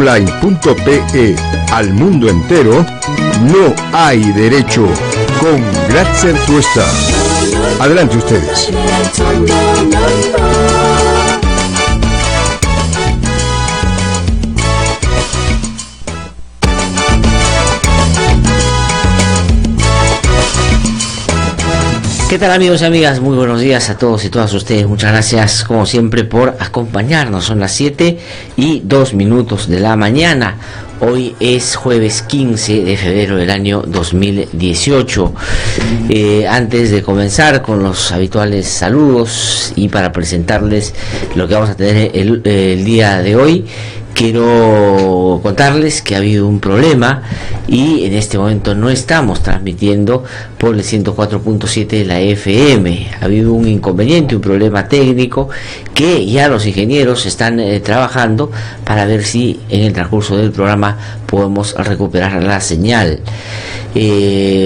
Uline.pe al mundo entero, no hay derecho con Glatzer Tuesta. Adelante ustedes. ¿Qué tal, amigos y amigas? Muy buenos días a todos y todas ustedes. Muchas gracias, como siempre, por acompañarnos. Son las 7:02 de la mañana. Hoy es jueves 15 de febrero del año 2018. Antes de comenzar con los habituales saludos y para presentarles lo que vamos a tener el día de hoy, quiero contarles que ha habido un problema y en este momento no estamos transmitiendo por el 104.7 de la FM. Ha habido un inconveniente, un problema técnico que ya los ingenieros están trabajando para ver si en el transcurso del programa podemos recuperar la señal.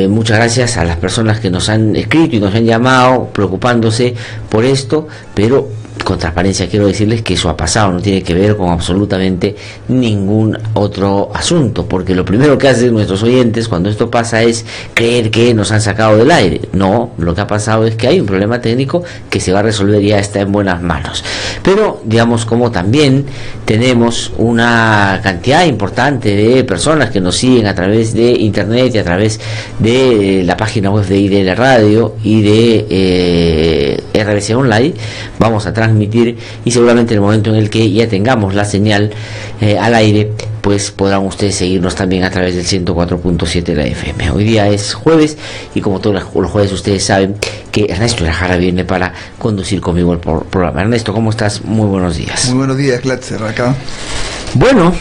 Muchas gracias a las personas que nos han escrito y nos han llamado preocupándose por esto, pero con transparencia quiero decirles que eso ha pasado, no tiene que ver con absolutamente ningún otro asunto, porque lo primero que hacen nuestros oyentes cuando esto pasa es creer que nos han sacado del aire. No, lo que ha pasado es que hay un problema técnico que se va a resolver y ya está en buenas manos. Pero digamos, como también tenemos una cantidad importante de personas que nos siguen a través de internet y a través de la página web de IDL Radio y de RBC Online, vamos a transmitir y seguramente en el momento en el que ya tengamos la señal al aire, pues podrán ustedes seguirnos también a través del 104.7 de la FM. Hoy día es jueves y como todos los jueves ustedes saben que Ernesto Grajara viene para conducir conmigo el programa. Ernesto, ¿cómo estás? Muy buenos días. Muy buenos días, Glatzer, acá. Bueno,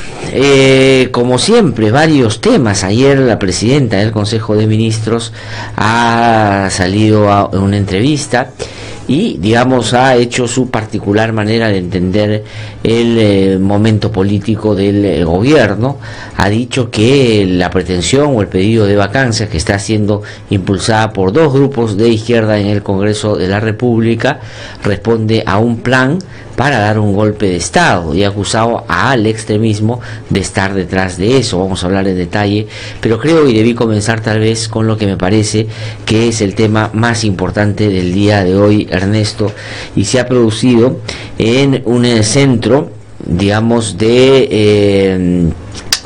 como siempre, varios temas. Ayer la presidenta del Consejo de Ministros ha salido a una entrevista y, digamos, ha hecho su particular manera de entender el momento político del gobierno. Ha dicho que la pretensión o el pedido de vacancia que está siendo impulsada por dos grupos de izquierda en el Congreso de la República responde a un plan para dar un golpe de Estado y ha acusado al extremismo de estar detrás de eso. Vamos a hablar en detalle, pero creo y debí comenzar tal vez con lo que me parece que es el tema más importante del día de hoy, Ernesto, y se ha producido en un centro, digamos, de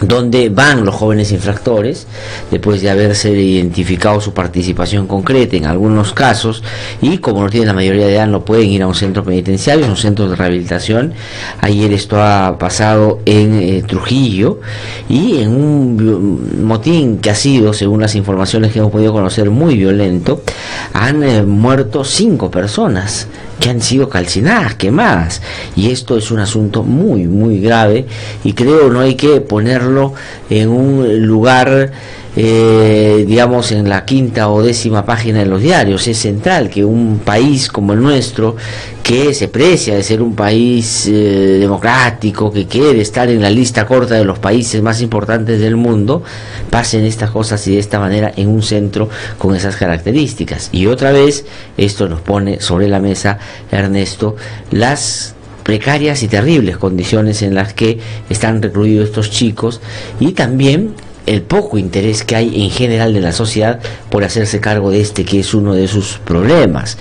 donde van los jóvenes infractores después de haberse identificado su participación concreta en algunos casos, y como no tienen la mayoría de edad no pueden ir a un centro penitenciario, es un centro de rehabilitación. Ayer esto ha pasado en Trujillo y en un motín que ha sido, según las informaciones que hemos podido conocer, muy violento. Han muerto 5 personas que han sido calcinadas, quemadas, y esto es un asunto muy muy grave y creo no hay que ponerlo en un lugar digamos en la 5ª o 10ª página de los diarios. Es central que un país como el nuestro, que se precia de ser un país democrático, que quiere estar en la lista corta de los países más importantes del mundo, pasen estas cosas y de esta manera en un centro con esas características. Y otra vez esto nos pone sobre la mesa, Ernesto, las precarias y terribles condiciones en las que están recluidos estos chicos y también el poco interés que hay en general de la sociedad por hacerse cargo de este que es uno de sus problemas.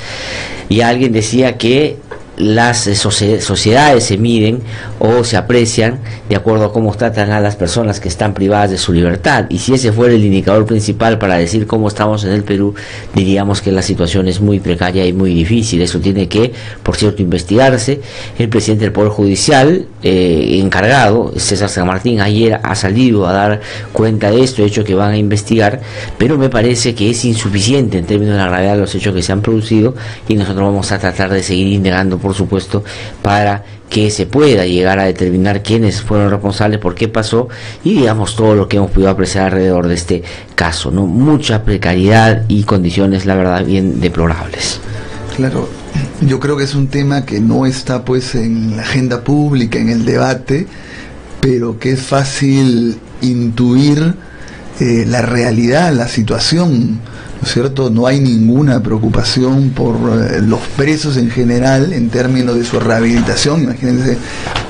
Y alguien decía que las sociedades se miden o se aprecian de acuerdo a cómo tratan a las personas que están privadas de su libertad, y si ese fuera el indicador principal para decir cómo estamos en el Perú, diríamos que la situación es muy precaria y muy difícil. Eso tiene que, por cierto, investigarse. El presidente del Poder Judicial encargado, César San Martín, ayer ha salido a dar cuenta de esto, hecho que van a investigar, pero me parece que es insuficiente en términos de la gravedad de los hechos que se han producido, y nosotros vamos a tratar de seguir indagando, por supuesto, para que se pueda llegar a determinar quiénes fueron responsables, por qué pasó y digamos todo lo que hemos podido apreciar alrededor de este caso, ¿no? Mucha precariedad y condiciones, la verdad, bien deplorables. Claro, yo creo que es un tema que no está pues en la agenda pública, en el debate, pero que es fácil intuir la realidad, la situación, ¿no es cierto? No hay ninguna preocupación por los presos en general en términos de su rehabilitación. Imagínense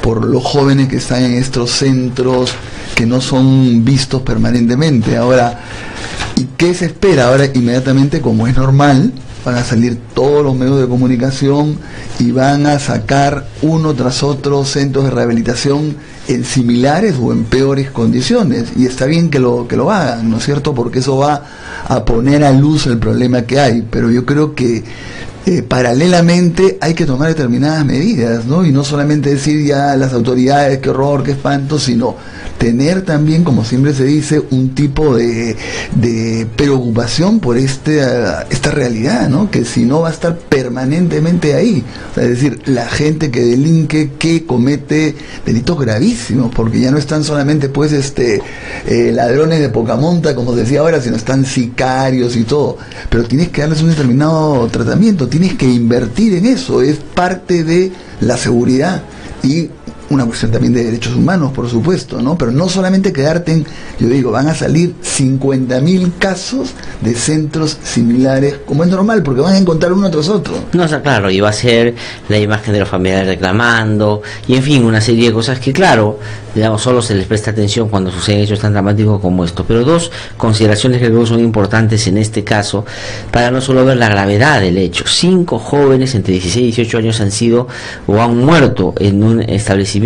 por los jóvenes que están en estos centros que no son vistos permanentemente. Ahora, ¿y qué se espera? Ahora inmediatamente, como es normal, van a salir todos los medios de comunicación y van a sacar uno tras otro centros de rehabilitación en similares o en peores condiciones, y está bien que lo hagan, ¿no es cierto? Porque eso va a poner a luz el problema que hay, pero yo creo que paralelamente hay que tomar determinadas medidas, ¿no? Y no solamente decir ya las autoridades, qué horror, qué espanto, sino tener también, como siempre se dice, un tipo de preocupación por esta realidad, ¿no? Que si no va a estar permanentemente ahí. O sea, es decir, la gente que delinque, que comete delitos gravísimos, porque ya no están solamente pues ladrones de poca monta, como decía ahora, sino están sicarios y todo. Pero tienes que darles un determinado tratamiento, tienes que invertir en eso, es parte de la seguridad y una cuestión también de derechos humanos, por supuesto, ¿no? Pero no solamente quedarte en, yo digo, van a salir 50.000 casos de centros similares, como es normal, porque van a encontrar uno tras otro. No, está claro, y va a ser la imagen de los familiares reclamando, y en fin, una serie de cosas que, claro, digamos, solo se les presta atención cuando suceden hechos tan dramáticos como esto. Pero dos consideraciones que creo que son importantes en este caso, para no solo ver la gravedad del hecho. 5 jóvenes entre 16 y 18 años han sido o han muerto en un establecimiento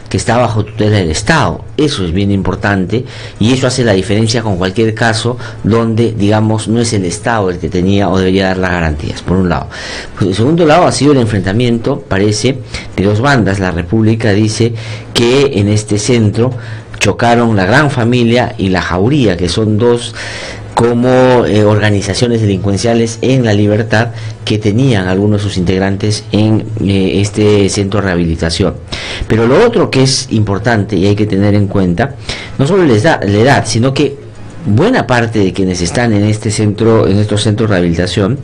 que está bajo tutela del Estado. Eso es bien importante, y eso hace la diferencia con cualquier caso donde, digamos, no es el Estado el que tenía o debería dar las garantías, por un lado. Pues, en segundo lado, ha sido el enfrentamiento, parece, de dos bandas. La República dice que en este centro chocaron la Gran Familia y la Jauría, que son dos como organizaciones delincuenciales en La Libertad que tenían algunos de sus integrantes en este centro de rehabilitación. Pero lo otro que es importante y hay que tener en cuenta, no solo la edad, sino que buena parte de quienes están en estos centros de rehabilitación,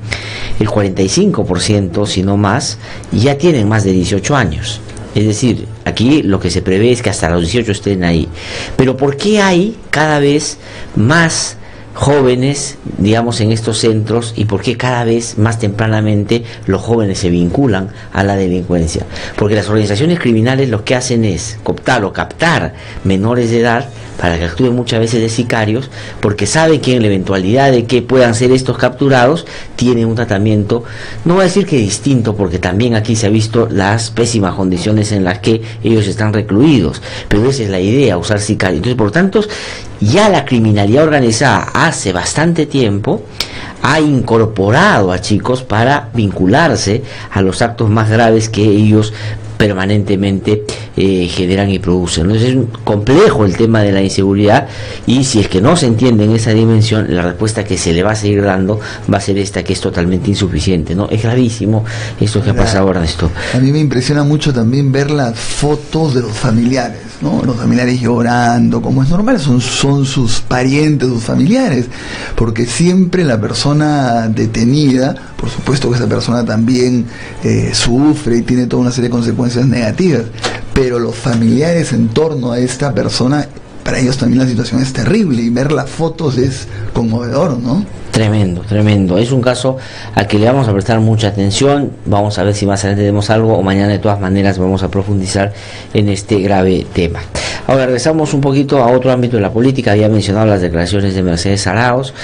el 45%, si no más, ya tienen más de 18 años. Es decir, aquí lo que se prevé es que hasta los 18 estén ahí. Pero ¿por qué hay cada vez más jóvenes, digamos, en estos centros, y por qué cada vez más tempranamente los jóvenes se vinculan a la delincuencia? Porque las organizaciones criminales lo que hacen es cooptar o captar menores de edad para que actúen muchas veces de sicarios, porque saben que en la eventualidad de que puedan ser estos capturados, tienen un tratamiento, no voy a decir que distinto, porque también aquí se ha visto las pésimas condiciones en las que ellos están recluidos, pero esa es la idea, usar sicarios. Entonces, por tanto, ya la criminalidad organizada hace bastante tiempo ha incorporado a chicos para vincularse a los actos más graves que ellos permanentemente generan y producen. Entonces es complejo el tema de la inseguridad, y si es que no se entiende en esa dimensión, la respuesta que se le va a seguir dando va a ser esta, que es totalmente insuficiente, ¿no? Es gravísimo esto que ha pasado ahora. Esto a mí me impresiona mucho también ver las fotos de los familiares, ¿no? Los familiares llorando, como es normal, son sus parientes, sus familiares, porque siempre la persona detenida, por supuesto que esa persona también sufre y tiene toda una serie de consecuencias negativas, pero los familiares en torno a esta persona, para ellos también la situación es terrible, y ver las fotos es conmovedor, ¿no? Tremendo, tremendo. Es un caso al que le vamos a prestar mucha atención. Vamos a ver si más adelante tenemos algo, o mañana de todas maneras vamos a profundizar en este grave tema. Ahora regresamos un poquito a otro ámbito de la política. Había mencionado las declaraciones de Mercedes Arauz.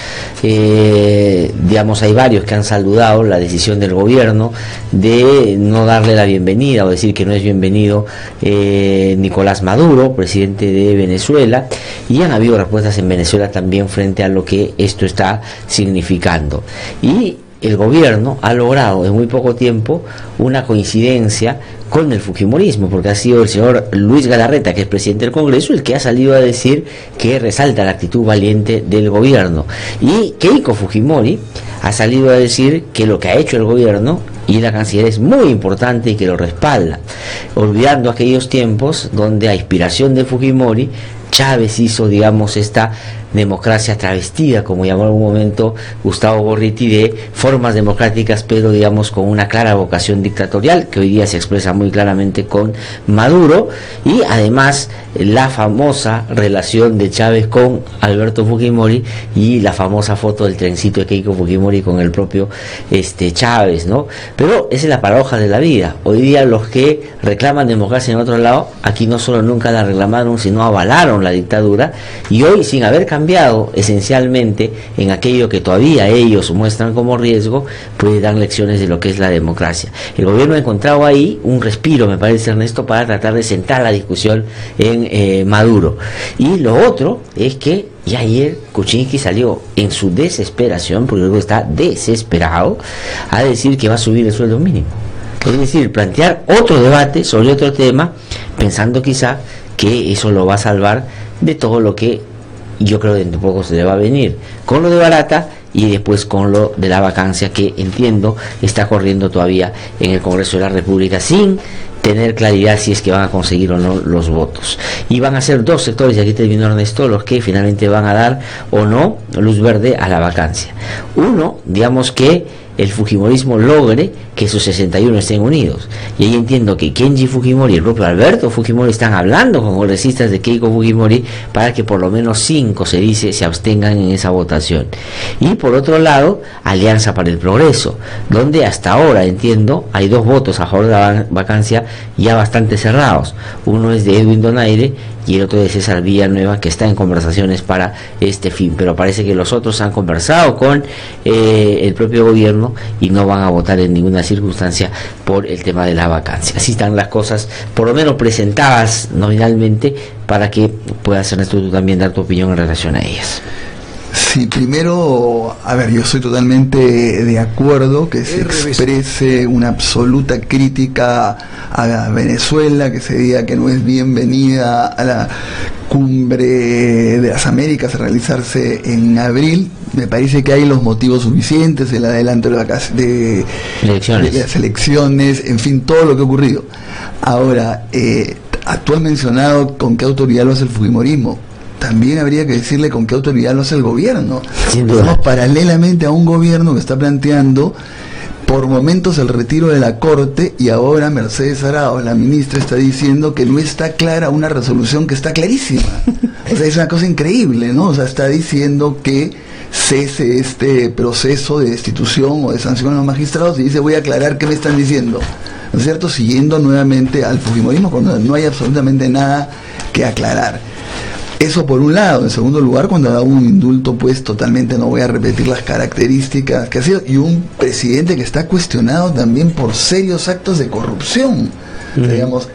Digamos, hay varios que han saludado la decisión del gobierno de no darle la bienvenida, o decir que no es bienvenido Nicolás Maduro, presidente de Venezuela, y han habido respuestas en Venezuela también frente a lo que esto está significando. Y el gobierno ha logrado en muy poco tiempo una coincidencia con el fujimorismo, porque ha sido el señor Luis Galarreta, que es presidente del Congreso, el que ha salido a decir que resalta la actitud valiente del gobierno, y Keiko Fujimori ha salido a decir que lo que ha hecho el gobierno y la canciller es muy importante y que lo respalda, olvidando aquellos tiempos donde a inspiración de Fujimori Chávez hizo, digamos, esta democracia travestida, como llamó en algún momento Gustavo Gorriti, de formas democráticas, pero digamos con una clara vocación dictatorial, que hoy día se expresa muy claramente con Maduro, y además la famosa relación de Chávez con Alberto Fujimori y la famosa foto del trencito de Keiko Fujimori con el propio Chávez, ¿no? Pero esa es la paradoja de la vida. Hoy día los que reclaman democracia en otro lado, aquí no solo nunca la reclamaron, sino avalaron la dictadura, y hoy, sin haber cambiado esencialmente en aquello que todavía ellos muestran como riesgo, pues dan lecciones de lo que es la democracia. El gobierno ha encontrado ahí un respiro, me parece, Ernesto, para tratar de sentar la discusión en Maduro. Y lo otro es que ya ayer Kuczynski salió en su desesperación, porque luego está desesperado, a decir que va a subir el sueldo mínimo. Es decir, plantear otro debate sobre otro tema, pensando quizá que eso lo va a salvar de todo lo que yo creo que dentro de poco se le va a venir, con lo de Barata y después con lo de la vacancia que entiendo está corriendo todavía en el Congreso de la República sin tener claridad si es que van a conseguir o no los votos. Y van a ser dos sectores, y aquí terminó Ernesto, los que finalmente van a dar o no luz verde a la vacancia. Uno, digamos que el fujimorismo logre que sus 61 estén unidos. Y ahí entiendo que Kenji Fujimori y el propio Alberto Fujimori están hablando con congresistas de Keiko Fujimori para que por lo menos 5, se dice, se abstengan en esa votación. Y por otro lado, Alianza para el Progreso, donde hasta ahora, entiendo, hay 2 votos a favor de la vacancia ya bastante cerrados. Uno es de Edwin Donaire y el otro de César Villanueva, que está en conversaciones para este fin, pero parece que los otros han conversado con el propio gobierno y no van a votar en ninguna circunstancia por el tema de la vacancia. Así están las cosas, por lo menos presentadas nominalmente, para que puedas, Ernesto, tú también dar tu opinión en relación a ellas. Sí, primero, a ver, yo soy totalmente de acuerdo que se exprese una absoluta crítica a Venezuela, que se diga que no es bienvenida a la cumbre de las Américas a realizarse en abril. Me parece que hay los motivos suficientes, el adelanto de las elecciones, en fin, todo lo que ha ocurrido. Ahora, tú has mencionado con qué autoridad lo hace el fujimorismo. También habría que decirle con qué autoridad lo hace el gobierno. Estamos paralelamente a un gobierno que está planteando por momentos el retiro de la Corte, y ahora Mercedes Arauz, la ministra, está diciendo que no está clara una resolución que está clarísima. O sea, es una cosa increíble, ¿no? O sea, está diciendo que cese este proceso de destitución o de sanción a los magistrados, y dice, voy a aclarar qué me están diciendo, ¿no es cierto? Siguiendo nuevamente al fujimorismo cuando no hay absolutamente nada que aclarar. Eso por un lado. En segundo lugar, cuando da un indulto, pues totalmente, no voy a repetir las características que ha sido, y un presidente que está cuestionado también por serios actos de corrupción. O sea, digamos,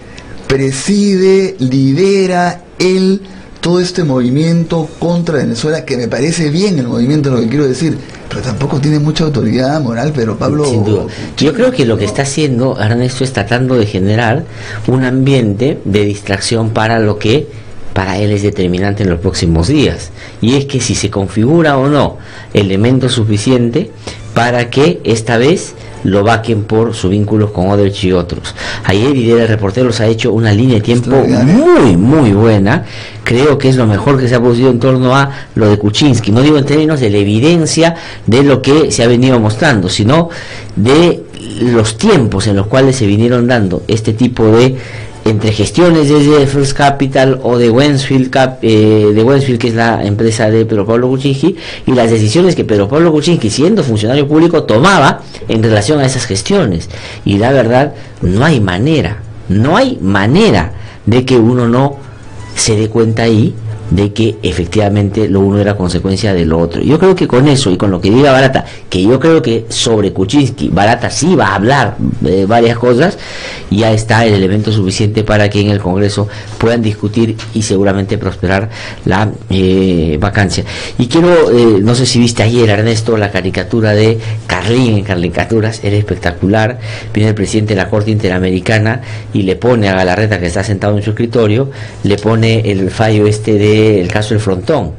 preside, lidera él todo este movimiento contra Venezuela, que me parece bien el movimiento, lo que quiero decir, pero tampoco tiene mucha autoridad moral. Pero Pablo, sin duda, yo creo que lo que está haciendo Ernesto es tratando de generar un ambiente de distracción para lo que para él es determinante en los próximos días, y es que si se configura o no elemento suficiente para que esta vez lo vaquen por sus vínculos con Odebrecht y otros. Ayer Idea Reporteros ha hecho una línea de tiempo muy buena. Creo que es lo mejor que se ha producido en torno a lo de Kuczynski. No digo en términos de la evidencia de lo que se ha venido mostrando, sino de los tiempos en los cuales se vinieron dando este tipo de entre gestiones desde First Capital o de Wensfield, que es la empresa de Pedro Pablo Kuczynski, y las decisiones que Pedro Pablo Kuczynski, siendo funcionario público, tomaba en relación a esas gestiones. Y la verdad, no hay manera de que uno no se dé cuenta ahí de que efectivamente lo uno era consecuencia de lo otro. Yo creo que con eso y con lo que diga Barata, que yo creo que sobre Kuczynski Barata sí va a hablar de varias cosas, ya está el elemento suficiente para que en el Congreso puedan discutir y seguramente prosperar la vacancia. Y quiero, no sé si viste ayer, Ernesto, la caricatura de Carlín en Caricaturas, era espectacular. Viene el presidente de la Corte Interamericana y le pone a Galarreta, que está sentado en su escritorio, le pone el fallo de el caso del Frontón,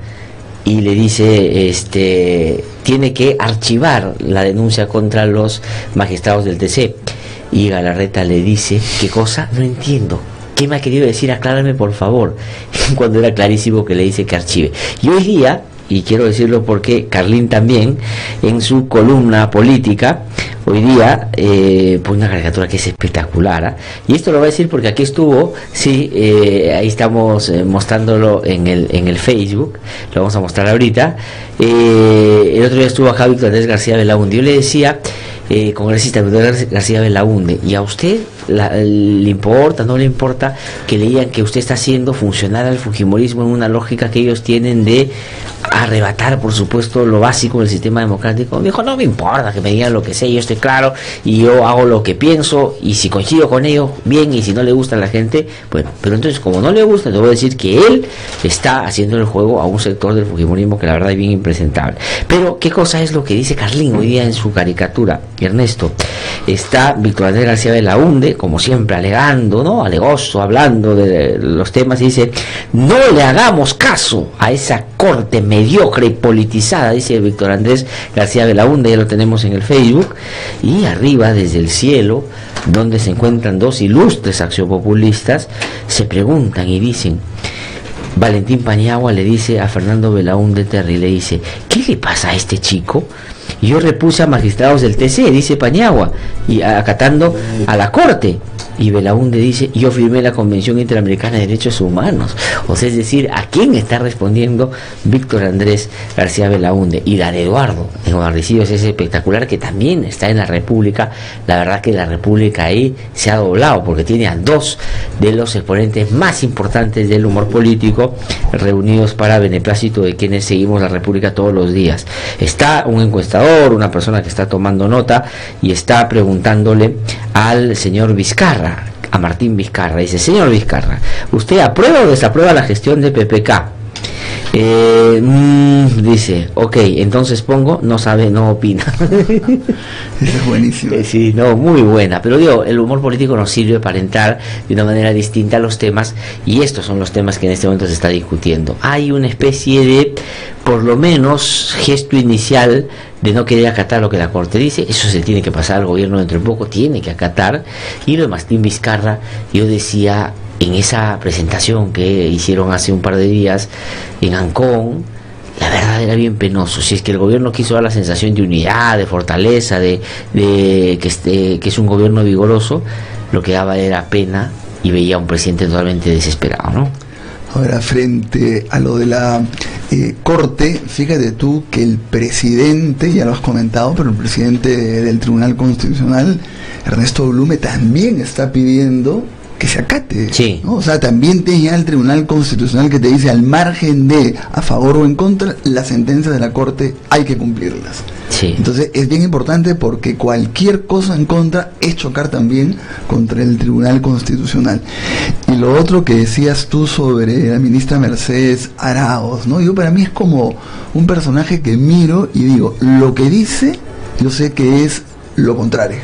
y le dice tiene que archivar la denuncia contra los magistrados del TC, y Galarreta le dice, ¿qué cosa? No entiendo. ¿Qué me ha querido decir? Aclárame, por favor. Cuando era clarísimo que le dice que archive. Y hoy día, y quiero decirlo porque Carlín también, en su columna política, hoy día pone una caricatura que es espectacular, ¿eh? Y esto lo voy a decir porque aquí estuvo, sí, ahí estamos mostrándolo en el Facebook, lo vamos a mostrar ahorita. El otro día estuvo acá Víctor Andrés García Belaúnde. Yo le decía, congresista Víctor García Belaúnde, ¿y a usted le importa, no le importa que le digan que usted está haciendo funcionar al fujimorismo en una lógica que ellos tienen de arrebatar, por supuesto, lo básico del sistema democrático? Me dijo, no me importa que me digan lo que sé, yo estoy claro y yo hago lo que pienso, y si coincido con ellos, bien, y si no le gusta a la gente, bueno, pero entonces como no le gusta, le voy a decir que él está haciendo el juego a un sector del fujimorismo que la verdad es bien impresentable. Pero ¿qué cosa es lo que dice Carlín hoy día en su caricatura, Ernesto? Está Víctor Andrés García Belaúnde, como siempre, alegando, ¿no? Alegoso, hablando de los temas, y dice, no le hagamos caso a esa corte mediocre y politizada, dice Víctor Andrés García Belaúnde, ya lo tenemos en el Facebook. Y arriba, desde el cielo, donde se encuentran dos ilustres accionpopulistas, se preguntan y dicen, Valentín Paniagua le dice a Fernando Belaúnde Terry, le dice, ¿qué le pasa a este chico? Y yo repuse a magistrados del TC, dice Paniagua, y acatando a la corte. Y Belaúnde dice, yo firmé la Convención Interamericana de Derechos Humanos. O sea, es decir, ¿a quién está respondiendo Víctor Andrés García Belaúnde? Y Dan Eduardo es espectacular, que también está en la República. La verdad que la República ahí se ha doblado, porque tiene a dos de los exponentes más importantes del humor político reunidos para beneplácito de quienes seguimos la República todos los días. Está un encuestador, una persona que está tomando nota, y está preguntándole al señor Vizcarra, a Martín Vizcarra. Dice, señor Vizcarra, ¿usted aprueba o desaprueba la gestión de PPK? Dice, ok, entonces pongo, no sabe, no opina. Es buenísimo. Sí, no, muy buena. Pero digo, el humor político nos sirve para entrar de una manera distinta a los temas, y estos son los temas que en este momento se está discutiendo. Hay una especie de, por lo menos, gesto inicial de no querer acatar lo que la Corte dice. Eso se tiene que pasar al gobierno dentro de poco, tiene que acatar. Y lo de Martín Vizcarra, yo decía, en esa presentación que hicieron hace un par de días en Ancón, la verdad era bien penoso. Si es que el gobierno quiso dar la sensación de unidad, de fortaleza, de que es un gobierno vigoroso, lo que daba era pena, y veía a un presidente totalmente desesperado, ¿no? Ahora, frente a lo de la Corte, fíjate tú que el presidente, ya lo has comentado, pero el presidente del Tribunal Constitucional, Ernesto Blume, también está pidiendo que se acate, sí, ¿no? O sea, también te llega el Tribunal Constitucional que te dice, al margen de a favor o en contra, las sentencias de la Corte hay que cumplirlas. Sí. Entonces es bien importante, porque cualquier cosa en contra es chocar también contra el Tribunal Constitucional. Y lo otro que decías tú sobre la ministra Mercedes Arauz, ¿no? Yo, para mí, es como un personaje que miro y digo, lo que dice, yo sé que es lo contrario,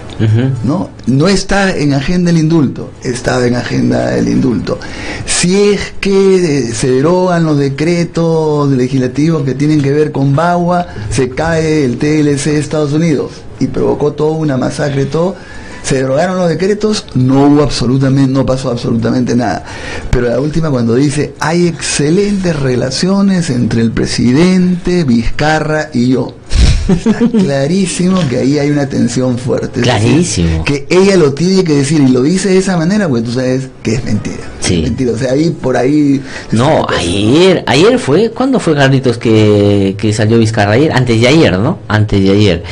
no está en agenda el indulto, estaba en agenda el indulto. Si es que se derogan los decretos legislativos que tienen que ver con Bagua, se cae el TLC de Estados Unidos y provocó toda una masacre, todo. Se derogaron los decretos, no pasó absolutamente nada. Pero la última, cuando dice, hay excelentes relaciones entre el presidente, Vizcarra y yo, está clarísimo que ahí hay una tensión fuerte. Clarísimo. Que ella lo tiene que decir, y lo dice de esa manera, porque tú sabes que es mentira. Sí. Es mentira. O sea, ahí por ahí. No, ayer fue, ¿cuándo fue, Carlitos, que salió Vizcarra? Ayer, antes de ayer, ¿no? Antes de ayer.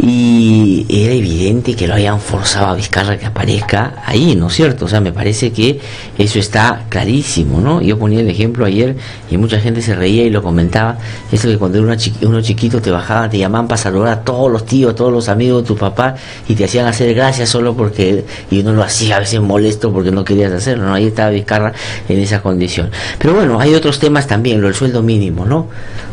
Y era evidente que lo habían forzado a Vizcarra que aparezca ahí, ¿no es cierto? O sea, me parece que eso está clarísimo, ¿no? Yo ponía el ejemplo ayer y mucha gente se reía y lo comentaba, eso que cuando era uno chiquito te bajaban, te llamaban para saludar a todos los tíos, todos los amigos de tu papá, y te hacían hacer gracias solo porque, y uno lo hacía a veces molesto porque no querías hacerlo, ¿no? Ahí estaba Vizcarra en esa condición. Pero bueno, hay otros temas también, lo del sueldo mínimo, ¿no?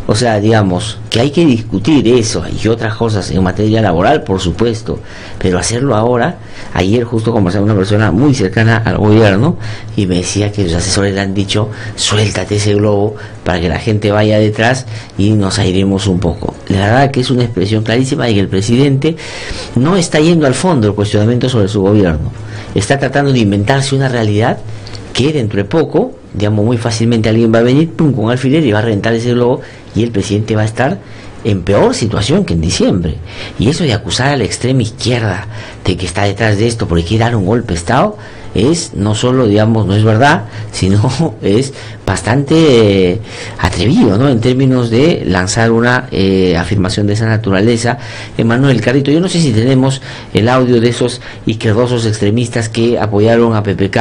O sea, digamos, que hay que discutir eso y otras cosas en materia laboral, por supuesto, pero hacerlo ahora. Ayer justo conversaba con una persona muy cercana al gobierno y me decía que los asesores le han dicho, suéltate ese globo para que la gente vaya detrás y nos airemos un poco. La verdad que es una expresión clarísima de que el presidente no está yendo al fondo del cuestionamiento sobre su gobierno, está tratando de inventarse una realidad que dentro de poco, digamos, muy fácilmente alguien va a venir, pum, con un alfiler y va a reventar ese globo, y el presidente va a estar en peor situación que en diciembre. Y eso de acusar a la extrema izquierda de que está detrás de esto porque quiere dar un golpe de Estado, es no solo, digamos, no es verdad, sino es bastante atrevido, ¿no?, en términos de lanzar una afirmación de esa naturaleza. Emanuel Carrito, yo no sé si tenemos el audio de esos izquierdosos extremistas que apoyaron a PPK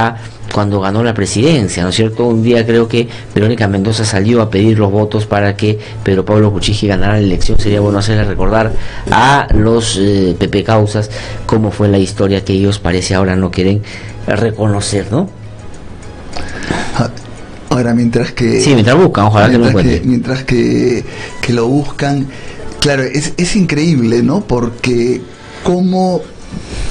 cuando ganó la presidencia, ¿no es cierto? Un día creo que Verónica Mendoza salió a pedir los votos para que Pedro Pablo Kuczynski ganara la elección. Sería bueno hacerle recordar a los PPCausas cómo fue la historia que ellos parece ahora no quieren reconocer, ¿no? Ahora, mientras buscan, ojalá que no encuentren. Mientras que lo buscan, claro, es increíble, ¿no? Porque cómo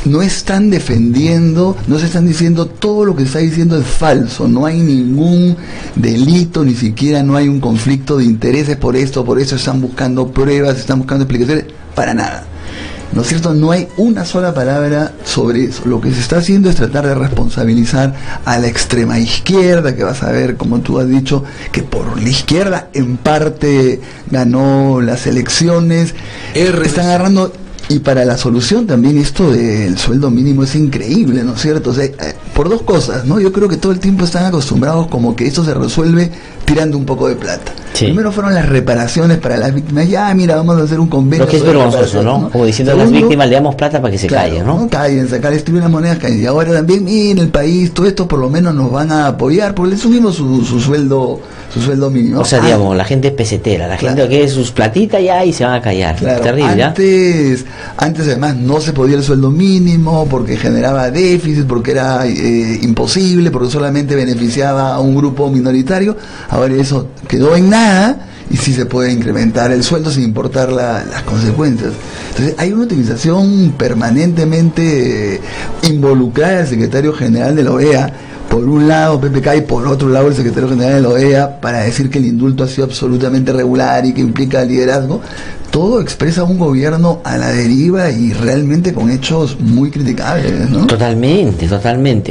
no están defendiendo, no se están diciendo todo lo que está diciendo es falso, no hay ningún delito, ni siquiera no hay un conflicto de intereses por eso están buscando pruebas, están buscando explicaciones, para nada. ¿No es cierto? No hay una sola palabra sobre eso. Lo que se está haciendo es tratar de responsabilizar a la extrema izquierda, que vas a ver, como tú has dicho, que por la izquierda en parte ganó las elecciones. Están agarrando. Y para la solución también esto del sueldo mínimo es increíble, ¿no es cierto? O sea, por dos cosas, ¿no? Yo creo que todo el tiempo están acostumbrados como que esto se resuelve tirando un poco de plata. Sí. Primero fueron las reparaciones para las víctimas. Ya, mira, vamos a hacer un convenio. Lo que es vergonzoso, ¿no? Como diciendo a las víctimas, le damos plata para que se callen, ¿no? No callen, sacar, distribuir las monedas, callen. Y ahora también, miren, el país, todo esto por lo menos nos van a apoyar, porque le subimos su sueldo mínimo. O sea, digamos, la gente es pesetera, la gente que es sus platitas ya y se van a callar. Claro, terrible, antes además no se podía el sueldo mínimo porque generaba déficit, porque era imposible, porque solamente beneficiaba a un grupo minoritario. Ahora eso quedó en nada y sí se puede incrementar el sueldo sin importar las consecuencias. Entonces hay una utilización permanentemente involucrada del secretario general de la OEA, por un lado PPK y por otro lado el secretario general de la OEA, para decir que el indulto ha sido absolutamente regular y que implica liderazgo. Todo expresa un gobierno a la deriva y realmente con hechos muy criticables, ¿no? Totalmente.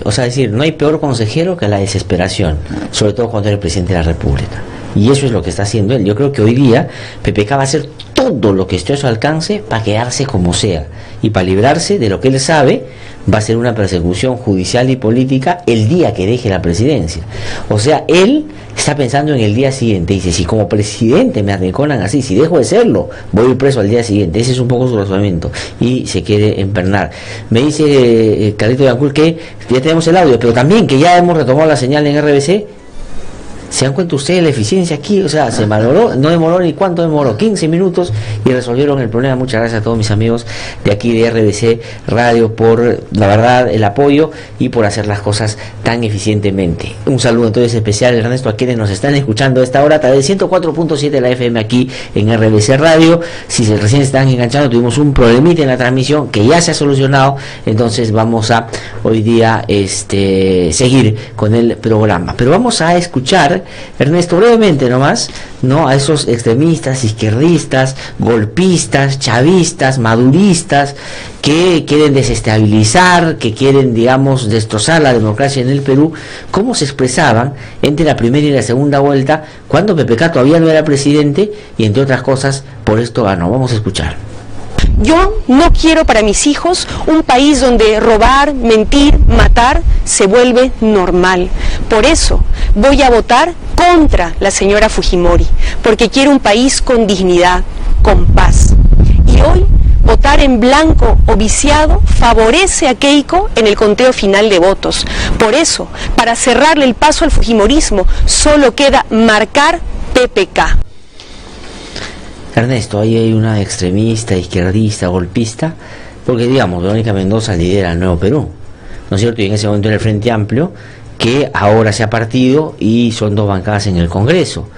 O sea, decir, no hay peor consejero que la desesperación, sobre todo cuando eres presidente de la República. Y eso es lo que está haciendo él. Yo creo que hoy día PPK va a hacer todo lo que esté a su alcance para quedarse como sea. Y para librarse de lo que él sabe, va a ser una persecución judicial y política el día que deje la presidencia. O sea, él está pensando en el día siguiente. Dice, si como presidente me arrinconan así, si dejo de serlo, voy a ir preso al día siguiente. Ese es un poco su razonamiento. Y se quiere empernar. Me dice Carlito Yancul que ya tenemos el audio, pero también que ya hemos retomado la señal en RBC. ¿Se dan cuenta ustedes la eficiencia aquí? O sea, se valoró, no demoró ni cuánto demoró, 15 minutos y resolvieron el problema. Muchas gracias a todos mis amigos de aquí de RBC Radio por, la verdad, el apoyo y por hacer las cosas tan eficientemente. Un saludo entonces especial, Ernesto, a quienes nos están escuchando a esta hora, a través de 104.7 de la FM aquí en RBC Radio. Si se recién están enganchando, tuvimos un problemita en la transmisión que ya se ha solucionado, entonces vamos a hoy día seguir con el programa. Pero vamos a escuchar, Ernesto, brevemente nomás, ¿no?, a esos extremistas, izquierdistas, golpistas, chavistas, maduristas, que quieren desestabilizar, que quieren, digamos, destrozar la democracia en el Perú, cómo se expresaban entre la primera y la segunda vuelta, cuando PPK todavía no era presidente y, entre otras cosas, por esto ganó. Vamos a escuchar. Yo no quiero para mis hijos un país donde robar, mentir, matar se vuelve normal. Por eso voy a votar contra la señora Fujimori, porque quiero un país con dignidad, con paz. Y hoy votar en blanco o viciado favorece a Keiko en el conteo final de votos. Por eso, para cerrarle el paso al fujimorismo, solo queda marcar PPK. Ernesto, ahí hay una extremista, izquierdista, golpista, porque, digamos, Verónica Mendoza lidera el Nuevo Perú, ¿no es cierto? Y en ese momento era el Frente Amplio, que ahora se ha partido y son dos bancadas en el Congreso,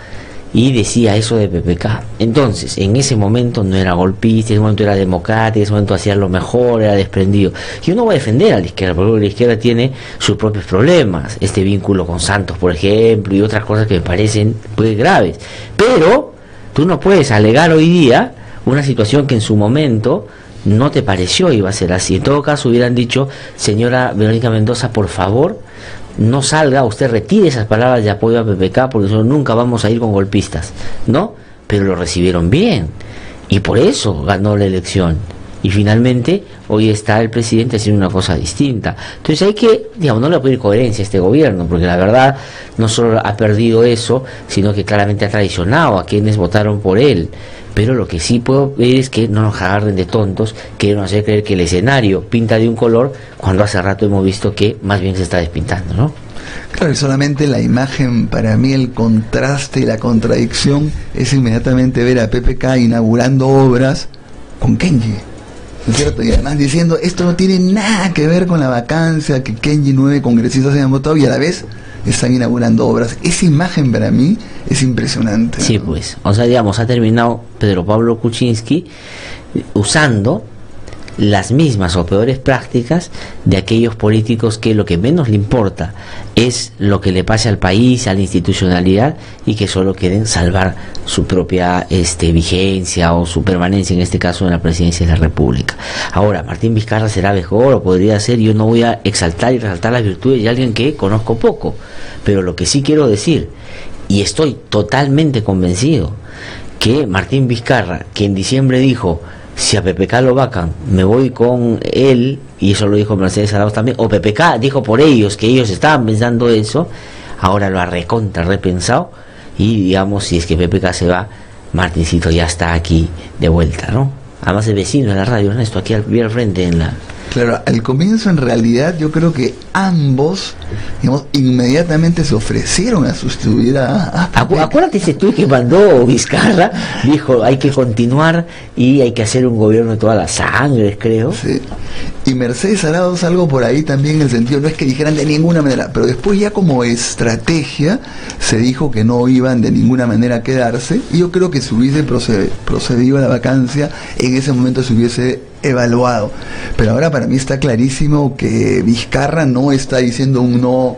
y decía eso de PPK. Entonces, en ese momento no era golpista, en ese momento era democrático, en ese momento hacía lo mejor, era desprendido. Yo no voy a defender a la izquierda, porque la izquierda tiene sus propios problemas, este vínculo con Santos, por ejemplo, y otras cosas que me parecen pues graves, pero tú no puedes alegar hoy día una situación que en su momento no te pareció iba a ser así. En todo caso hubieran dicho, señora Verónica Mendoza, por favor, no salga, usted retire esas palabras de apoyo a PPK, porque nosotros nunca vamos a ir con golpistas, ¿no? Pero lo recibieron bien, y por eso ganó la elección. Y finalmente, hoy está el presidente haciendo una cosa distinta. Entonces hay que, digamos, no le puede ir coherencia a este gobierno, porque la verdad no solo ha perdido eso, sino que claramente ha traicionado a quienes votaron por él. Pero lo que sí puedo ver es que no nos agarren de tontos, quieren hacer creer que el escenario pinta de un color, cuando hace rato hemos visto que más bien se está despintando, ¿no? Claro, y solamente la imagen, para mí el contraste y la contradicción es inmediatamente ver a PPK inaugurando obras con Kenji, ¿no es cierto? Y además diciendo, esto no tiene nada que ver con la vacancia, que Kenji 9 congresistas hayan votado, y a la vez están inaugurando obras. Esa imagen para mí es impresionante, ¿no? Sí, pues, o sea, digamos, ha terminado Pedro Pablo Kuczynski usando las mismas o peores prácticas de aquellos políticos que lo que menos le importa es lo que le pase al país, a la institucionalidad, y que solo quieren salvar su propia vigencia o su permanencia, en este caso en la presidencia de la República. Ahora, Martín Vizcarra será mejor o podría ser, yo no voy a exaltar y resaltar las virtudes de alguien que conozco poco, pero lo que sí quiero decir, y estoy totalmente convencido, que Martín Vizcarra, que en diciembre dijo, si a PPK lo vacan, me voy con él, y eso lo dijo Mercedes Arauz también, o PPK dijo por ellos, que ellos estaban pensando eso, ahora lo ha repensado, y digamos, si es que PPK se va, Martincito ya está aquí de vuelta, ¿no? Además es vecino de la radio, Ernesto, aquí al frente en la... Claro, al comienzo en realidad yo creo que ambos, digamos, inmediatamente se ofrecieron a sustituir a Acuérdate ese tuit que mandó Vizcarra, dijo hay que continuar y hay que hacer un gobierno de todas las sangres, creo. Sí. Y Mercedes Arauz algo por ahí también, en el sentido, no es que dijeran de ninguna manera, pero después ya como estrategia se dijo que no iban de ninguna manera a quedarse, y yo creo que si hubiese procedido a la vacancia, en ese momento se hubiese evaluado. Pero ahora para mí está clarísimo que Vizcarra no está diciendo un no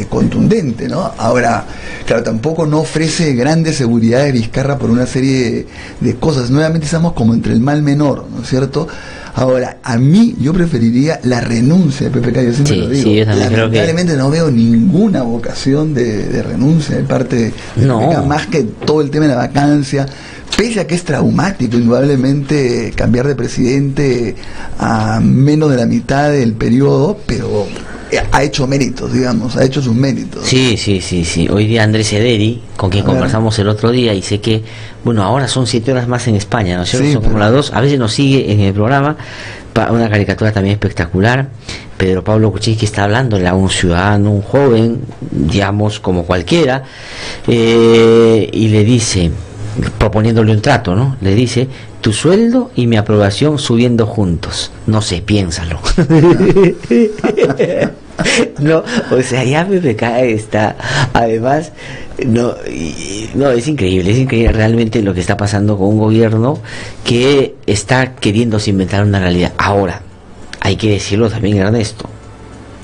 contundente, ¿no? Ahora, claro, tampoco no ofrece grandes seguridades Vizcarra por una serie de cosas. Nuevamente estamos como entre el mal menor, ¿no es cierto? Ahora, a mí yo preferiría la renuncia de PPK, yo siempre lo digo. Sí, yo también lamentablemente no veo ninguna vocación de renuncia de parte de PPK, más que todo el tema de la vacancia, pese a que es traumático indudablemente cambiar de presidente a menos de la mitad del periodo, pero ha hecho méritos, digamos, ha hecho sus méritos. Sí. Hoy día Andrés Ederi, con quien conversamos el otro día, y sé que, bueno, ahora son 7 horas más en España, ¿no es cierto? Sí, son como las 2, a veces nos sigue en el programa, una caricatura también espectacular. Pedro Pablo Kuczynski está hablándole a un ciudadano, un joven, digamos, como cualquiera, y le dice, proponiéndole un trato, ¿no? Le dice, tu sueldo y mi aprobación subiendo juntos. No sé, piénsalo. No, o sea, ya PPK está, además, no, es increíble realmente lo que está pasando con un gobierno que está queriéndose inventar una realidad. Ahora, hay que decirlo también, Ernesto,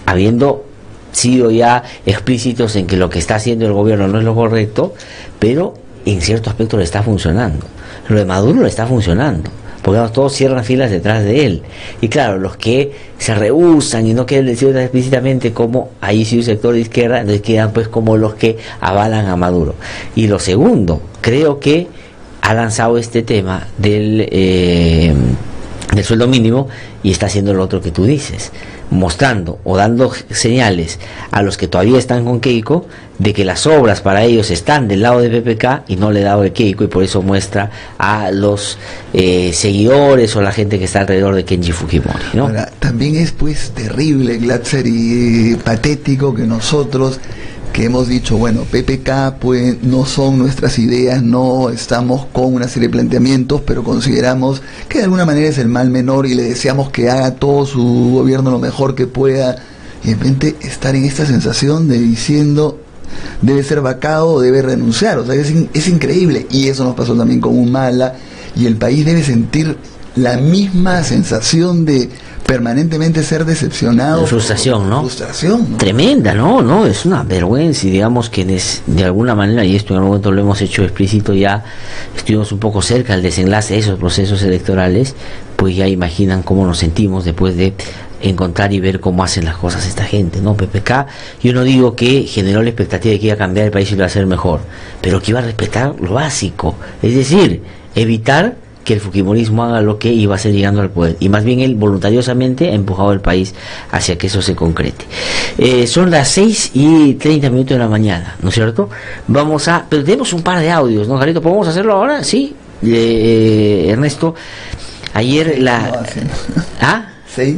habiendo sido ya explícitos en que lo que está haciendo el gobierno no es lo correcto, pero en cierto aspecto le está funcionando. Lo de Maduro le está funcionando, porque todos cierran filas detrás de él. Y claro, los que se rehúsan y no quieren decir tan explícitamente como ahí sí un sector de izquierda, entonces quedan pues como los que avalan a Maduro. Y lo segundo, creo que ha lanzado este tema del sueldo mínimo, y está haciendo lo otro que tú dices, mostrando o dando señales a los que todavía están con Keiko de que las obras para ellos están del lado de PPK y no del lado de Keiko, y por eso muestra a los seguidores o la gente que está alrededor de Kenji Fujimori, ¿no? Ahora, también es pues terrible, Glatzer, y patético que nosotros, que hemos dicho, bueno, PPK pues no son nuestras ideas, no estamos con una serie de planteamientos, pero consideramos que de alguna manera es el mal menor y le deseamos que haga todo su gobierno lo mejor que pueda, y de repente estar en esta sensación de diciendo debe ser vacado o debe renunciar, o sea, es increíble. Y eso nos pasó también con Humala, y el país debe sentir la misma sensación de permanentemente ser decepcionado. De frustración, ¿no? Frustración, ¿no? Tremenda, ¿no? Es una vergüenza, y digamos que de alguna manera, y esto en algún momento lo hemos hecho explícito, ya estuvimos un poco cerca del desenlace de esos procesos electorales, pues ya imaginan cómo nos sentimos después de encontrar y ver cómo hacen las cosas esta gente, ¿no? PPK, yo no digo que generó la expectativa de que iba a cambiar el país y lo iba a hacer mejor, pero que iba a respetar lo básico, es decir, evitar que el fujimorismo haga lo que iba a ser llegando al poder, y más bien él voluntariosamente ha empujado al país hacia que eso se concrete. Son las 6:30 de la mañana, ¿no es cierto? Pero tenemos un par de audios, ¿no, Carito? ¿Podemos hacerlo ahora? Sí, Ernesto. Ayer ¿Ah? 6.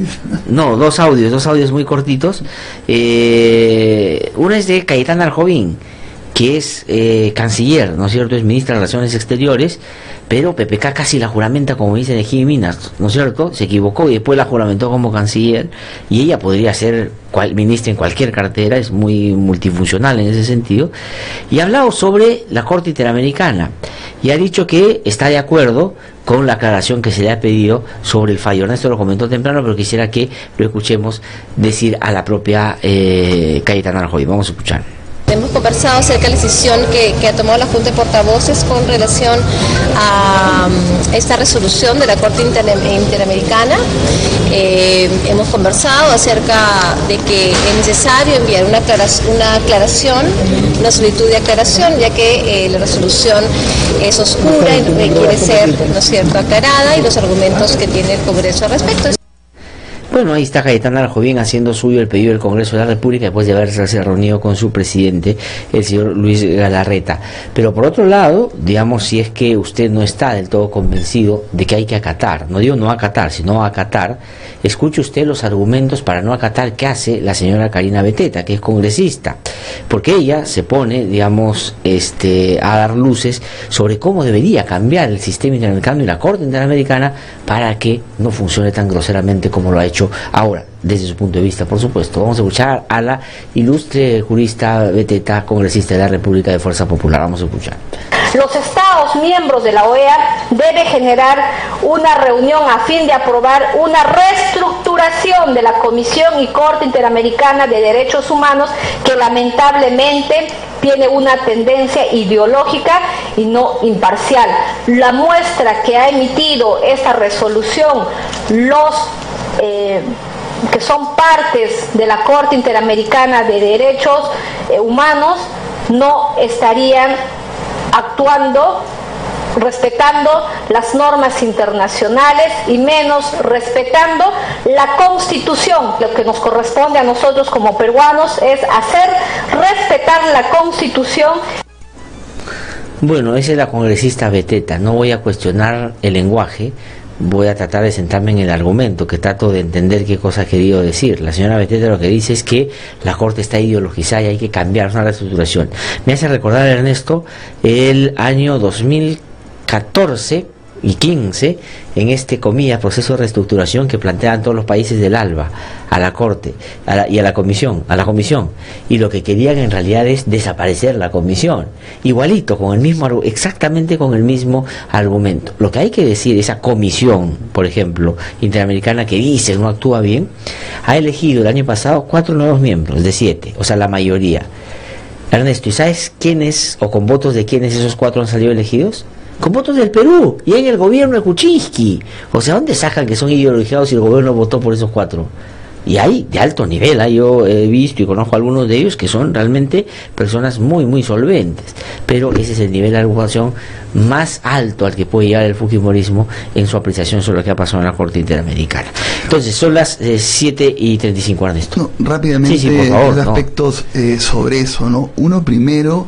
No, dos audios muy cortitos. Una es de Cayetana Arjovín, que es canciller, ¿no es cierto? Es ministra de Relaciones Exteriores, pero PPK casi la juramenta como dice de Energía y Minas, ¿no es cierto? Se equivocó y después la juramentó como canciller, y ella podría ser ministra en cualquier cartera, es muy multifuncional en ese sentido, y ha hablado sobre la Corte Interamericana, y ha dicho que está de acuerdo con la aclaración que se le ha pedido sobre el fallo. Ernesto lo comentó temprano, pero quisiera que lo escuchemos decir a la propia Cayetana Arjovín. Vamos a escuchar. Hemos conversado acerca de la decisión que ha tomado la Junta de Portavoces con relación a esta resolución de la Corte Interamericana. Hemos conversado acerca de que es necesario enviar una aclaración, una solicitud de aclaración, ya que la resolución es oscura y requiere ser, ¿no es cierto?, aclarada, y los argumentos que tiene el Congreso al respecto. Bueno, ahí está Cayetana Arjovín haciendo suyo el pedido del Congreso de la República después de haberse reunido con su presidente, el señor Luis Galarreta. Pero por otro lado, digamos, si es que usted no está del todo convencido de que hay que acatar, no digo no acatar, sino acatar, escuche usted los argumentos para no acatar que hace la señora Karina Beteta, que es congresista, porque ella se pone, digamos, a dar luces sobre cómo debería cambiar el sistema interamericano y la Corte Interamericana para que no funcione tan groseramente como lo ha hecho ahora, desde su punto de vista, por supuesto. Vamos a escuchar a la ilustre jurista Beteta, congresista de la República de Fuerza Popular. Vamos a escuchar. Los Estados miembros de la OEA deben generar una reunión a fin de aprobar una reestructuración de la Comisión y Corte Interamericana de Derechos Humanos, que lamentablemente tiene una tendencia ideológica y no imparcial. La muestra que ha emitido esta resolución, los que son partes de la Corte Interamericana de Derechos Humanos, no estarían actuando respetando las normas internacionales y menos respetando la Constitución. Lo que nos corresponde a nosotros como peruanos es hacer respetar la Constitución. Bueno, esa es la congresista Beteta. No voy a cuestionar el lenguaje, voy a tratar de sentarme en el argumento, que trato de entender qué cosa ha querido decir. La señora Beteta lo que dice es que la Corte está ideologizada y hay que cambiar una reestructuración. Me hace recordar, Ernesto, el año 2014 y 15, en comillas, proceso de reestructuración que planteaban todos los países del ALBA a la Corte y a la Comisión, y lo que querían en realidad es desaparecer la Comisión, igualito, exactamente con el mismo argumento. Lo que hay que decir, esa Comisión, por ejemplo, Interamericana, que dice no actúa bien, ha elegido el año pasado 4 nuevos miembros de 7, o sea, la mayoría. Ernesto, ¿y sabes quiénes, o con votos de quiénes esos 4 han salido elegidos? Con votos del Perú y en el gobierno de Kuczynski. O sea, ¿dónde sacan que son ideologizados si el gobierno votó por esos 4? Y hay de alto nivel, yo he visto y conozco a algunos de ellos que son realmente personas muy, muy solventes. Pero ese es el nivel de argumentación más alto al que puede llegar el fujimorismo en su apreciación sobre lo que ha pasado en la Corte Interamericana. Entonces, son las 7:35, Ernesto. No, rápidamente, sí, por favor, dos aspectos sobre eso, ¿no? Uno primero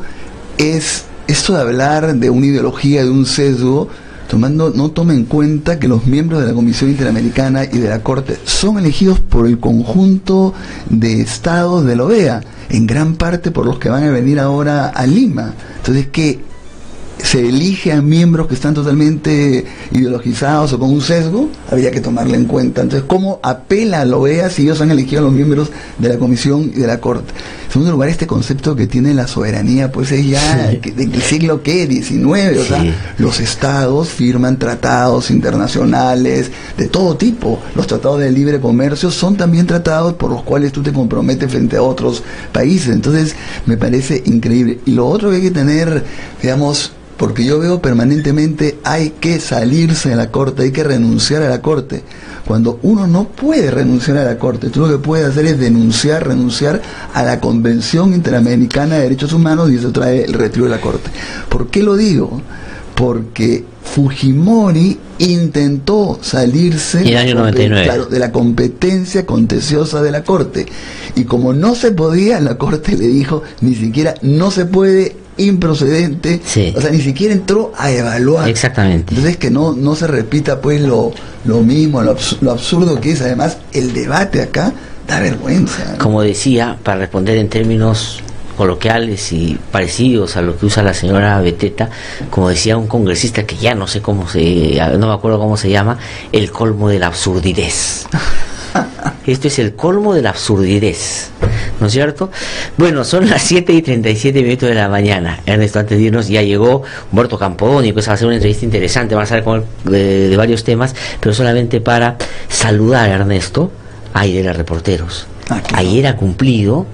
es esto de hablar de una ideología, de un sesgo, no toma en cuenta que los miembros de la Comisión Interamericana y de la Corte son elegidos por el conjunto de estados de la OEA, en gran parte por los que van a venir ahora a Lima. Entonces, que se elige a miembros que están totalmente ideologizados o con un sesgo, habría que tomarlo en cuenta. Entonces, ¿cómo apela a la OEA si ellos han elegido a los miembros de la Comisión y de la Corte? En segundo lugar, este concepto que tiene la soberanía, pues es ya del siglo XIX, o sea, los estados firman tratados internacionales de todo tipo. Los tratados de libre comercio son también tratados por los cuales tú te comprometes frente a otros países. Entonces, me parece increíble. Y lo otro que hay que tener, digamos, porque yo veo permanentemente, hay que salirse de la Corte, hay que renunciar a la Corte. Cuando uno no puede renunciar a la Corte, tú lo que puedes hacer es renunciar a la Convención Interamericana de Derechos Humanos, y eso trae el retiro de la Corte. ¿Por qué lo digo? Porque Fujimori intentó salirse en el año 99. De la competencia contenciosa de la Corte, y como no se podía, la Corte le dijo, ni siquiera no se puede, improcedente, o sea, ni siquiera entró a evaluar. Exactamente. Entonces, que no se repita pues lo mismo, lo absurdo que es. Además, el debate acá da vergüenza, ¿no? Como decía, para responder en términos coloquiales y parecidos a lo que usa la señora Beteta, como decía un congresista que ya no sé no me acuerdo cómo se llama, el colmo de la absurdidez. Esto es el colmo de la absurdidez, ¿no es cierto? Bueno, son las 7:37 de la mañana. Ernesto, antes de irnos, ya llegó Humberto Campodónico, que va a hacer una entrevista interesante, vamos a hablar con él de varios temas, pero solamente para saludar a Ernesto, de los reporteros. Ayer ha cumplido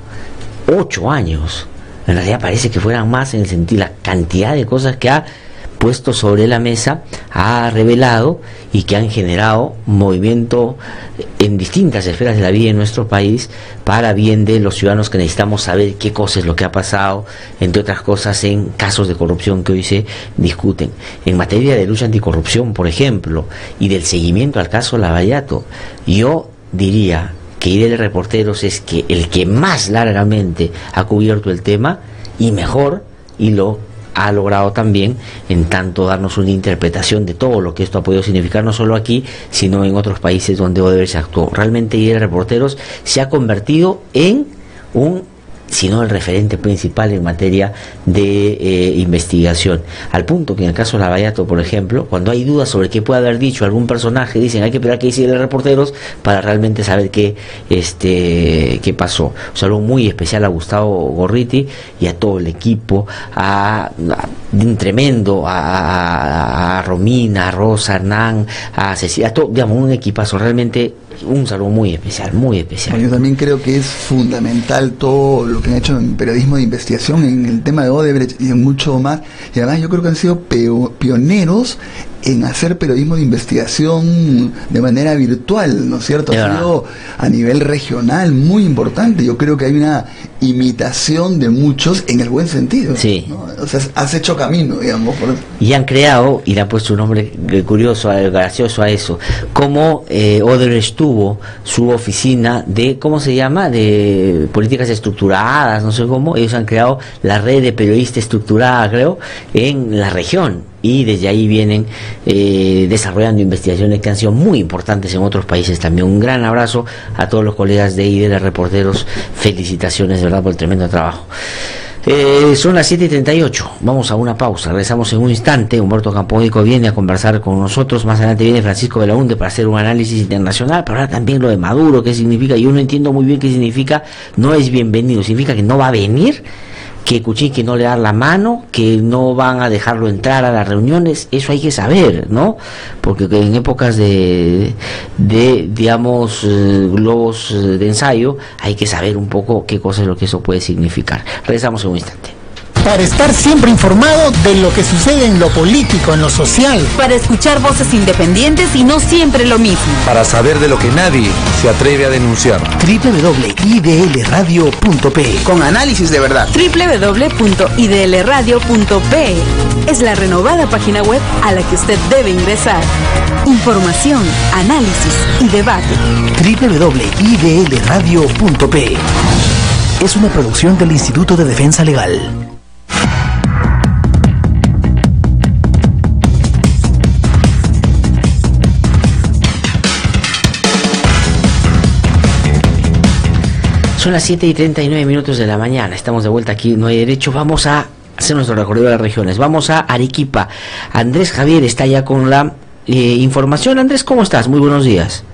8 años. En realidad parece que fueran más, en el sentido, la cantidad de cosas que ha puesto sobre la mesa, ha revelado y que han generado movimiento en distintas esferas de la vida en nuestro país, para bien de los ciudadanos que necesitamos saber qué cosa es lo que ha pasado, entre otras cosas, en casos de corrupción que hoy se discuten. En materia de lucha anticorrupción, por ejemplo, y del seguimiento al caso Lavallato, yo diría que IDL Reporteros es que el que más largamente ha cubierto el tema y mejor, y lo ha logrado también en tanto darnos una interpretación de todo lo que esto ha podido significar, no solo aquí, sino en otros países donde Odebrecht actuó. Realmente IDL Reporteros se ha convertido en sino el referente principal en materia de investigación, al punto que en el caso de Lavallato, por ejemplo, cuando hay dudas sobre qué puede haber dicho algún personaje, dicen hay que esperar que dice los reporteros para realmente saber qué pasó. Un saludo muy especial a Gustavo Gorriti y a todo el equipo, un tremendo, a Romina, a Rosa, Hernán, a Cecilia, a todo, digamos, un equipazo, realmente un saludo muy especial, muy especial. Yo también creo que es fundamental todo lo que han hecho en periodismo de investigación, en el tema de Odebrecht y en mucho más. Y además yo creo que han sido pioneros en hacer periodismo de investigación de manera virtual, ¿no es cierto? Ha sido a nivel regional muy importante. Yo creo que hay una imitación de muchos en el buen sentido, sí, ¿no? O sea, has hecho camino, digamos. Y han creado, y le han puesto un nombre curioso, gracioso a eso, como Odebrecht tuvo su oficina de, ¿cómo se llama?, de políticas estructuradas, no sé cómo. Ellos han creado la red de periodistas estructurada, creo, en la región, y desde ahí vienen desarrollando investigaciones que han sido muy importantes en otros países también. Un gran abrazo a todos los colegas de IDL Reporteros, felicitaciones de verdad por el tremendo trabajo. Son las 7:38, vamos a una pausa, regresamos en un instante. Humberto Campodónico viene a conversar con nosotros, más adelante viene Francisco Belaunde para hacer un análisis internacional, para hablar también lo de Maduro, qué significa. Yo no entiendo muy bien qué significa, no es bienvenido, significa que no va a venir, que Kuczynski no le da la mano, que no van a dejarlo entrar a las reuniones. Eso hay que saber, ¿no? Porque en épocas de digamos, globos de ensayo, hay que saber un poco qué cosa es lo que eso puede significar. Regresamos en un instante. Para estar siempre informado de lo que sucede en lo político, en lo social. Para escuchar voces independientes y no siempre lo mismo. Para saber de lo que nadie se atreve a denunciar. www.idlradio.pe. Con análisis de verdad. www.idlradio.pe. Es la renovada página web a la que usted debe ingresar. Información, análisis y debate. www.idlradio.pe. Es una producción del Instituto de Defensa Legal. Son las 7:39 de la mañana, estamos de vuelta aquí, No hay derecho. Vamos a hacer nuestro recorrido de las regiones, vamos a Arequipa. Andrés Javier está ya con la información. Andrés, ¿cómo estás? Muy buenos días.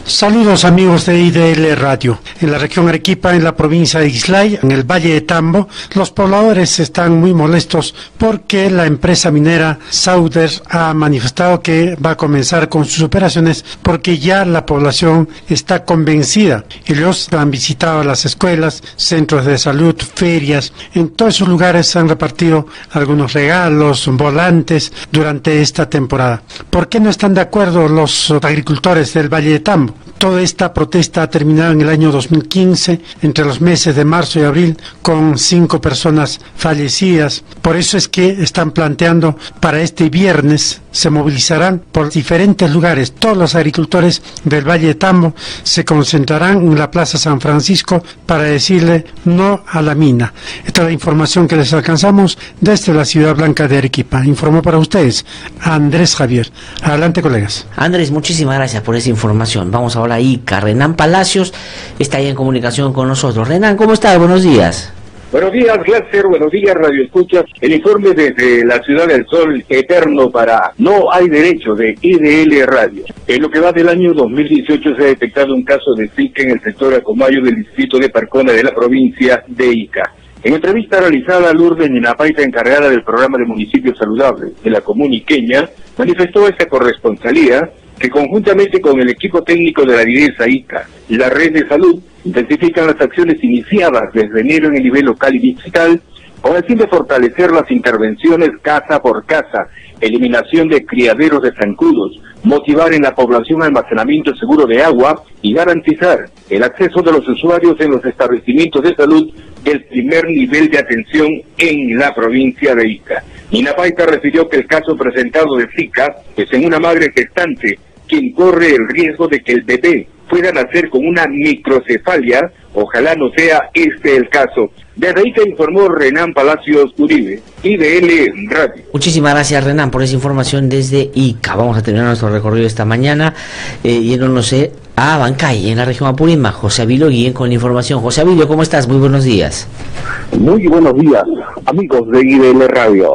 Saludos amigos de IDL Radio. En la región Arequipa, en la provincia de Islay, en el Valle de Tambo, los pobladores están muy molestos porque la empresa minera Sauder ha manifestado que va a comenzar con sus operaciones porque ya la población está convencida. Ellos han visitado las escuelas, centros de salud, ferias. En todos esos lugares han repartido algunos regalos, volantes durante esta temporada. ¿Por qué no están de acuerdo los agricultores del Valle de Tambo? Toda esta protesta ha terminado en el año 2015, entre los meses de marzo y abril, con 5 personas fallecidas. Por eso es que están planteando para este viernes, se movilizarán por diferentes lugares. Todos los agricultores del Valle de Tambo se concentrarán en la Plaza San Francisco para decirle no a la mina. Esta es la información que les alcanzamos desde la Ciudad Blanca de Arequipa. Informó para ustedes Andrés Javier. Adelante, colegas. Andrés, muchísimas gracias por esa información. Vamos ahora a Ica. Renan Palacios está ahí en comunicación con nosotros. Renan, ¿cómo estás? Buenos días. Buenos días, Glatzer. Buenos días, Radio Escuchas. El informe desde la Ciudad del Sol Eterno para No Hay Derecho de IDL Radio. En lo que va del año 2018 se ha detectado un caso de Zika en el sector Acomayo del distrito de Parcona de la provincia de Ica. En entrevista realizada, Lourdes Ninapaita, encargada del programa de municipios saludables de la comuna iqueña, manifestó esta corresponsalía que conjuntamente con el equipo técnico de la DIDESA Ica y la red de salud intensifican las acciones iniciadas desde enero en el nivel local y distrital con el fin de fortalecer las intervenciones casa por casa, eliminación de criaderos de zancudos, motivar en la población almacenamiento seguro de agua y garantizar el acceso de los usuarios en los establecimientos de salud del primer nivel de atención en la provincia de Ica. Ninapaita refirió que el caso presentado de Zika es en una madre gestante quien corre el riesgo de que el bebé pueda nacer con una microcefalia. Ojalá no sea este el caso. Desde Ica informó Renan Palacios Uribe, IDL Radio. Muchísimas gracias, Renan, por esa información desde Ica. Vamos a terminar nuestro recorrido esta mañana yéndonos a Bancay, en la región Apurímac. José Avilio Guillén con la información. José Avilio, ¿cómo estás? Muy buenos días. Muy buenos días, amigos de IDL Radio.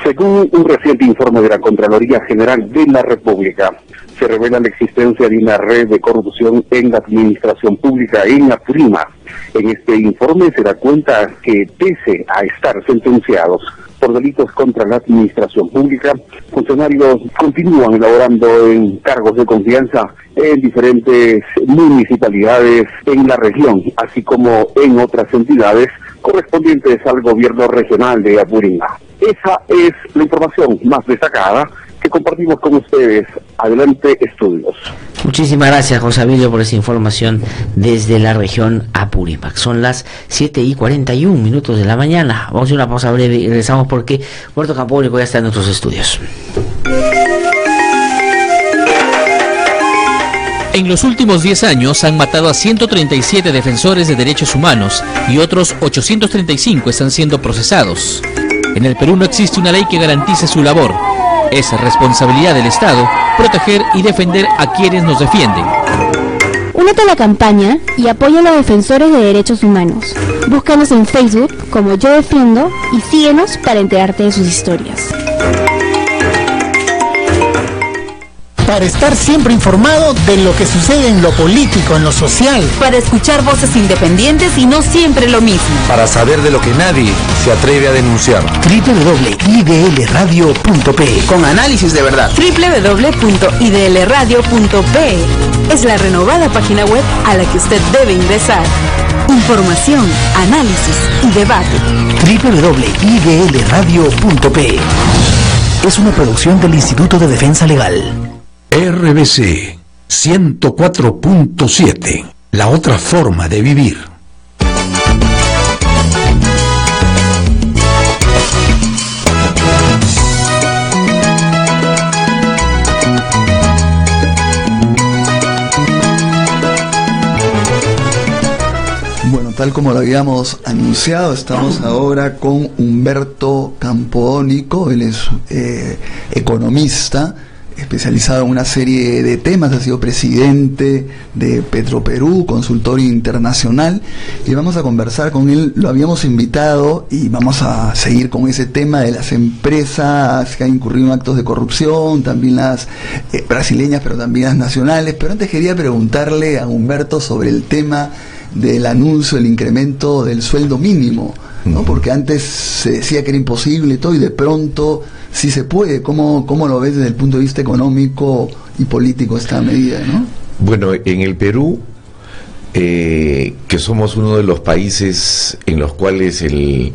Según un reciente informe de la Contraloría General de la República, se revela la existencia de una red de corrupción en la administración pública en Apurímac. En este informe se da cuenta que, pese a estar sentenciados por delitos contra la administración pública, funcionarios continúan elaborando en cargos de confianza en diferentes municipalidades en la región, así como en otras entidades correspondientes al gobierno regional de Apurímac. Esa es la información más destacada que compartimos con ustedes. Adelante, estudios. Muchísimas gracias, José Avilio, por esa información desde la región Apurímac. Son las 7:41 de la mañana. Vamos a hacer una pausa breve y regresamos porque Puerto Campónico ya está en nuestros estudios. En los últimos 10 años han matado a 137 defensores de derechos humanos y otros 835 están siendo procesados. En el Perú no existe una ley que garantice su labor. Es responsabilidad del Estado proteger y defender a quienes nos defienden. Únete a la campaña y apoya a los defensores de derechos humanos. Búscanos en Facebook como Yo Defiendo y síguenos para enterarte de sus historias. Para estar siempre informado de lo que sucede en lo político, en lo social. Para escuchar voces independientes y no siempre lo mismo. Para saber de lo que nadie se atreve a denunciar. www.idlradio.pe Con análisis de verdad. www.idlradio.pe es la renovada página web a la que usted debe ingresar. Información, análisis y debate. www.idlradio.pe es una producción del Instituto de Defensa Legal. RBC 104.7, la otra forma de vivir. Bueno, tal como lo habíamos anunciado, estamos ahora con Humberto Campodónico. Él es economista, especializado en una serie de temas, ha sido presidente de Petroperú, consultor internacional, y vamos a conversar con él. Lo habíamos invitado y vamos a seguir con ese tema de las empresas que han incurrido en actos de corrupción, también las brasileñas, pero también las nacionales. Pero antes quería preguntarle a Humberto sobre el tema del anuncio del incremento del sueldo mínimo, ¿no? Porque antes se decía que era imposible todo, y de pronto sí se puede. ¿Cómo lo ves desde el punto de vista económico y político esta medida, ¿no? Bueno, en el Perú, que somos uno de los países en los cuales el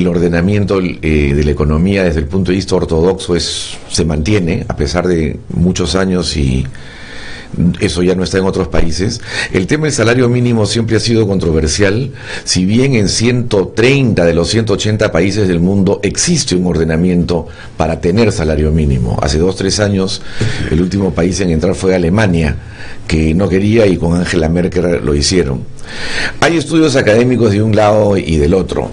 ordenamiento de la economía desde el punto de vista ortodoxo se mantiene, a pesar de muchos años, y eso ya no está en otros países. El tema del salario mínimo siempre ha sido controversial. Si bien en 130 de los 180 países del mundo existe un ordenamiento para tener salario mínimo. Hace 2-3 años el último país en entrar fue Alemania, que no quería, y con Angela Merkel lo hicieron. Hay estudios académicos de un lado y del otro,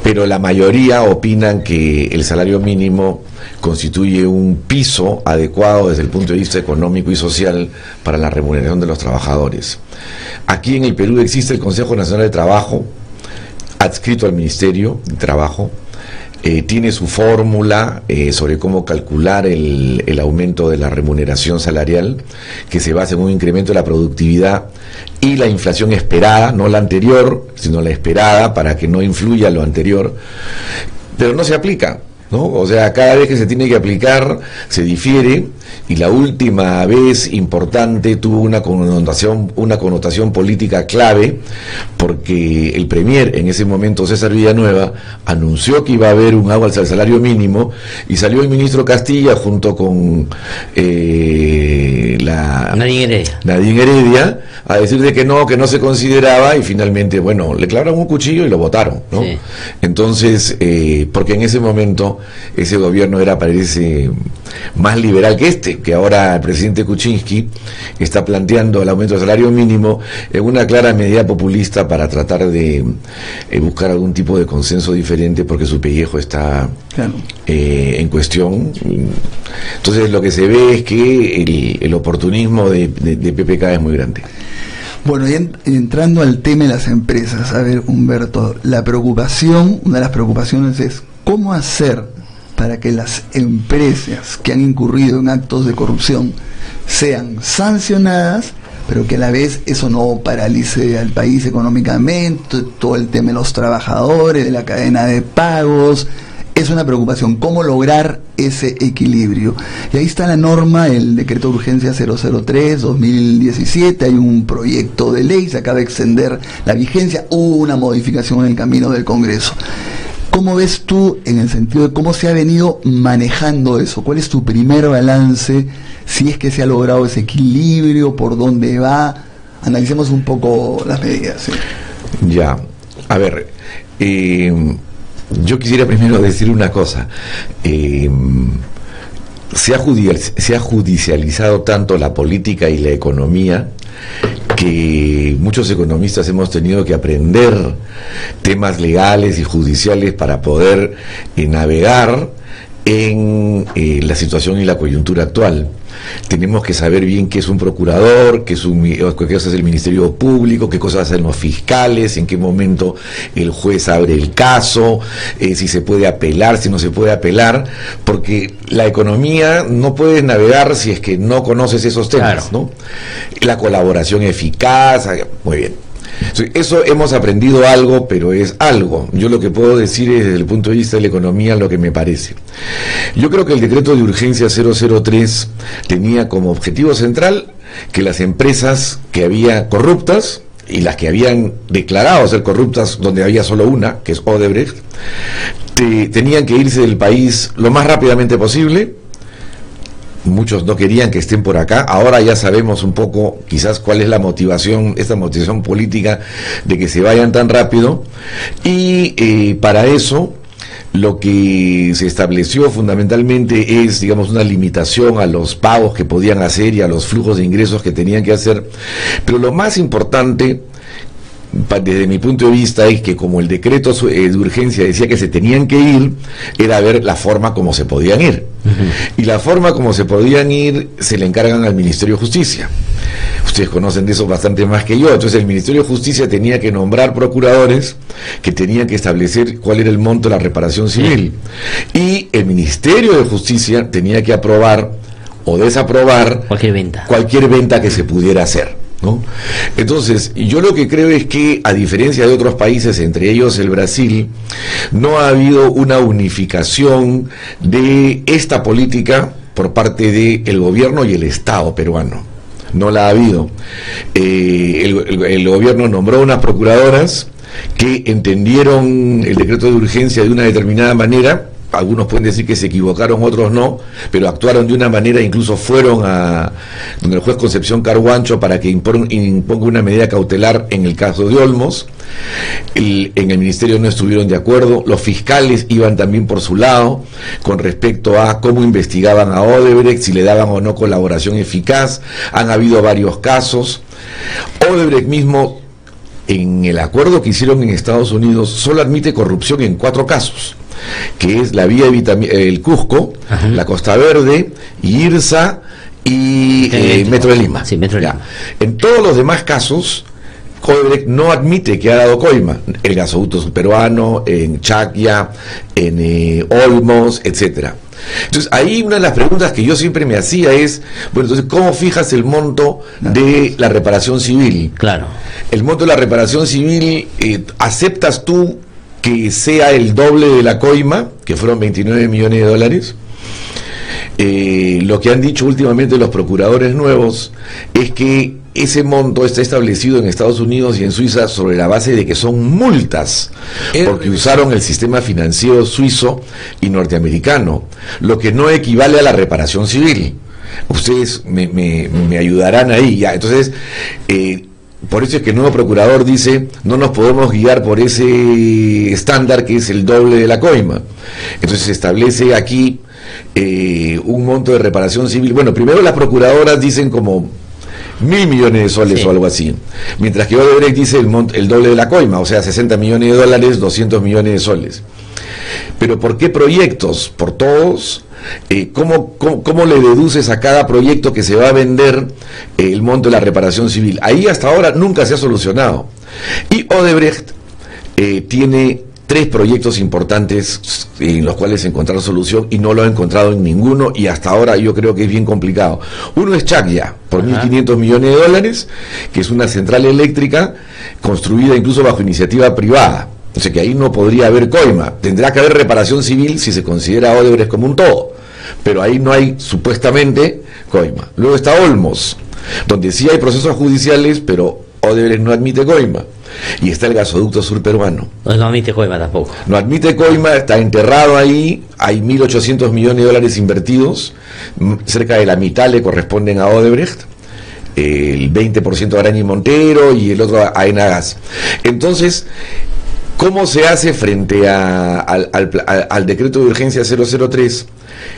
pero la mayoría opinan que el salario mínimo constituye un piso adecuado desde el punto de vista económico y social para la remuneración de los trabajadores. Aquí en el Perú existe el Consejo Nacional de Trabajo, adscrito al Ministerio de Trabajo. Tiene su fórmula sobre cómo calcular el aumento de la remuneración salarial, que se basa en un incremento de la productividad y la inflación esperada, no la anterior, sino la esperada, para que no influya lo anterior, pero no se aplica, ¿no? O sea, cada vez que se tiene que aplicar se difiere, y la última vez importante tuvo una connotación política clave, porque el premier en ese momento, César Villanueva, anunció que iba a haber un alza al salario mínimo, y salió el ministro Castilla junto con Nadine Heredia a decir de que no se consideraba, y finalmente, bueno, le clavaron un cuchillo y lo votaron, ¿no? Sí. Entonces, porque en ese momento ese gobierno parece más liberal que que ahora el presidente Kuczynski está planteando el aumento del salario mínimo en una clara medida populista para tratar de buscar algún tipo de consenso diferente, porque su pellejo está en cuestión. Entonces lo que se ve es que el oportunismo de PPK es muy grande. Bueno, y entrando al tema de las empresas, a ver, Humberto, una de las preocupaciones es cómo hacer para que las empresas que han incurrido en actos de corrupción sean sancionadas, pero que a la vez eso no paralice al país económicamente, todo el tema de los trabajadores, de la cadena de pagos. Es una preocupación, cómo lograr ese equilibrio. Y ahí está la norma, el decreto de urgencia 003-2017, hay un proyecto de ley, se acaba de extender la vigencia, hubo una modificación en el camino del Congreso. ¿Cómo ves tú, en el sentido de cómo se ha venido manejando eso? ¿Cuál es tu primer balance? Si es que se ha logrado ese equilibrio, ¿por dónde va? Analicemos un poco las medidas. ¿Sí? Ya, a ver, yo quisiera primero decir una cosa. Se ha judicializado tanto la política y la economía que muchos economistas hemos tenido que aprender temas legales y judiciales para poder navegar en la situación y la coyuntura actual. Tenemos que saber bien qué es un procurador, qué cosa es el Ministerio Público, qué cosas hacen los fiscales, en qué momento el juez abre el caso, si se puede apelar, si no se puede apelar, porque la economía no puedes navegar si es que no conoces esos temas, ¿no? La colaboración eficaz, muy bien. Eso hemos aprendido algo, pero es algo. Yo lo que puedo decir es, desde el punto de vista de la economía, lo que me parece. Yo creo que el decreto de urgencia 003 tenía como objetivo central que las empresas que había corruptas, y las que habían declarado ser corruptas, donde había solo una, que es Odebrecht, tenían que irse del país lo más rápidamente posible. Muchos no querían que estén por acá. Ahora ya sabemos un poco quizás cuál es la motivación, esta motivación política de que se vayan tan rápido, y para eso lo que se estableció fundamentalmente es, digamos, una limitación a los pagos que podían hacer y a los flujos de ingresos que tenían que hacer. Pero lo más importante, desde mi punto de vista, es que como el decreto de urgencia decía que se tenían que ir, era ver la forma como se podían ir. Y la forma como se podían ir se le encargan al Ministerio de Justicia. Ustedes conocen de eso bastante más que yo. Entonces el Ministerio de Justicia tenía que nombrar procuradores que tenían que establecer cuál era el monto de la reparación civil. Y el Ministerio de Justicia tenía que aprobar o desaprobar cualquier venta que se pudiera hacer, ¿no? Entonces, yo lo que creo es que, a diferencia de otros países, entre ellos el Brasil, no ha habido una unificación de esta política por parte del gobierno y el Estado peruano. No la ha habido. El gobierno nombró unas procuradoras que entendieron el decreto de urgencia de una determinada manera. Algunos pueden decir que se equivocaron, otros no, pero actuaron de una manera, incluso fueron a donde el juez Concepción Carhuancho para que imponga una medida cautelar en el caso de Olmos. En el ministerio no estuvieron de acuerdo, los fiscales iban también por su lado con respecto a cómo investigaban a Odebrecht, si le daban o no colaboración eficaz. Han habido varios casos. Odebrecht mismo, en el acuerdo que hicieron en Estados Unidos, solo admite corrupción en 4 casos, que es la vía el Cusco, la Costa Verde, IRSA y Metro de Lima. Sí, Metro de Lima. En todos los demás casos, Odebrecht no admite que ha dado coima. El gasoducto peruano, en Chacya, en Olmos, etcétera. Entonces, ahí una de las preguntas que yo siempre me hacía es, bueno, entonces, ¿cómo fijas el monto de la reparación civil? Claro. El monto de la reparación civil, ¿aceptas tú que sea el doble de la coima, que fueron 29 millones de dólares? Lo que han dicho últimamente los procuradores nuevos es que ese monto está establecido en Estados Unidos y en Suiza sobre la base de que son multas, porque usaron el sistema financiero suizo y norteamericano, lo que no equivale a la reparación civil. Ustedes me ayudarán ahí, ya. Entonces, por eso es que el nuevo procurador dice, no nos podemos guiar por ese estándar que es el doble de la coima. Entonces se establece aquí un monto de reparación civil. Bueno, primero las procuradoras dicen como 1.000 millones de soles, sí, o algo así, mientras que Odebrecht dice el doble de la coima, o sea, 60 millones de dólares, 200 millones de soles. Pero ¿por qué proyectos? ¿Por todos? ¿Cómo le deduces a cada proyecto que se va a vender el monto de la reparación civil? Ahí hasta ahora nunca se ha solucionado. Y Odebrecht tiene 3 proyectos importantes en los cuales encontrar solución y no lo ha encontrado en ninguno, y hasta ahora yo creo que es bien complicado. Uno es Chacya, por 1.500 millones de dólares, que es una central eléctrica construida incluso bajo iniciativa privada. O sea que ahí no podría haber coima. Tendrá que haber reparación civil si se considera a Odebrecht como un todo, pero ahí no hay supuestamente coima. Luego está Olmos, donde sí hay procesos judiciales, pero Odebrecht no admite coima. Y está el gasoducto sur peruano. No admite coima tampoco. No admite coima, está enterrado ahí, hay 1.800 millones de dólares invertidos, cerca de la mitad le corresponden a Odebrecht, el 20% a Araña y Montero y el otro a Enagas. Entonces, ¿cómo se hace frente al decreto de urgencia 003,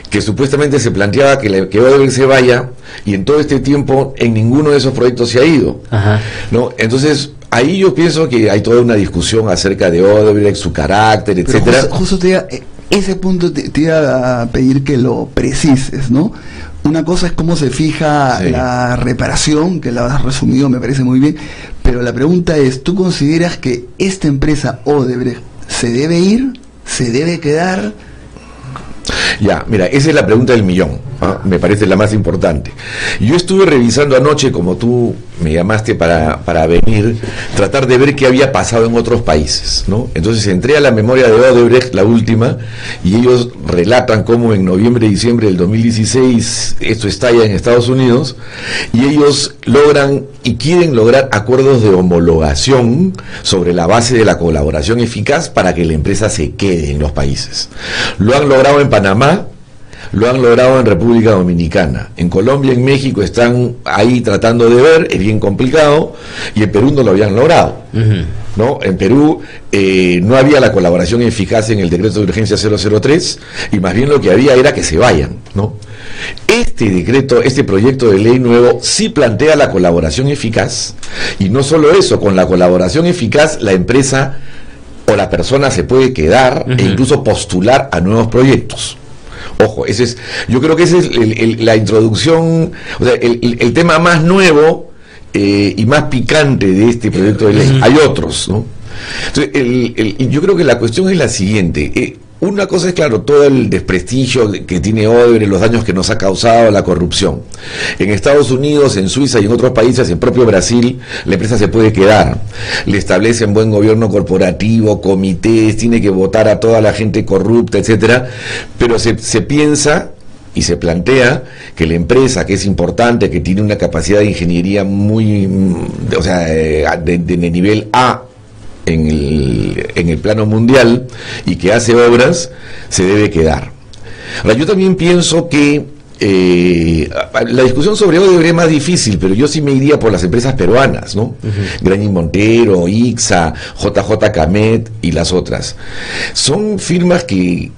que supuestamente se planteaba que Odebrecht se vaya, y en todo este tiempo en ninguno de esos proyectos se ha ido? ¿No? Entonces, ahí yo pienso que hay toda una discusión acerca de Odebrecht, su carácter, etcétera. Justo ese punto te iba a pedir que lo precises, ¿no? Una cosa es cómo se fija la reparación, que la has resumido, me parece muy bien, pero la pregunta es, ¿tú consideras que esta empresa Odebrecht se debe ir, se debe quedar? Ya, mira, esa es la pregunta del millón, ¿ah? Me parece la más importante. Yo estuve revisando anoche, como tú me llamaste para venir, tratar de ver qué había pasado en otros países, ¿no? Entonces entré a la memoria de Odebrecht, la última, y ellos relatan cómo en noviembre y diciembre del 2016 esto estalla en Estados Unidos, y ellos logran y quieren lograr acuerdos de homologación sobre la base de la colaboración eficaz para que la empresa se quede en los países. Lo han logrado en Panamá, lo han logrado en República Dominicana, en Colombia, en México están ahí tratando de ver, es bien complicado, y en Perú no lo habían logrado. ¿no? En Perú no había la colaboración eficaz en el decreto de urgencia 003, y más bien lo que había era que se vayan, ¿no? Este proyecto de ley nuevo sí plantea la colaboración eficaz, y no solo eso, con la colaboración eficaz la empresa o la persona se puede quedar e incluso postular a nuevos proyectos. Ojo, yo creo que esa es la introducción, o sea, el tema más nuevo y más picante de este proyecto de ley. Hay otros, ¿no? Entonces, yo creo que la cuestión es la siguiente. Una cosa es, claro, todo el desprestigio que tiene Odebrecht, los daños que nos ha causado la corrupción. En Estados Unidos, en Suiza y en otros países, en propio Brasil, la empresa se puede quedar. Le establecen buen gobierno corporativo, comités, tiene que votar a toda la gente corrupta, etcétera. Pero se piensa y se plantea que la empresa, que es importante, que tiene una capacidad de ingeniería muy, o sea, de nivel A, en el plano mundial, y que hace obras, se debe quedar. Ahora, yo también pienso que la discusión sobre Odebrecht es más difícil, pero yo sí me iría por las empresas peruanas, ¿no? Grañín Montero, ICSA, JJ Camet y las otras. Son firmas que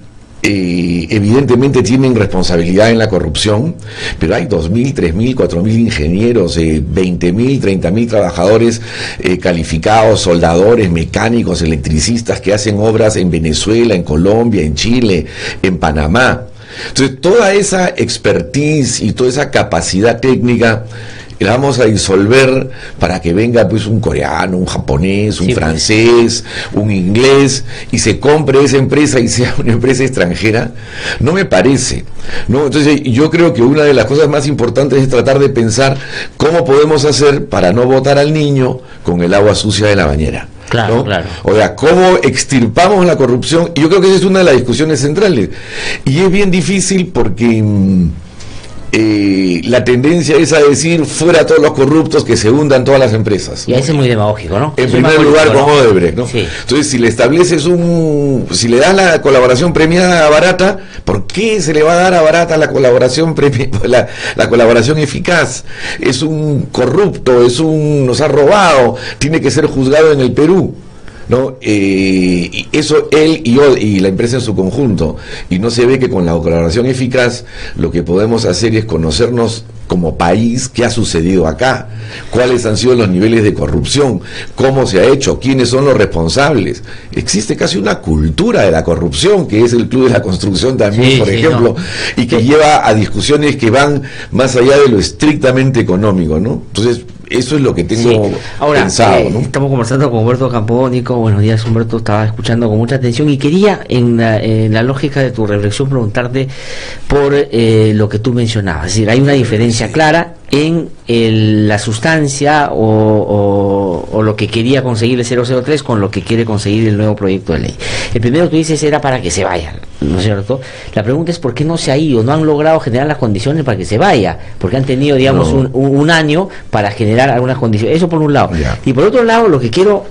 evidentemente tienen responsabilidad en la corrupción, pero hay 2.000, 3.000, 4.000 ingenieros, 20.000, 30.000 trabajadores calificados, soldadores, mecánicos, electricistas que hacen obras en Venezuela, en Colombia, en Chile, en Panamá. Entonces, toda esa expertise y toda esa capacidad técnica la vamos a disolver para que venga pues un coreano, un japonés, un francés, un inglés, y se compre esa empresa y sea una empresa extranjera. No me parece, ¿no? Entonces yo creo que una de las cosas más importantes es tratar de pensar cómo podemos hacer para no botar al niño con el agua sucia de la bañera. Claro, ¿no? Claro. O sea, ¿cómo extirpamos la corrupción? Y yo creo que esa es una de las discusiones centrales. Y es bien difícil porque la tendencia es a decir fuera todos los corruptos, que se hundan todas las empresas, ¿no? Y ahí es muy demagógico, ¿no? En primer lugar, con Odebrecht, ¿no? Sí. Entonces, si le estableces si le das la colaboración premiada a Barata, ¿por qué se le va a dar a Barata la colaboración la colaboración eficaz? Es un corrupto, nos ha robado, tiene que ser juzgado en el Perú, ¿no? Y eso él y la empresa en su conjunto, y no se ve que con la colaboración eficaz lo que podemos hacer es conocernos como país qué ha sucedido acá, cuáles han sido los niveles de corrupción, cómo se ha hecho, quiénes son los responsables. Existe casi una cultura de la corrupción, que es el Club de la Construcción también, por ejemplo, y que lleva a discusiones que van más allá de lo estrictamente económico, ¿no? Entonces, eso es lo que tengo pensado, ¿no? Estamos conversando con Humberto Campodónico. Buenos días, Humberto. Estaba escuchando con mucha atención y quería, en la lógica de tu reflexión, preguntarte por lo que tú mencionabas. Es decir, hay una diferencia clara en la sustancia o lo que quería conseguir el 003 con lo que quiere conseguir el nuevo proyecto de ley. El primero, tú dices, era para que se vayan, ¿no es cierto? La pregunta es ¿por qué no se ha ido? No han logrado generar las condiciones para que se vaya, porque han tenido, digamos, un año para generar algunas condiciones. Eso por un lado. Y por otro lado, lo que quiero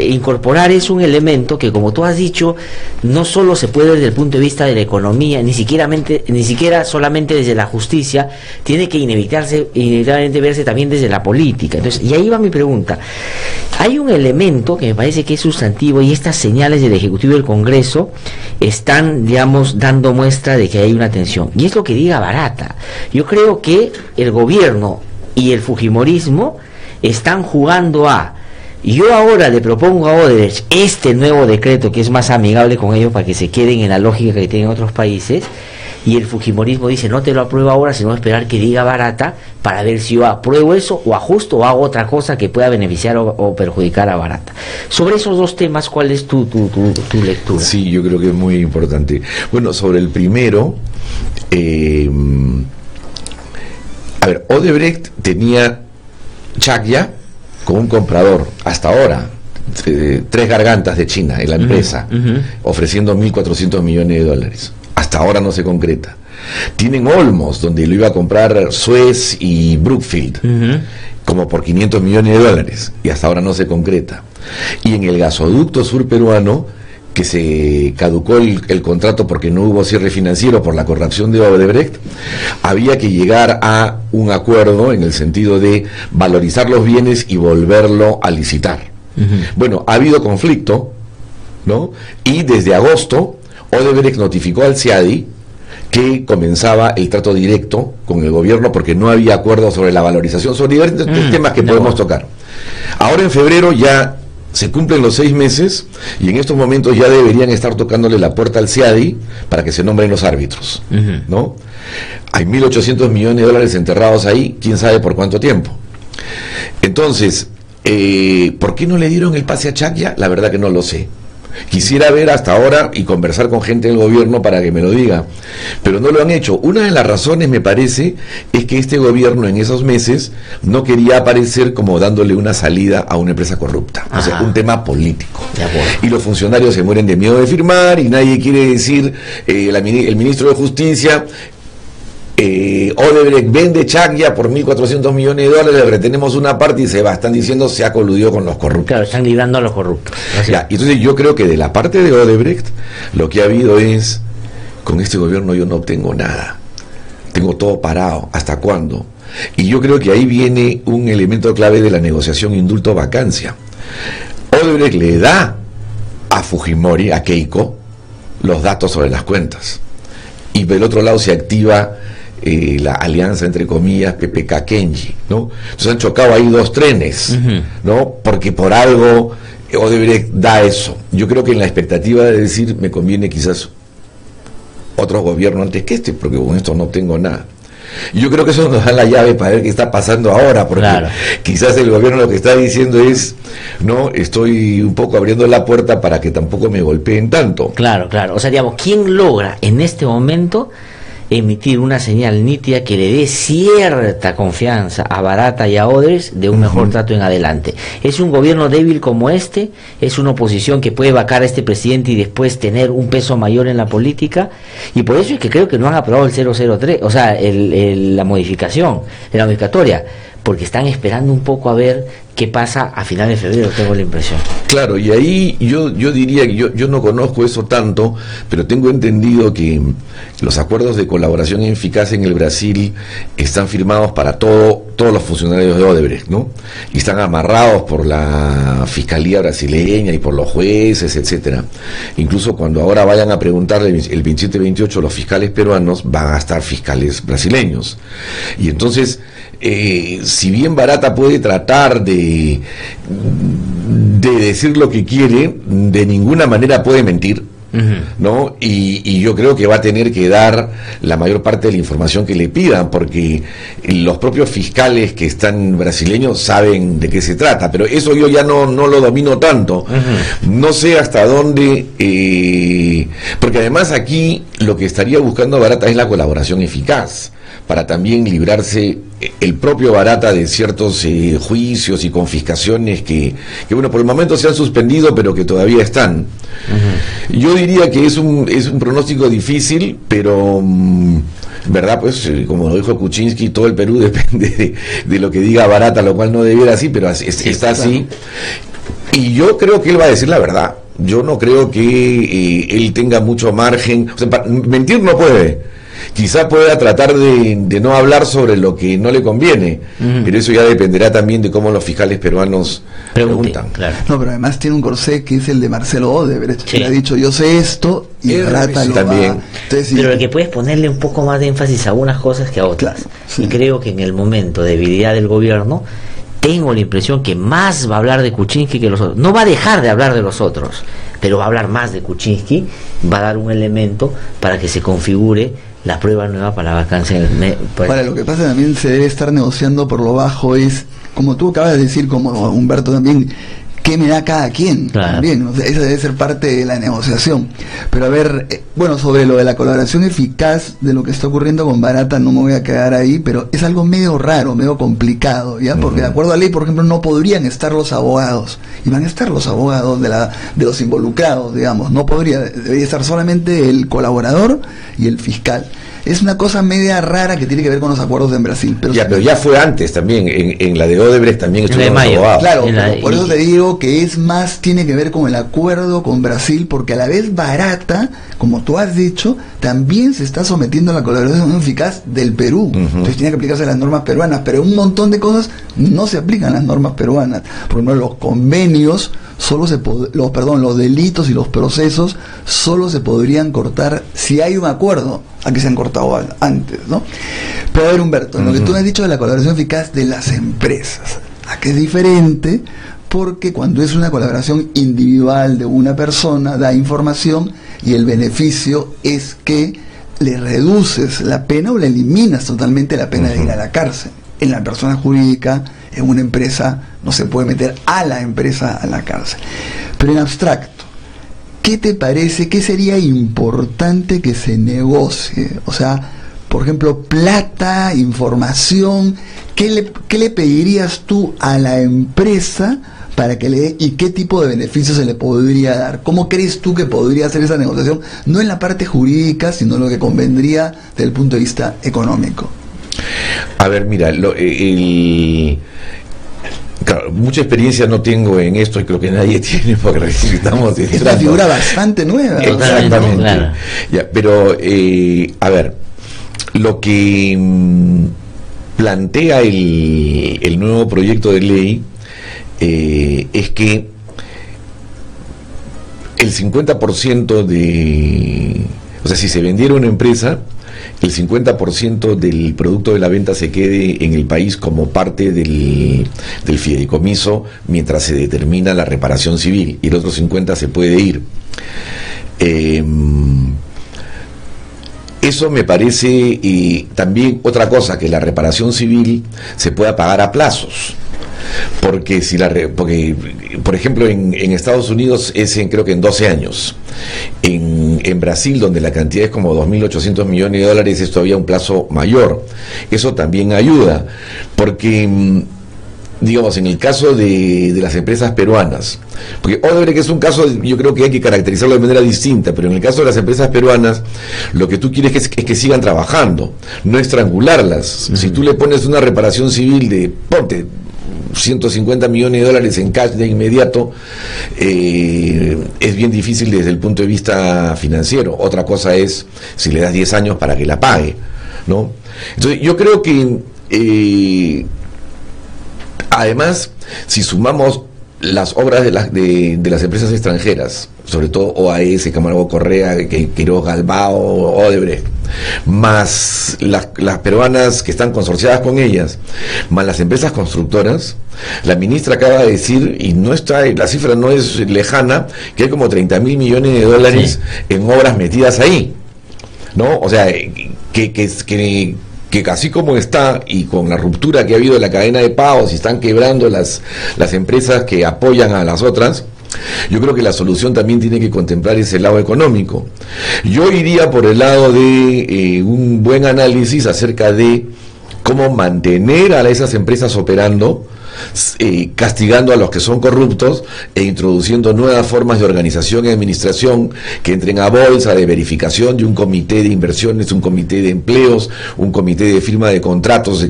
incorporar es un elemento que, como tú has dicho, no solo se puede desde el punto de vista de la economía, ni siquiera solamente desde la justicia, tiene que inevitablemente verse también desde la política. Entonces, y ahí va mi pregunta. Hay un elemento que me parece que es sustantivo, y estas señales del Ejecutivo y del Congreso están, digamos, dando muestra de que hay una tensión, y es lo que diga Barata. Yo creo que el gobierno y el fujimorismo están jugando yo ahora le propongo a Odebrecht este nuevo decreto que es más amigable con ellos para que se queden en la lógica que tienen otros países, y el fujimorismo dice no te lo apruebo ahora, sino esperar que diga Barata para ver si yo apruebo eso o ajusto o hago otra cosa que pueda beneficiar o perjudicar a Barata. Sobre esos dos temas, ¿cuál es tu lectura? Sí, yo creo que es muy importante. Bueno, sobre el primero, Odebrecht tenía Chacya como un comprador hasta ahora, Tres Gargantas de China, en la empresa, ofreciendo $1.400 millones. Hasta ahora no se concreta. Tienen Olmos, donde lo iba a comprar Suez y Brookfield, como por $500 millones, y hasta ahora no se concreta. Y en el gasoducto sur peruano, que se caducó el contrato porque no hubo cierre financiero por la corrupción de Odebrecht, había que llegar a un acuerdo en el sentido de valorizar los bienes y volverlo a licitar. Bueno, ha habido conflicto, ¿no? Y desde agosto, Odebrecht notificó al CIADI que comenzaba el trato directo con el gobierno porque no había acuerdo sobre la valorización, sobre diversos temas que podemos tocar. Ahora en febrero ya se cumplen los 6 meses y en estos momentos ya deberían estar tocándole la puerta al CIADI para que se nombren los árbitros, ¿no? Hay 1.800 millones de dólares enterrados ahí, quién sabe por cuánto tiempo. Entonces, ¿por qué no le dieron el pase a Chacya? La verdad que no lo sé. Quisiera ver hasta ahora y conversar con gente del gobierno para que me lo diga, pero no lo han hecho. Una de las razones, me parece, es que este gobierno en esos meses no quería aparecer como dándole una salida a una empresa corrupta, o sea, un tema político. Y los funcionarios se mueren de miedo de firmar y nadie quiere decir, el ministro de Justicia, Odebrecht vende Chacya por 1.400 millones de dólares, retenemos una parte y están diciendo se ha coludido con los corruptos. Claro, están librando a los corruptos. Ya, entonces yo creo que de la parte de Odebrecht lo que ha habido es, con este gobierno yo no obtengo nada, tengo todo parado, ¿hasta cuándo? Y yo creo que ahí viene un elemento clave de la negociación indulto-vacancia. Odebrecht le da a Fujimori, a Keiko, los datos sobre las cuentas, y del otro lado se activa la alianza entre comillas PPK-Kenji, ¿no? Entonces han chocado ahí dos trenes, ¿no? Porque por algo Odebrecht da eso. Yo creo que en la expectativa de decir me conviene quizás otro gobierno antes que este, porque con esto no tengo nada. Yo creo que eso nos da la llave para ver qué está pasando ahora, porque quizás el gobierno lo que está diciendo es, no, estoy un poco abriendo la puerta para que tampoco me golpeen tanto. Claro. O sea, digamos, ¿quién logra en este momento emitir una señal nítida que le dé cierta confianza a Barata y a Odebrecht de un mejor trato en adelante? ¿Es un gobierno débil como este? ¿Es una oposición que puede vacar a este presidente y después tener un peso mayor en la política? Y por eso es que creo que no han aprobado el 003, o sea, la modificación, la modificatoria, porque están esperando un poco a ver qué pasa a finales de febrero, tengo la impresión. Claro, y ahí yo diría que yo no conozco eso tanto, pero tengo entendido que los acuerdos de colaboración eficaz en el Brasil están firmados para todos los funcionarios de Odebrecht, ¿no? Y están amarrados por la Fiscalía brasileña y por los jueces, etcétera. Incluso cuando ahora vayan a preguntarle el 27-28 los fiscales peruanos, van a estar fiscales brasileños. Y entonces, si bien Barata puede tratar de decir lo que quiere, de ninguna manera puede mentir, ¿no? Y yo creo que va a tener que dar la mayor parte de la información que le pidan, porque los propios fiscales que están brasileños saben de qué se trata, pero eso yo ya no lo domino tanto. No sé hasta dónde, porque además aquí lo que estaría buscando Barata es la colaboración eficaz, para también librarse el propio Barata de ciertos juicios y confiscaciones que bueno, por el momento se han suspendido, pero que todavía están. Yo diría que es un pronóstico difícil, pero verdad, pues como lo dijo Kuczynski, todo el Perú depende de lo que diga Barata, lo cual no debiera así, pero está así. Y yo creo que él va a decir la verdad. Yo no creo que él tenga mucho margen, o sea, mentir no puede. Quizá pueda tratar de no hablar sobre lo que no le conviene, pero eso ya dependerá también de cómo los fiscales peruanos preguntan. No, pero además tiene un corsé que es el de Marcelo Odebrecht, que le ha dicho yo sé esto y Barata lo también. Pero el que puedes ponerle un poco más de énfasis a unas cosas que a otras. Y creo que en el momento de debilidad del gobierno, tengo la impresión que más va a hablar de Kuczynski que los otros. No va a dejar de hablar de los otros, pero va a hablar más de Kuczynski, va a dar un elemento para que se configure la prueba nueva para la vacancia. Ahora, lo que pasa también se debe estar negociando por lo bajo es, como tú acabas de decir, como Humberto también, ¿qué me da cada quien? También, o sea, esa debe ser parte de la negociación. Pero a ver, bueno, sobre lo de la colaboración eficaz de lo que está ocurriendo con Barata no me voy a quedar ahí, pero es algo medio raro, medio complicado, ¿ya? Porque de acuerdo a la ley, por ejemplo, no podrían estar los abogados, y van a estar los abogados de los involucrados, digamos, no podría, debería estar solamente el colaborador y el fiscal. es una cosa media rara que tiene que ver con los acuerdos en Brasil. Pero ya fue antes también, en la de Odebrecht también estuvo abogado. Claro, por eso te digo que es más, tiene que ver con el acuerdo con Brasil, porque a la vez barata, como tú has dicho, también se está sometiendo a la colaboración eficaz del Perú. Entonces tiene que aplicarse las normas peruanas, pero un montón de cosas no se aplican las normas peruanas. Por ejemplo, los convenios los delitos y los procesos solo se podrían cortar si hay un acuerdo a que se han cortado antes, ¿no? Pero a ver, Humberto, en lo que tú me has dicho de la colaboración eficaz de las empresas, ¿a qué es diferente? Porque cuando es una colaboración individual de una persona, da información y el beneficio es que le reduces la pena o le eliminas totalmente la pena de ir a la cárcel. En la persona jurídica, en una empresa, no se puede meter a la empresa a la cárcel. Pero en abstracto, ¿qué te parece? ¿Qué sería importante que se negocie? O sea, por ejemplo, plata, información, ¿qué le pedirías tú a la empresa para que le dé, y qué tipo de beneficios se le podría dar? ¿Cómo crees tú que podría hacer esa negociación? No en la parte jurídica, sino lo que convendría desde el punto de vista económico. A ver, mira, claro, mucha experiencia no tengo en esto y creo que nadie tiene, porque necesitamos... Es una figura bastante nueva. Exactamente. Claro. Ya, pero, a ver, lo que plantea el nuevo proyecto de ley es que el 50% o sea, si se vendiera una empresa, el 50% del producto de la venta se quede en el país como parte del fideicomiso mientras se determina la reparación civil, y el otro 50% se puede ir. Eso me parece también otra cosa, que la reparación civil se pueda pagar a plazos. Porque porque por ejemplo en Estados Unidos es creo que en 12 años. En Brasil, donde la cantidad es como 2.800 millones de dólares, es todavía un plazo mayor. Eso también ayuda, porque digamos, en el caso de las empresas peruanas, porque Odebrecht es un caso, yo creo que hay que caracterizarlo de manera distinta, pero en el caso de las empresas peruanas, lo que tú quieres es que sigan trabajando, no estrangularlas. Si tú le pones una reparación civil de, ponte, 150 millones de dólares en cash de inmediato, es bien difícil desde el punto de vista financiero. Otra cosa es si le das 10 años para que la pague, ¿no? Entonces yo creo que además, si sumamos las obras de las empresas extranjeras, sobre todo OAS, Camargo Correa, Quiroz Galbao, Odebrecht, más las peruanas que están consorciadas con ellas, más las empresas constructoras, la ministra acaba de decir, y la cifra no es lejana, que hay como 30.000 millones de dólares en obras metidas ahí, ¿no? O sea, que así como está, y con la ruptura que ha habido de la cadena de pagos y están quebrando las empresas que apoyan a las otras, yo creo que la solución también tiene que contemplar ese lado económico. Yo iría por el lado de un buen análisis acerca de cómo mantener a esas empresas operando, castigando a los que son corruptos e introduciendo nuevas formas de organización y administración que entren a bolsa, de verificación, de un comité de inversiones, un comité de empleos, un comité de firma de contratos,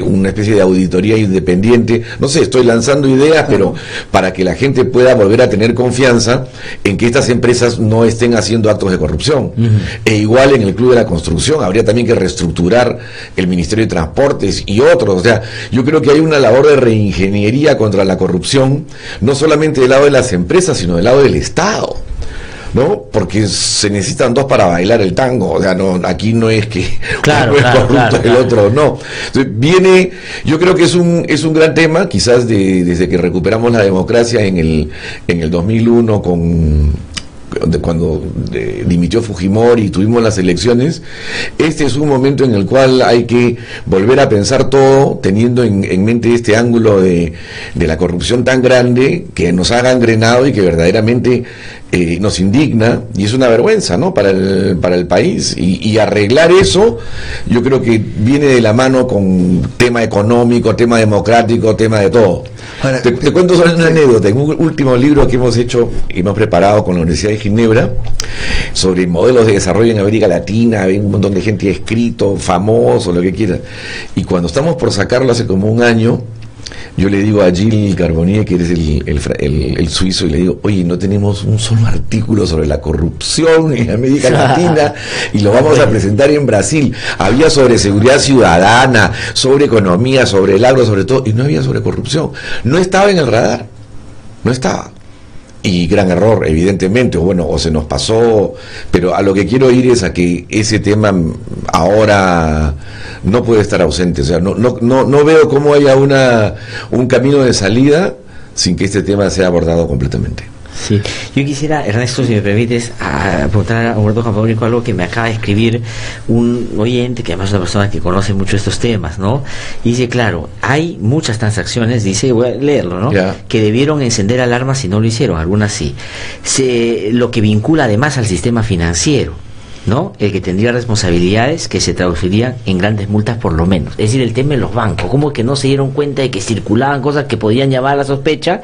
una especie de auditoría independiente. No sé, estoy lanzando ideas, pero para que la gente pueda volver a tener confianza en que estas empresas no estén haciendo actos de corrupción. E igual en el Club de la Construcción, habría también que reestructurar el Ministerio de Transportes y otros. O sea, yo creo que hay una labor de reingeniería contra la corrupción, no solamente del lado de las empresas, sino del lado del Estado, ¿no? Porque se necesitan dos para bailar el tango. O sea, no, aquí no es que uno es corrupto, el otro no. Entonces yo creo que es un gran tema, quizás desde que recuperamos la democracia en el 2001 cuando dimitió Fujimori y tuvimos las elecciones. Este es un momento en el cual hay que volver a pensar todo, teniendo en mente este ángulo de la corrupción tan grande que nos ha gangrenado y que verdaderamente nos indigna y es una vergüenza, ¿no?, para el país, y arreglar eso yo creo que viene de la mano con tema económico, tema democrático, tema de todo. Ahora, te cuento solo una anécdota. En un último libro que hemos hecho y hemos preparado con la Universidad de Ginebra sobre modelos de desarrollo en América Latina, hay un montón de gente escrito, famoso, lo que quiera, y cuando estamos por sacarlo hace como un año, yo le digo a Gilles Carbonnier, que eres el suizo, y le digo, oye, no tenemos un solo artículo sobre la corrupción en América Latina, y lo vamos a presentar en Brasil. Había sobre seguridad ciudadana, sobre economía, sobre el agro, sobre todo, y no había sobre corrupción. No estaba en el radar, no estaba. Y gran error, evidentemente, o se nos pasó, pero a lo que quiero ir es a que ese tema ahora no puede estar ausente. O sea, no veo cómo haya un camino de salida sin que este tema sea abordado completamente. Sí, yo quisiera, Ernesto, si me permites, preguntar a Humberto Campodónico algo que me acaba de escribir un oyente, que además es una persona que conoce mucho estos temas, ¿no? Y dice, claro, hay muchas transacciones, dice, voy a leerlo, ¿no?, que debieron encender alarmas y no lo hicieron, algunas sí. Lo que vincula además al sistema financiero, ¿no?, el que tendría responsabilidades que se traducirían en grandes multas por lo menos. Es decir, el tema de los bancos, como que no se dieron cuenta de que circulaban cosas que podían llamar a la sospecha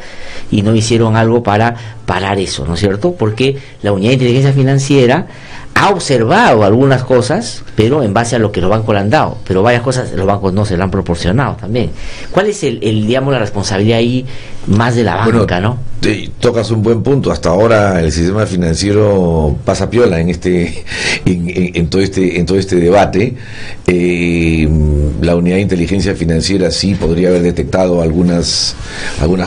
y no hicieron algo para parar eso, ¿no es cierto? Porque la Unidad de Inteligencia Financiera ha observado algunas cosas, pero en base a lo que los bancos le han dado, pero varias cosas los bancos no se le han proporcionado también. ¿Cuál es digamos, la responsabilidad ahí más de la banca, no? Tocas un buen punto. Hasta ahora el sistema financiero pasa piola en todo este debate. La Unidad de Inteligencia Financiera sí podría haber detectado algunas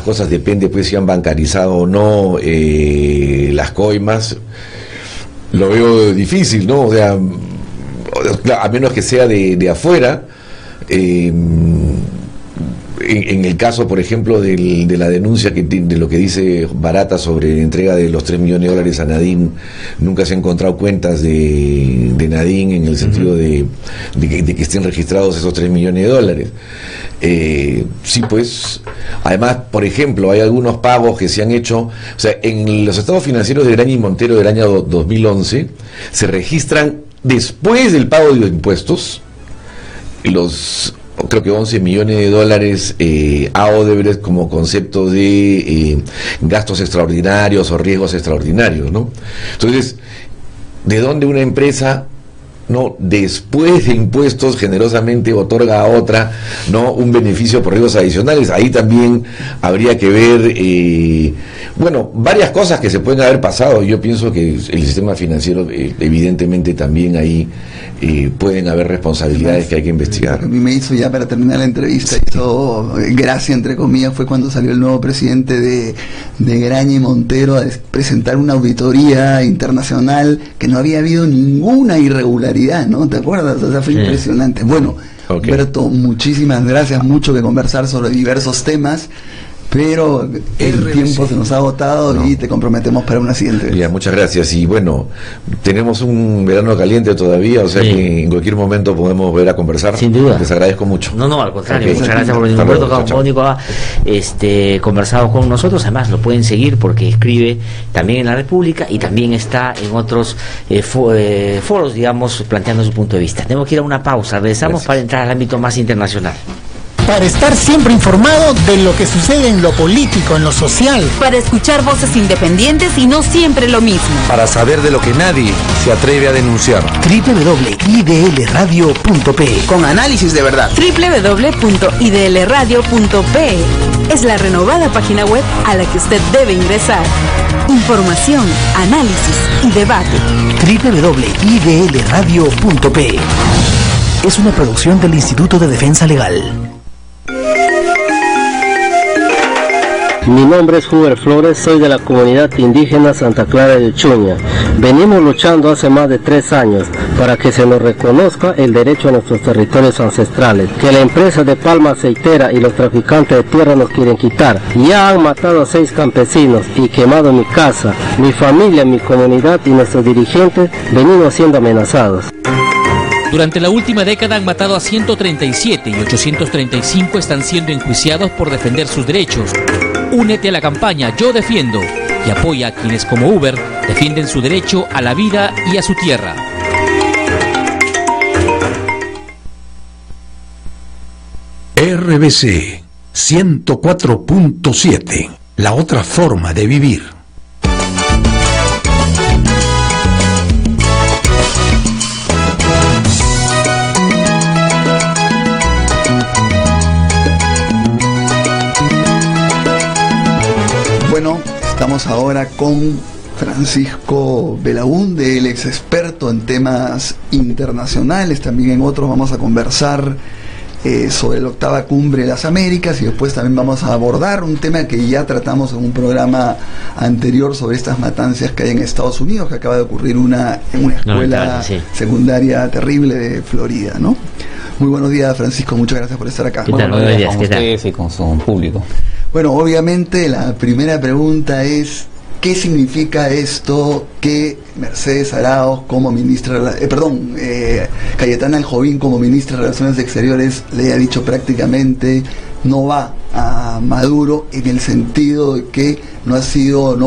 cosas, depende pues si han bancarizado o no las coimas. Lo veo difícil, ¿no? O sea, a menos que sea de afuera. En el caso, por ejemplo, de la denuncia de lo que dice Barata sobre la entrega de los $3 millones a Nadine, nunca se han encontrado cuentas de Nadine en el sentido de que estén registrados esos $3 millones. Sí, pues, además, por ejemplo, hay algunos pagos que se han hecho, o sea, en los estados financieros de Graña y Montero del año 2011 se registran después del pago de impuestos creo que $11 millones a Odebrecht como concepto de gastos extraordinarios o riesgos extraordinarios, ¿no? Entonces, ¿de dónde una empresa, no, después de impuestos generosamente otorga a otra, no, un beneficio por riesgos adicionales? Ahí también habría que ver varias cosas que se pueden haber pasado. Yo pienso que el sistema financiero evidentemente también ahí pueden haber responsabilidades que hay que investigar. A mí me hizo, ya para terminar la entrevista, hizo gracia, entre comillas, fue cuando salió el nuevo presidente de Graña y Montero a presentar una auditoría internacional que no había habido ninguna irregularidad, ¿no? ¿Te acuerdas? O sea, fue impresionante. Bueno, Humberto, muchísimas gracias, mucho que conversar sobre diversos temas, pero el tiempo se nos ha agotado y te comprometemos para una siguiente vez. Ya, muchas gracias. Y bueno, tenemos un verano caliente todavía, o sea que en cualquier momento podemos volver a conversar. Sin duda. Les agradezco mucho. No, al contrario, muchas gracias por venir. Humberto Campodónico ha conversado con nosotros. Además, lo pueden seguir porque escribe también en La República y también está en otros foros, digamos, planteando su punto de vista. Tenemos que ir a una pausa. Regresamos para entrar al ámbito más internacional. Para estar siempre informado de lo que sucede en lo político, en lo social. Para escuchar voces independientes y no siempre lo mismo. Para saber de lo que nadie se atreve a denunciar. www.idlradio.pe Con análisis de verdad. www.idlradio.pe es la renovada página web a la que usted debe ingresar. Información, análisis y debate. www.idlradio.pe es una producción del Instituto de Defensa Legal. Mi nombre es Huber Flores, soy de la comunidad indígena Santa Clara de Chuña. Venimos luchando hace más de 3 años para que se nos reconozca el derecho a nuestros territorios ancestrales, que la empresa de palma aceitera y los traficantes de tierra nos quieren quitar. Ya han matado a 6 campesinos y quemado mi casa, mi familia, mi comunidad y nuestros dirigentes venimos siendo amenazados. Durante la última década han matado a 137 y 835 están siendo enjuiciados por defender sus derechos. Únete a la campaña Yo Defiendo. y apoya a quienes como Uber defienden su derecho a la vida y a su tierra. RBC 104.7, la otra forma de vivir. Bueno, estamos ahora con Francisco Belaúnde, él es experto en temas internacionales, también en otros vamos a conversar sobre la 8ª Cumbre de las Américas, y después también vamos a abordar un tema que ya tratamos en un programa anterior sobre estas matanzas que hay en Estados Unidos, que acaba de ocurrir en una escuela secundaria terrible de Florida, ¿no? Muy buenos días, Francisco, muchas gracias por estar acá. Buenos días con ustedes y con su público. Bueno, obviamente la primera pregunta es: ¿qué significa esto que Mercedes Arauz como ministra, Cayetana Aljovín como ministra de Relaciones Exteriores le haya dicho prácticamente no va a Maduro, en el sentido de que no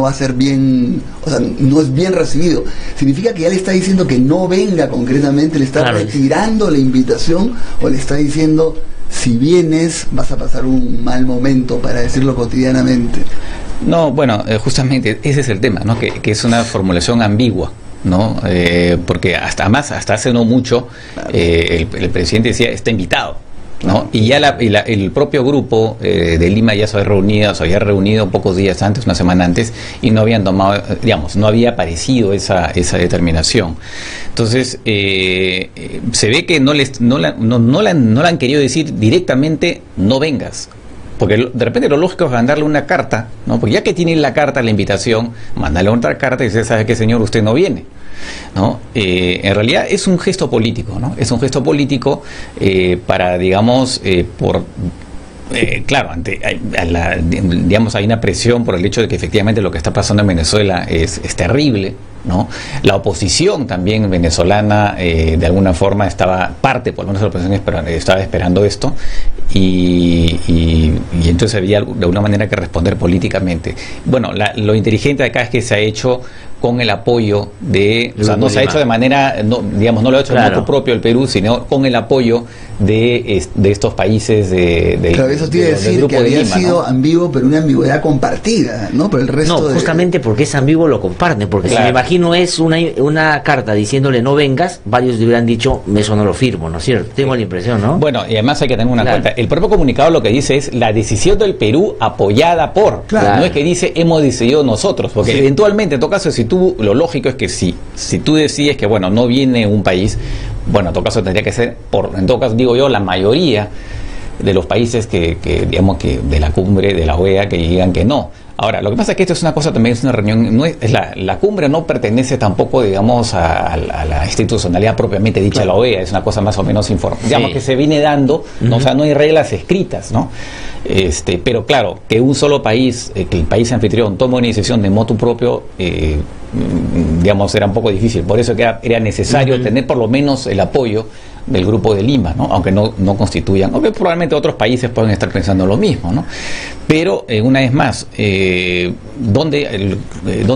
va a ser bien, o sea, no es bien recibido? ¿Significa que ya le está diciendo que no venga concretamente, le está retirando la invitación, o le está diciendo si vienes vas a pasar un mal momento, para decirlo cotidianamente? No, bueno, justamente ese es el tema, ¿no? Que es una formulación ambigua, ¿no? Porque hasta hace no mucho, el presidente decía está invitado, ¿no? Y ya el propio grupo de Lima ya se había reunido pocos días antes, una semana antes, y no habían tomado, digamos, no había aparecido esa determinación. Entonces se ve que no le han querido decir directamente no vengas. Porque de repente lo lógico es mandarle una carta, ¿no? Porque ya que tiene la carta, la invitación, mandarle otra carta y decir, ¿sabe qué, señor? Usted no viene, ¿no? En realidad es un gesto político, ¿no? Es un gesto político para, digamos, claro, digamos, hay una presión por el hecho de que efectivamente lo que está pasando en Venezuela es terrible, ¿no? La oposición también venezolana de alguna forma por lo menos la oposición estaba esperando esto, y entonces había de alguna manera que responder políticamente. Bueno, lo inteligente de acá es que se ha hecho con el apoyo o sea, no se ha hecho de manera, no lo ha hecho en modo propio el Perú, sino con el apoyo de estos países claro, eso te iba a decir que había sido ambiguo, pero una ambigüedad compartida, ¿no? Por el resto justamente porque es ambiguo lo comparten, porque si me imagino es una carta diciéndole no vengas, varios le hubieran dicho eso no lo firmo, ¿no es cierto? Tengo la impresión, ¿no? Bueno, y además hay que tener una cuenta. El propio comunicado lo que dice es la decisión del Perú apoyada por, no es que dice hemos decidido nosotros, porque eventualmente, en todo caso, lo lógico es que si tú decides que bueno, no viene un país, bueno, en todo caso tendría que ser en todo caso, digo yo, la mayoría de los países que digamos que de la cumbre de la OEA que digan que no. Ahora, lo que pasa es que esto es una cosa, también es una reunión, la cumbre no pertenece tampoco, digamos, a la institucionalidad propiamente dicha de la OEA, es una cosa más o menos digamos que se viene dando, ¿no? O sea, no hay reglas escritas, ¿no? Pero claro, que un solo país, que el país anfitrión tome una decisión de motu propio, digamos, era un poco difícil, por eso que era necesario tener por lo menos el apoyo del Grupo de Lima, ¿no? Aunque no constituyan, aunque probablemente otros países pueden estar pensando lo mismo, ¿no? Pero una vez más, ¿dónde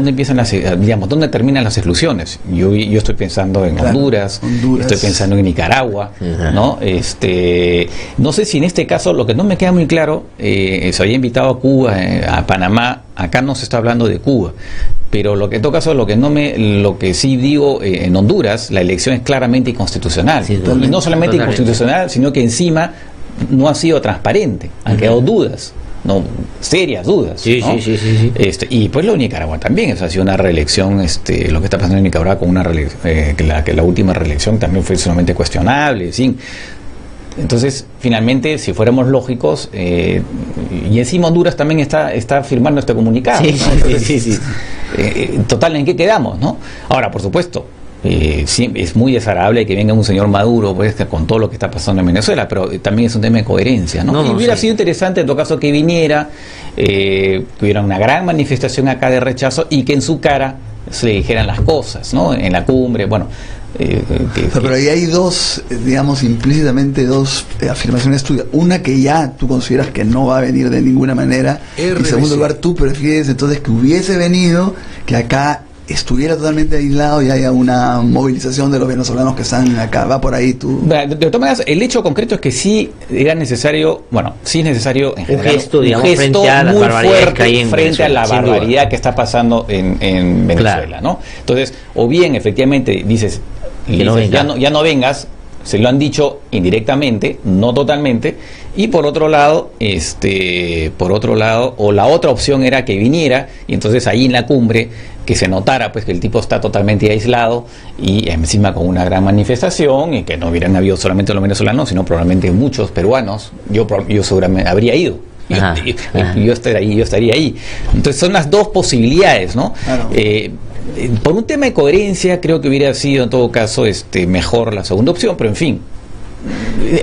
empiezan dónde terminan las exclusiones? Yo estoy pensando en Honduras, estoy pensando en Nicaragua, ¿no? No sé si en este caso, lo que no me queda muy claro, se había invitado a Cuba, a Panamá, acá no se está hablando de Cuba. Pero en todo caso, lo que sí digo, en Honduras, la elección es claramente inconstitucional. Sí, y no solamente inconstitucional, sino que encima no ha sido transparente. Han quedado dudas, no serias dudas. Sí, ¿no? sí. Y pues lo de Nicaragua también, ha sido una reelección, lo que está pasando en Nicaragua con una que la última reelección también fue sumamente cuestionable, ¿sí? Entonces, finalmente, si fuéramos lógicos, y encima Honduras también está firmando este comunicado. Sí, ¿no? Entonces, sí. Total, ¿en qué quedamos, no? Ahora, por supuesto, sí, es muy desagradable que venga un señor Maduro, pues, con todo lo que está pasando en Venezuela, pero también es un tema de coherencia, ¿no? Y hubiera sido interesante, en todo caso, que viniera, que hubiera una gran manifestación acá de rechazo y que en su cara se le dijeran las cosas, ¿no? En la cumbre, bueno, Pero ahí hay dos, digamos, implícitamente dos afirmaciones tuyas. Una, que ya tú consideras que no va a venir de ninguna manera. En segundo lugar, tú prefieres entonces que hubiese venido, que acá estuviera totalmente aislado y haya una movilización de los venezolanos que están acá. Va por ahí tú. De todas maneras, el hecho concreto es que sí era necesario, sí es necesario en general, un gesto, digamos, frente a la barbaridad que hay en frente Venezuela, a la barbaridad que está pasando en Venezuela, claro, ¿no? Entonces, o bien efectivamente dices, ya no vengas, se lo han dicho indirectamente, no totalmente, y por otro lado, o la otra opción era que viniera, y entonces ahí en la cumbre que se notara pues que el tipo está totalmente aislado y encima con una gran manifestación, y que no hubieran habido solamente los venezolanos, sino probablemente muchos peruanos. Yo seguramente habría ido. Yo estaría ahí. Entonces son las dos posibilidades, ¿no? Claro. Por un tema de coherencia creo que hubiera sido en todo caso mejor la segunda opción, pero en fin,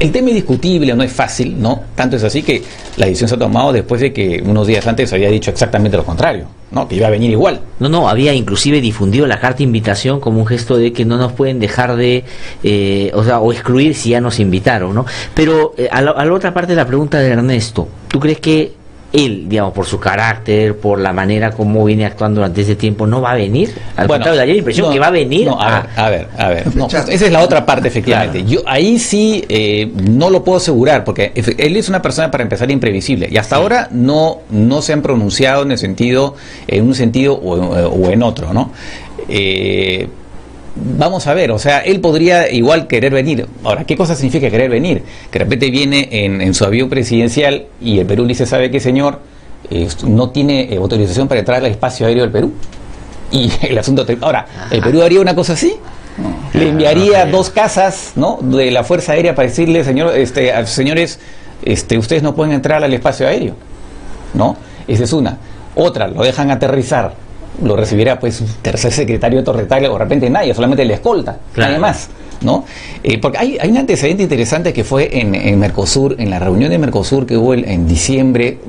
el tema es discutible, no es fácil, ¿no? Tanto es así que la decisión se ha tomado después de que unos días antes había dicho exactamente lo contrario, ¿no? Que iba a venir igual. Había inclusive difundido la carta de invitación como un gesto de que no nos pueden dejar de o excluir si ya nos invitaron, ¿no? Pero a la otra parte de la pregunta de Ernesto, ¿tú crees que él, digamos, por su carácter, por la manera como viene actuando durante ese tiempo, no va a venir? Al contrario, daría la impresión que va a venir. A ver. Esa es la otra parte, efectivamente. Claro. Yo ahí sí no lo puedo asegurar, porque él es una persona, para empezar, imprevisible. Y hasta ahora no se han pronunciado en un sentido o en otro, ¿no? Vamos a ver, él podría igual querer venir. Ahora, ¿qué cosa significa querer venir? Que de repente viene en su avión presidencial y el Perú le dice, ¿sabe qué, señor? No tiene autorización para entrar al espacio aéreo del Perú. Y el asunto... Ahora, ¿el Perú haría una cosa así? Le enviaría 2 casas, ¿no?, de la Fuerza Aérea para decirle, señores, ustedes no pueden entrar al espacio aéreo, ¿no? Esa es una. Otra, lo dejan aterrizar. Lo recibirá pues un tercer secretario torretable, o de repente nadie, solamente la escolta, claro, nadie más, ¿no? Porque hay un antecedente interesante que fue en Mercosur, en la reunión de Mercosur que hubo en diciembre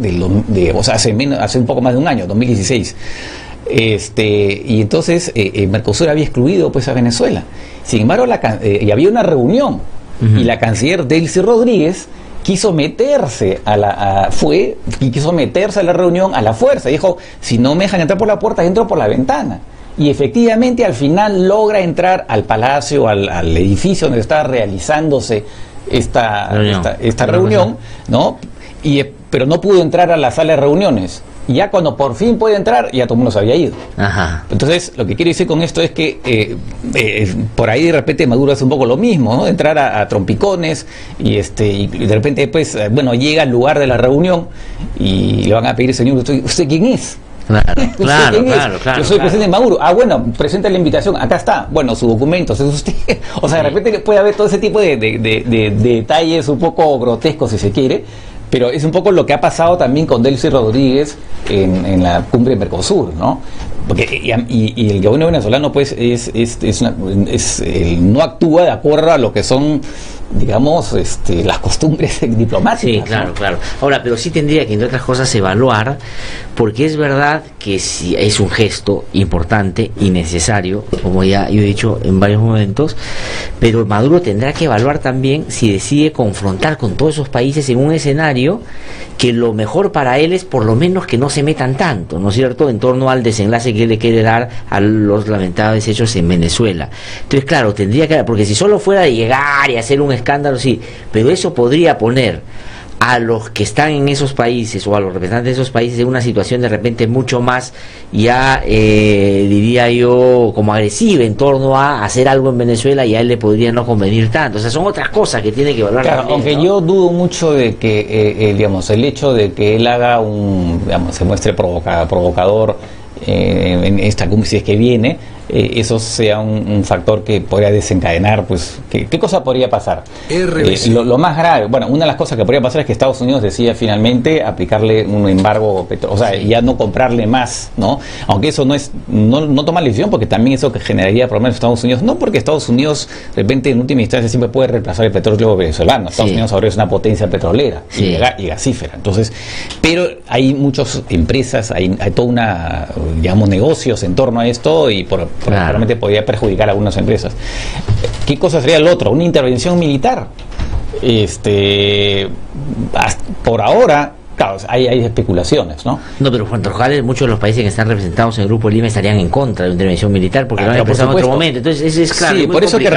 hace un poco más de un año, 2016. Y entonces Mercosur había excluido pues a Venezuela. Sin embargo, y había una reunión, y la canciller Delcy Rodríguez quiso meterse a la reunión a la fuerza. Dijo, si no me dejan entrar por la puerta, entro por la ventana. Y efectivamente al final logra entrar al palacio, al edificio donde estaba realizándose esta reunión, ¿no? Pero no pudo entrar a la sala de reuniones. Y ya cuando por fin puede entrar, ya todo el mundo se había ido. Ajá. Entonces, lo que quiero decir con esto es que por ahí de repente Maduro hace un poco lo mismo, ¿no? Entrar a trompicones y de repente después, llega al lugar de la reunión y le van a pedir, señor, ¿usted quién es? Claro. Yo soy presidente Maduro. Presenta la invitación, acá está. Bueno, su documento, es usted. De repente puede haber todo ese tipo de detalles un poco grotescos, si se quiere. Pero es un poco lo que ha pasado también con Delcy Rodríguez en la cumbre de Mercosur, ¿no? Porque y el gobierno venezolano pues no actúa de acuerdo a lo que son, digamos, las costumbres diplomáticas. Sí, claro. Ahora, pero sí tendría que, entre otras cosas, evaluar, porque es verdad que sí es un gesto importante y necesario, como ya yo he dicho en varios momentos, pero Maduro tendrá que evaluar también si decide confrontar con todos esos países en un escenario que lo mejor para él es por lo menos que no se metan tanto, ¿no es cierto?, en torno al desenlace que él le quiere dar a los lamentables hechos en Venezuela. Entonces, claro, tendría que, porque si solo fuera de llegar y hacer un escándalo, sí, pero eso podría poner a los que están en esos países o a los representantes de esos países en una situación de repente mucho más ya diría yo como agresiva en torno a hacer algo en Venezuela, y a él le podría no convenir tanto. O sea, son otras cosas que tiene que evaluar. Claro, también, aunque ¿no? yo dudo mucho de que el hecho de que él haga se muestre provocador en esta cumbre, si es que viene, eso sea un factor que podría desencadenar, pues, ¿qué cosa podría pasar? Lo más grave, una de las cosas que podría pasar es que Estados Unidos decida finalmente aplicarle un embargo, ya no comprarle más, ¿no? Aunque eso no toma la decisión, porque también eso que generaría problemas en Estados Unidos, no porque Estados Unidos de repente en última instancia siempre puede reemplazar el petróleo venezolano. Estados Unidos ahora es una potencia petrolera y gasífera. Entonces, pero hay muchas empresas, hay toda una, digamos, negocios en torno a esto, y por realmente podría perjudicar a algunas empresas. ¿Qué cosa sería el otro? Una intervención militar. Por ahora, claro, hay especulaciones, ¿no? No, pero Juan Trojales, muchos de los países que están representados en el Grupo Lima estarían en contra de una intervención militar porque lo han empezado en otro momento. Entonces, es claro. Sí, por eso que en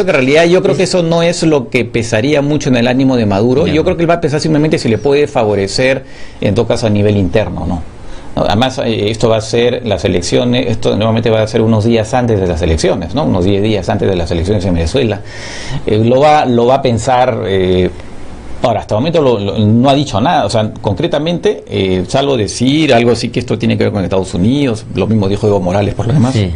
realidad yo creo que eso no es lo que pesaría mucho en el ánimo de Maduro. Yo creo que él va a pensar simplemente si le puede favorecer, en todo caso, a nivel interno, ¿no? Además, esto va a ser las elecciones, esto nuevamente va a ser unos días antes de las elecciones, ¿no? Unos 10 días antes de las elecciones en Venezuela. Lo va a pensar. Ahora, hasta el momento no ha dicho nada, o sea, concretamente, salvo decir algo así que esto tiene que ver con Estados Unidos, lo mismo dijo Evo Morales por lo demás. Sí.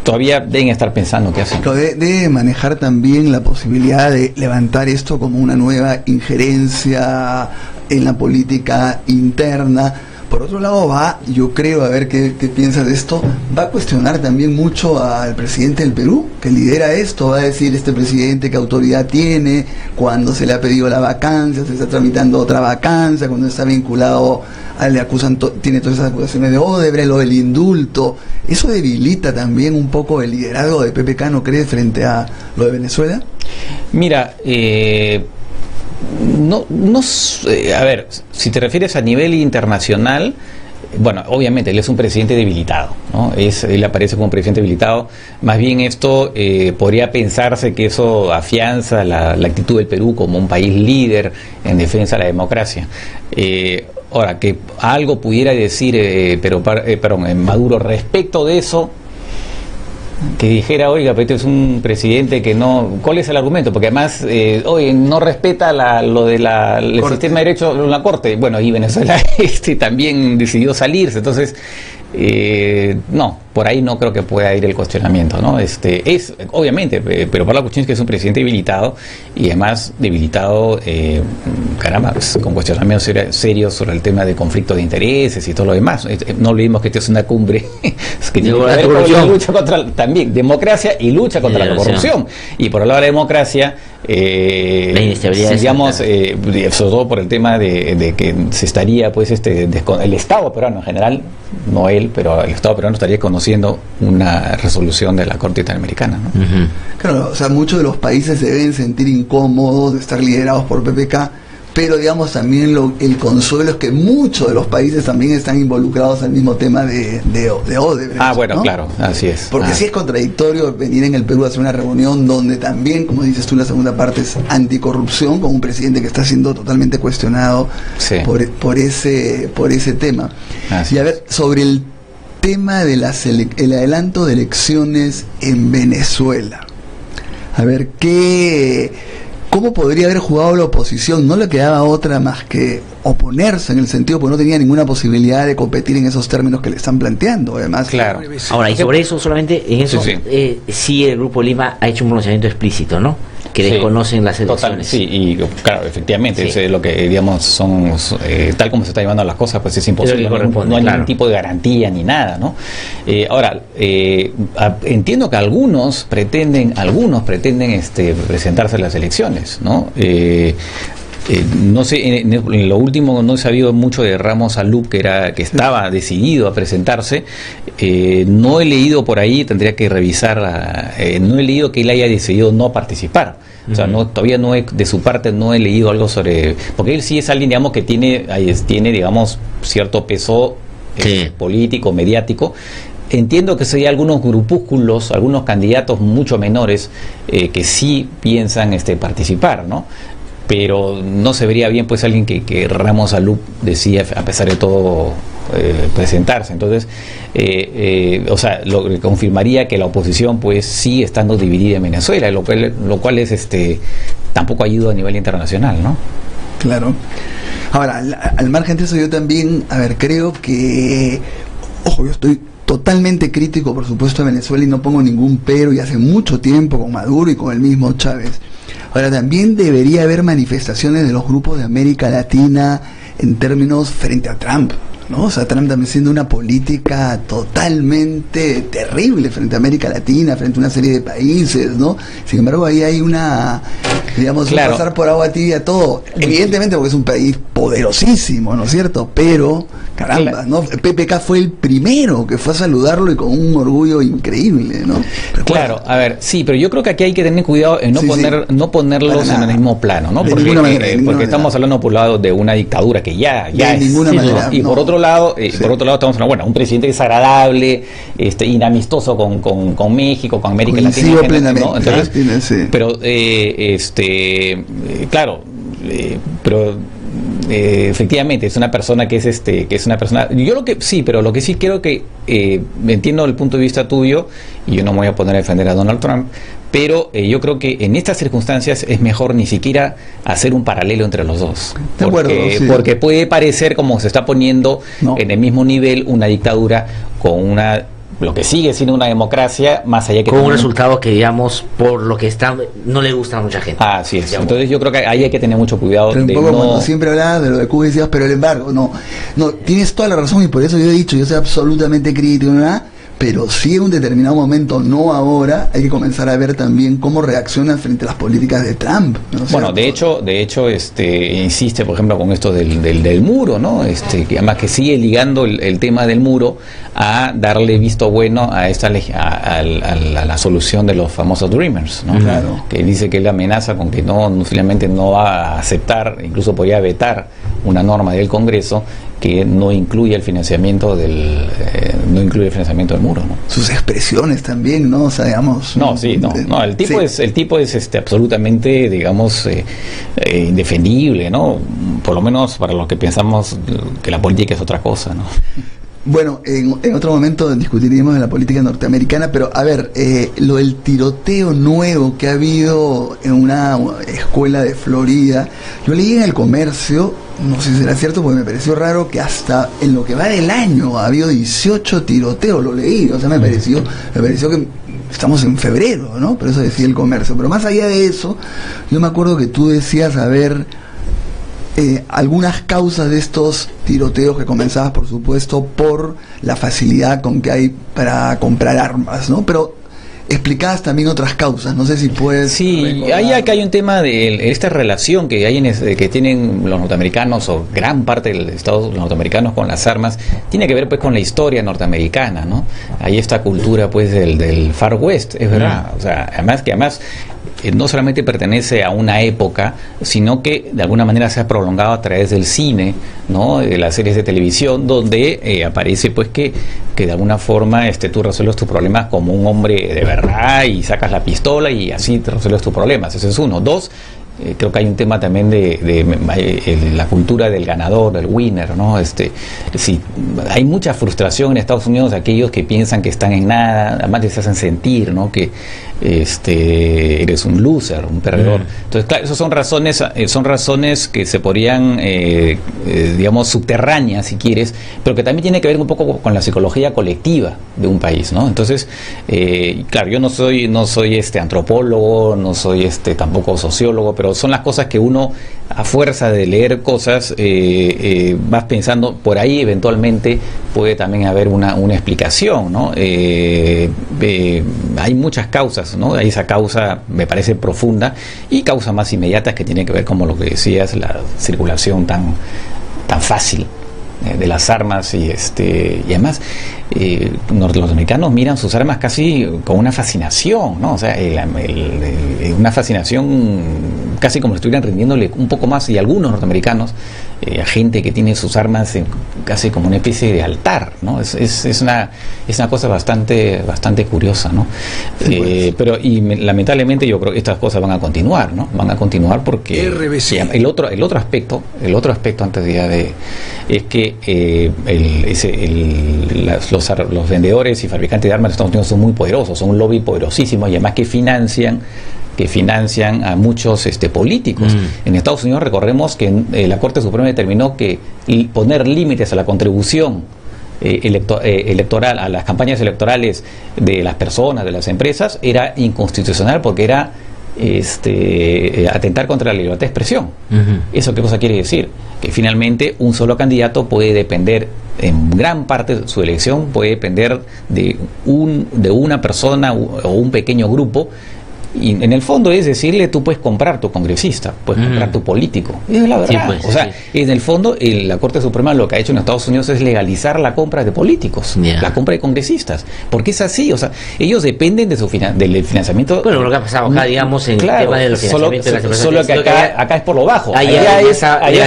Todavía deben estar pensando qué hacen. Debe manejar también la posibilidad de levantar esto como una nueva injerencia en la política interna. Por otro lado yo creo, a ver qué piensas de esto, va a cuestionar también mucho al presidente del Perú, que lidera esto, va a decir este presidente qué autoridad tiene, cuando se le ha pedido la vacancia, se está tramitando otra vacancia, cuando está vinculado, le acusan, tiene todas esas acusaciones de Odebrecht, lo del indulto. ¿Eso debilita también un poco el liderazgo de PPK, no crees, frente a lo de Venezuela? Mira, a ver, si te refieres a nivel internacional, bueno, obviamente él es un presidente debilitado, ¿no? Él aparece como un presidente debilitado. Más bien esto podría pensarse que eso afianza la actitud del Perú como un país líder en defensa de la democracia. Ahora, que algo pudiera decir Maduro respecto de eso, que dijera, oiga, pero este es un presidente que no... ¿Cuál es el argumento? Porque además, no respeta lo del sistema de derecho en la Corte. Bueno, y Venezuela también decidió salirse, entonces... no, por ahí no creo que pueda ir el cuestionamiento, ¿no? Obviamente, pero por la cuestión es que es un presidente debilitado y además debilitado, con cuestionamientos serios sobre el tema de conflicto de intereses y todo lo demás. No olvidemos que esta es una cumbre que tiene que ver con lucha contra también democracia y lucha contra la corrupción. Y por el lado de la democracia, la inestabilidad, digamos, sobre todo por el tema de que se estaría, pues, el Estado peruano en general, no él, pero el Estado peruano estaría conociendo una resolución de la Corte Interamericana, ¿no? Uh-huh. Claro, o sea, muchos de los países se deben sentir incómodos de estar liderados por PPK, pero digamos también el consuelo es que muchos de los países también están involucrados en el mismo tema de Odebrecht. Bueno, ¿no? Claro, así es. Porque sí es contradictorio venir en el Perú a hacer una reunión donde también, como dices tú, la segunda parte es anticorrupción, con un presidente que está siendo totalmente cuestionado por ese tema. Así. Y a ver, sobre el tema de el adelanto de elecciones en Venezuela, a ver, ¿cómo podría haber jugado la oposición? No le quedaba otra más que oponerse, en el sentido porque no tenía ninguna posibilidad de competir en esos términos que le están planteando, además. Claro. Ahora, y sobre eso, solamente en eso, sí el Grupo Lima ha hecho un pronunciamiento explícito, ¿no? Que desconocen las elecciones. Total, y claro, efectivamente, es lo que, digamos, tal como se está llevando las cosas, pues es imposible, no hay ningún tipo de garantía ni nada, ¿no? Ahora, entiendo que algunos pretenden presentarse a las elecciones, ¿no? No sé, en lo último no he sabido mucho de Ramos Alup, que estaba decidido a presentarse. No he leído por ahí, tendría que revisar, no he leído que él haya decidido no participar. O sea, todavía de su parte no he leído algo sobre, porque él sí es alguien, digamos, que tiene digamos, cierto peso político, mediático. Entiendo que hay algunos grupúsculos, algunos candidatos mucho menores que sí piensan participar, ¿no? Pero no se vería bien, pues, alguien que Ramos Alup decía, a pesar de todo, presentarse. Entonces, o sea, lo que confirmaría que la oposición, pues, sigue estando dividida en Venezuela, lo cual es tampoco ayuda a nivel internacional, ¿no? Claro. Ahora, al margen de eso, yo también, creo que, yo estoy totalmente crítico, por supuesto, de Venezuela y no pongo ningún pero, y hace mucho tiempo con Maduro y con el mismo Chávez. Ahora, también debería haber manifestaciones de los grupos de América Latina en términos frente a Trump, ¿no? O sea, Trump también siendo una política totalmente terrible frente a América Latina, frente a una serie de países, ¿no? Sin embargo, ahí hay una digamos, claro, pasar por agua tibia todo, evidentemente porque es un país poderosísimo, ¿no es cierto? Pero, caramba, ¿no? PPK fue el primero que fue a saludarlo y con un orgullo increíble, ¿no? Claro, a ver, sí, pero yo creo que aquí hay que tener cuidado en no ponerlos en el mismo plano, ¿no? Porque estamos hablando por un lado de una dictadura que ya de ninguna manera, y por otro lado estamos hablando, bueno, un presidente desagradable, inamistoso con México, con América Latina, ¿no? Entonces, pero claro, pero efectivamente es una persona que es una persona, yo lo que sí creo que entiendo el punto de vista tuyo, y yo no me voy a poner a defender a Donald Trump, pero yo creo que en estas circunstancias es mejor ni siquiera hacer un paralelo entre los dos, porque puede parecer como se está poniendo en el mismo nivel una dictadura con lo que sigue siendo una democracia, más allá que con un resultado que, digamos, por lo que está, no le gusta a mucha gente. Así es. Entonces yo creo que ahí hay que tener mucho cuidado. Pero un poco cuando siempre hablabas de lo de Cuba y decías, pero el embargo, no, tienes toda la razón, y por eso yo he dicho, yo soy absolutamente crítico, ¿no? Pero si en un determinado momento, no ahora, hay que comenzar a ver también cómo reacciona frente a las políticas de Trump, ¿no? Bueno, de hecho, insiste, por ejemplo, con esto del muro, ¿no? Que además que sigue ligando el tema del muro a darle visto bueno a la solución de los famosos Dreamers, ¿no? Claro. Que dice que él amenaza con que finalmente no va a aceptar, incluso podría vetar una norma del Congreso que no incluye el financiamiento del muro, ¿no? Sus expresiones también, ¿no? O sea, digamos, el tipo es absolutamente, digamos, indefendible, ¿no? Por lo menos para los que pensamos que la política es otra cosa, ¿no? Bueno, en otro momento discutiremos de la política norteamericana, pero a ver, lo del tiroteo nuevo que ha habido en una escuela de Florida, yo leí en El Comercio, no sé si será cierto porque me pareció raro, que hasta en lo que va del año ha habido 18 tiroteos, lo leí, o sea, me pareció que estamos en febrero, ¿no? Pero eso decía El Comercio. Pero más allá de eso, yo me acuerdo que tú decías, a ver, algunas causas de estos tiroteos que comenzabas, por supuesto, por la facilidad con que hay para comprar armas, ¿no? Pero explicabas también otras causas, no sé si puedes... Sí, ahí acá hay un tema de esta relación que hay que tienen los norteamericanos, o gran parte de los estados norteamericanos, con las armas, tiene que ver pues con la historia norteamericana, ¿no? Hay esta cultura pues del Far West, es verdad, o sea, además no solamente pertenece a una época, sino que de alguna manera se ha prolongado a través del cine, ¿no? De las series de televisión, donde aparece pues que de alguna forma tú resuelves tus problemas como un hombre de verdad y sacas la pistola y así te resuelves tus problemas. Ese es uno. Dos, creo que hay un tema también de la cultura del ganador, del winner, ¿no? Sí, hay mucha frustración en Estados Unidos de aquellos que piensan que están en nada, además te hacen sentir, ¿no? Que eres un loser, un perdedor. Entonces, claro, esas son razones que se podrían, digamos, subterráneas, si quieres, pero que también tiene que ver un poco con la psicología colectiva de un país, ¿no? Entonces, claro, yo no soy antropólogo, no soy tampoco sociólogo, pero son las cosas que uno, a fuerza de leer cosas, vas pensando, por ahí eventualmente puede también haber una explicación, ¿no? Hay muchas causas, ¿no? Hay esa causa, me parece profunda, y causas más inmediatas que tienen que ver, como lo que decías, la circulación tan fácil de las armas, y además los norteamericanos miran sus armas casi con una fascinación, ¿no? O sea, una fascinación casi como si estuvieran rindiéndole un poco más, y algunos norteamericanos a gente que tiene sus armas casi como una especie de altar, ¿no? Es una cosa bastante curiosa, ¿no? Pero lamentablemente yo creo que estas cosas van a continuar, ¿no? Van a continuar porque el otro aspecto antes de es que los vendedores y fabricantes de armas de Estados Unidos son muy poderosos, son un lobby poderosísimo, y además que financian a muchos políticos. En Estados Unidos recordemos que la Corte Suprema determinó que poner límites a la contribución electoral, a las campañas electorales de las personas, de las empresas, era inconstitucional, porque era atentar contra la libertad de expresión. ¿Eso qué cosa quiere decir? Que finalmente un solo candidato puede depender, en gran parte de su elección puede depender de una persona o un pequeño grupo, Y en el fondo es decirle, tú puedes comprar tu congresista, puedes comprar tu político. Es la verdad. Sí, pues, o sea, en el fondo, la Corte Suprema lo que ha hecho en Estados Unidos es legalizar la compra de políticos, la compra de congresistas. Porque es así, o sea, ellos dependen de del financiamiento. Bueno, lo que ha pasado acá, digamos, en el tema de los financiamientos de las empresas. Solo que acá es por lo bajo. Allá es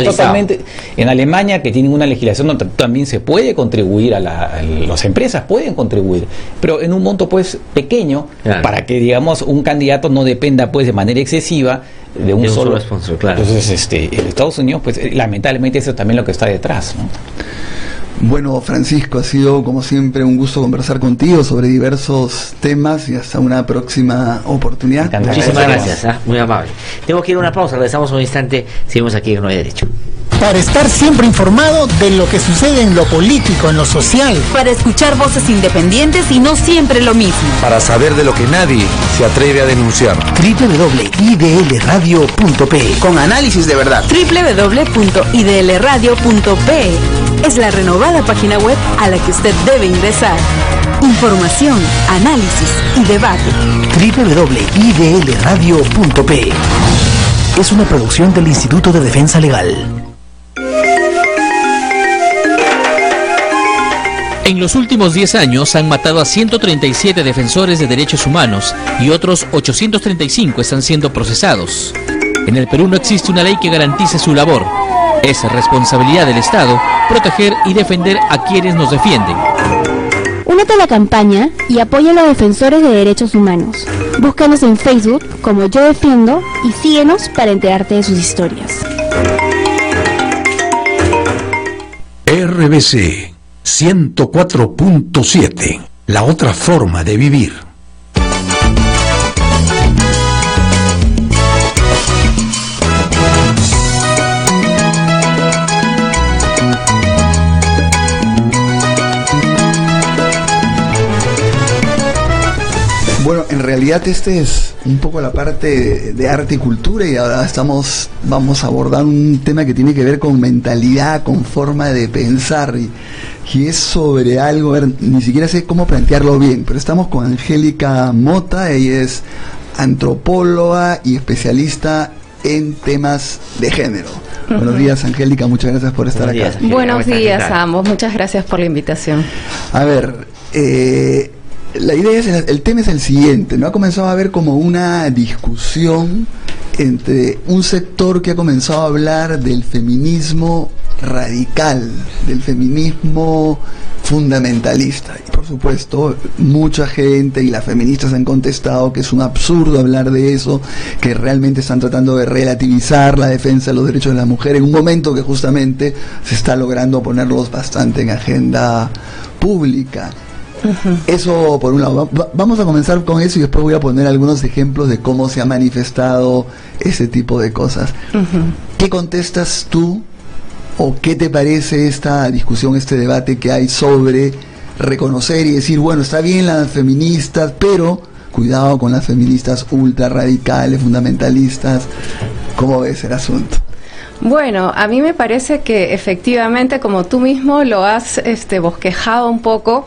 totalmente. En Alemania, que tienen una legislación donde también se puede contribuir las empresas pueden contribuir, pero en un monto pues pequeño, para que digamos un candidato no dependa pues de manera excesiva de un solo sponsor, claro. Entonces en Estados Unidos pues lamentablemente eso es también lo que está detrás, ¿no? Bueno, Francisco, ha sido como siempre un gusto conversar contigo sobre diversos temas y hasta una próxima oportunidad. Muchísimas gracias, muy amable. Tengo que ir a una pausa, regresamos un instante, seguimos aquí en No Hay Derecho. Para estar siempre informado de lo que sucede en lo político, en lo social. Para escuchar voces independientes y no siempre lo mismo. Para saber de lo que nadie se atreve a denunciar. www.idlradio.pe con análisis de verdad. www.idlradio.pe es la renovada página web a la que usted debe ingresar. Información, análisis y debate. www.idlradio.pe es una producción del Instituto de Defensa Legal. En los últimos 10 años han matado a 137 defensores de derechos humanos y otros 835 están siendo procesados. En el Perú no existe una ley que garantice su labor. Es responsabilidad del Estado proteger y defender a quienes nos defienden. Únete a la campaña y apoya a los defensores de derechos humanos. Búscanos en Facebook como Yo Defiendo y síguenos para enterarte de sus historias. RBC 104.7, la otra forma de vivir. Bueno, en realidad este es un poco la parte de arte y cultura y ahora vamos a abordar un tema que tiene que ver con mentalidad, con forma de pensar y es sobre algo, ni siquiera sé cómo plantearlo bien, pero estamos con Angélica Mota, ella es antropóloga y especialista en temas de género. Buenos días, Angélica, muchas gracias por estar acá. Buenos días a ambos, muchas gracias por la invitación. A ver, la idea el tema es el siguiente, ¿no? Ha comenzado a haber como una discusión entre un sector que ha comenzado a hablar del feminismo radical, del feminismo fundamentalista, y por supuesto mucha gente y las feministas han contestado que es un absurdo hablar de eso, que realmente están tratando de relativizar la defensa de los derechos de la mujer en un momento que justamente se está logrando ponerlos bastante en agenda pública. Eso por un lado. Vamos a comenzar con eso y después voy a poner algunos ejemplos de cómo se ha manifestado ese tipo de cosas. ¿Qué contestas tú o qué te parece esta discusión, este debate que hay sobre reconocer y decir, bueno, está bien las feministas, pero cuidado con las feministas ultra radicales, fundamentalistas? ¿Cómo ves el asunto? Bueno, a mí me parece que efectivamente, como tú mismo lo has bosquejado un poco,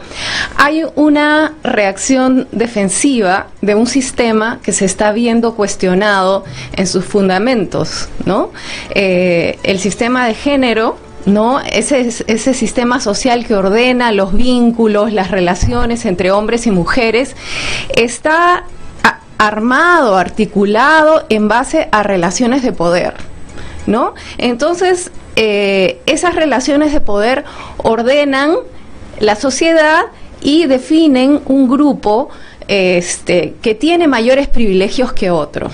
hay una reacción defensiva de un sistema que se está viendo cuestionado en sus fundamentos, ¿no? El sistema de género, ¿no? Ese sistema social que ordena los vínculos, las relaciones entre hombres y mujeres, está armado, articulado en base a relaciones de poder, ¿no? Entonces, esas relaciones de poder ordenan la sociedad y definen un grupo que tiene mayores privilegios que otro,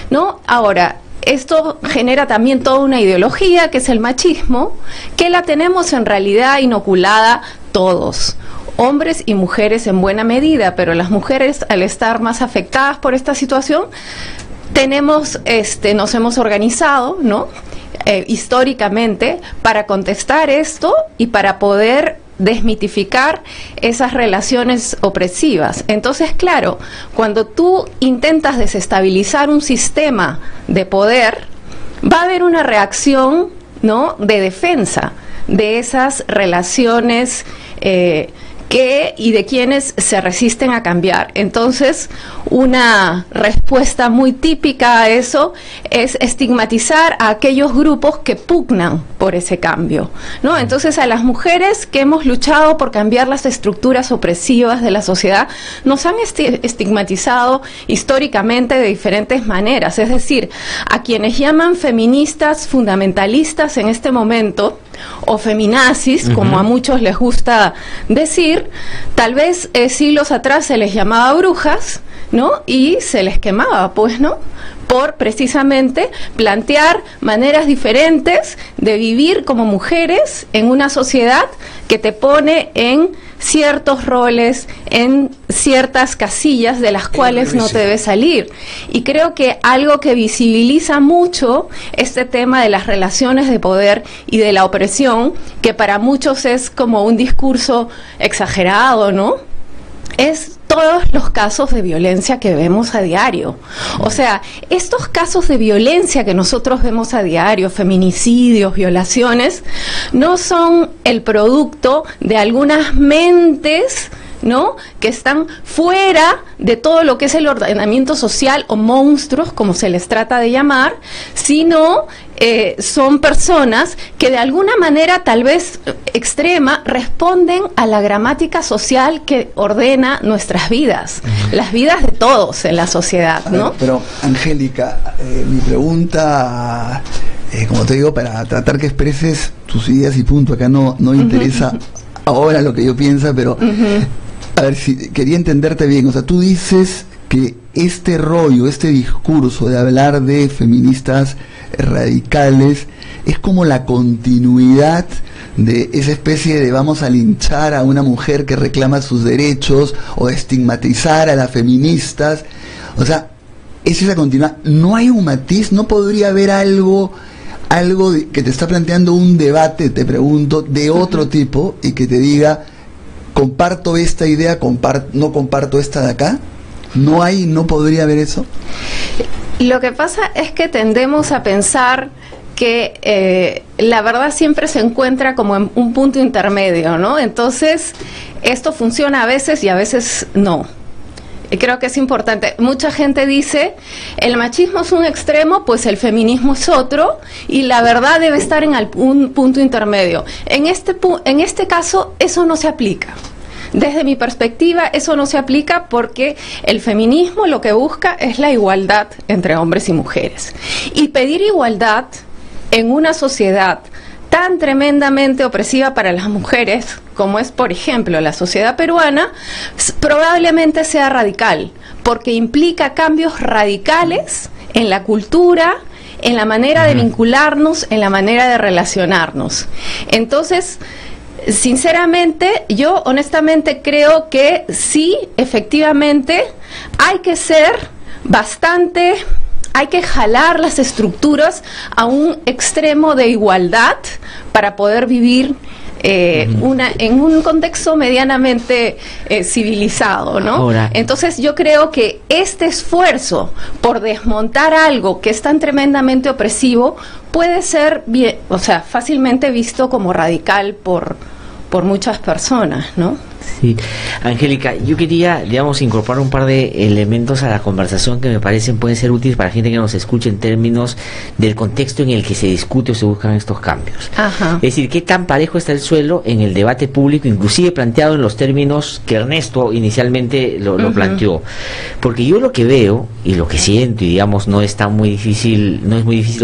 ¿no? Ahora, esto genera también toda una ideología que es el machismo, que la tenemos en realidad inoculada todos, hombres y mujeres en buena medida, pero las mujeres, al estar más afectadas por esta situación, nos hemos organizado, ¿no? Históricamente para contestar esto y para poder desmitificar esas relaciones opresivas. Entonces, claro, cuando tú intentas desestabilizar un sistema de poder, va a haber una reacción, ¿no?, de defensa de esas relaciones y de quienes se resisten a cambiar. Entonces, una respuesta muy típica a eso es estigmatizar a aquellos grupos que pugnan por ese cambio, ¿no? Entonces, a las mujeres que hemos luchado por cambiar las estructuras opresivas de la sociedad, nos han estigmatizado históricamente de diferentes maneras. Es decir, a quienes llaman feministas fundamentalistas en este momento, o feminazis, como a muchos les gusta decir, tal vez siglos atrás se les llamaba brujas, ¿no? Y se les quemaba, pues, ¿no? Por precisamente plantear maneras diferentes de vivir como mujeres en una sociedad que te pone en ciertos roles, en ciertas casillas de las cuales no te debes salir. Y creo que algo que visibiliza mucho este tema de las relaciones de poder y de la opresión, que para muchos es como un discurso exagerado, ¿no? Es todos los casos de violencia que vemos a diario. O sea, estos casos de violencia que nosotros vemos a diario, feminicidios, violaciones, no son el producto de algunas mentes, ¿no?, que están fuera de todo lo que es el ordenamiento social, o monstruos, como se les trata de llamar, sino son personas que de alguna manera, tal vez extrema, responden a la gramática social que ordena nuestras vidas, las vidas de todos en la sociedad, ¿no? Pero, Angélica, mi pregunta, como te digo, para tratar que expreses tus ideas y punto, acá no interesa ahora lo que yo pienso, pero a ver, si quería entenderte bien. O sea, tú dices que este rollo, este discurso de hablar de feministas radicales es como la continuidad de esa especie de vamos a linchar a una mujer que reclama sus derechos, o estigmatizar a las feministas. O sea, es esa continuidad. No hay un matiz, no podría haber algo que te está planteando un debate, te pregunto, de otro tipo, y que te diga, comparto esta idea, no comparto esta de acá. No podría haber eso. Lo que pasa es que tendemos a pensar que la verdad siempre se encuentra como en un punto intermedio, ¿no? Entonces, esto funciona a veces y a veces no. Y creo que es importante. Mucha gente dice, el machismo es un extremo, pues el feminismo es otro, y la verdad debe estar en un punto intermedio. En este caso, eso no se aplica. Desde mi perspectiva, eso no se aplica, porque el feminismo lo que busca es la igualdad entre hombres y mujeres. Y pedir igualdad en una sociedad tan tremendamente opresiva para las mujeres, como es, por ejemplo, la sociedad peruana, probablemente sea radical, porque implica cambios radicales en la cultura, en la manera de vincularnos, en la manera de relacionarnos. Entonces, sinceramente, yo honestamente creo que sí, efectivamente, hay que jalar las estructuras a un extremo de igualdad para poder vivir en un contexto medianamente civilizado, ¿no? Ahora, entonces yo creo que este esfuerzo por desmontar algo que es tan tremendamente opresivo puede ser bien, o sea, fácilmente visto como radical por muchas personas, ¿no? Sí, Angélica, yo quería, digamos, incorporar un par de elementos a la conversación que me parecen pueden ser útiles para la gente que nos escuche en términos del contexto en el que se discute o se buscan estos cambios. Ajá. Es decir, qué tan parejo está el suelo en el debate público, inclusive planteado en los términos que Ernesto inicialmente lo planteó. Porque yo lo que veo y lo que siento, y digamos no es muy difícil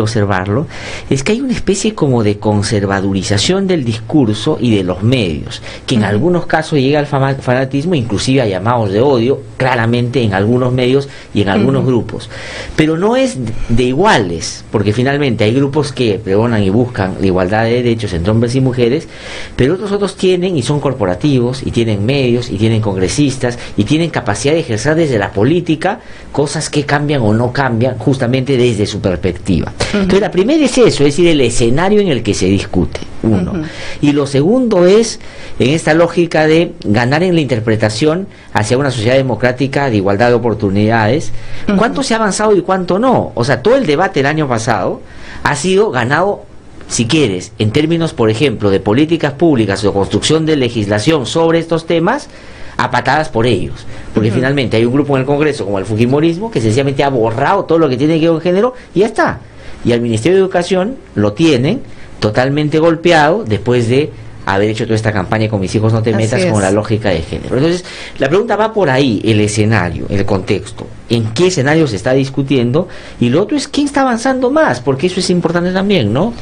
observarlo, es que hay una especie como de conservadurización del discurso y de los medios, que en algunos casos llega al fanatismo, inclusive a llamados de odio, claramente en algunos medios y en algunos grupos. Pero no es de iguales, porque finalmente hay grupos que pregonan y buscan la igualdad de derechos entre hombres y mujeres, pero otros tienen, y son corporativos, y tienen medios, y tienen congresistas, y tienen capacidad de ejercer desde la política cosas que cambian o no cambian, justamente desde su perspectiva. Entonces, la primera es eso, es decir, el escenario en el que se discute, uno. Y lo segundo es, en esta lógica de ganar en la interpretación hacia una sociedad democrática de igualdad de oportunidades, ¿cuánto se ha avanzado y cuánto no? O sea, todo el debate el año pasado ha sido ganado si quieres, en términos, por ejemplo, de políticas públicas o construcción de legislación sobre estos temas, a patadas por ellos, porque finalmente hay un grupo en el Congreso como el Fujimorismo que sencillamente ha borrado todo lo que tiene que ver con género y ya está, y al Ministerio de Educación lo tienen totalmente golpeado después de haber hecho toda esta campaña con Mis hijos no te metas con la lógica de género. Entonces, la pregunta va por ahí, el escenario, el contexto, en qué escenario se está discutiendo, y lo otro es quién está avanzando más, porque eso es importante también, ¿no?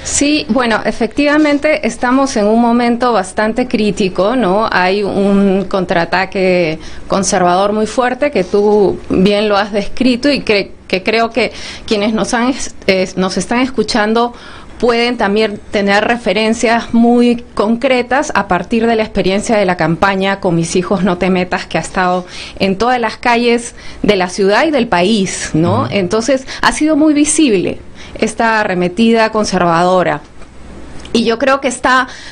Sí, bueno, efectivamente estamos en un momento bastante crítico, ¿no? Hay un contraataque conservador muy fuerte que tú bien lo has descrito y que creo que quienes nos están escuchando pueden también tener referencias muy concretas a partir de la experiencia de la campaña Con mis hijos no te metas, que ha estado en todas las calles de la ciudad y del país, ¿no? Entonces, ha sido muy visible esta arremetida conservadora. Y yo creo que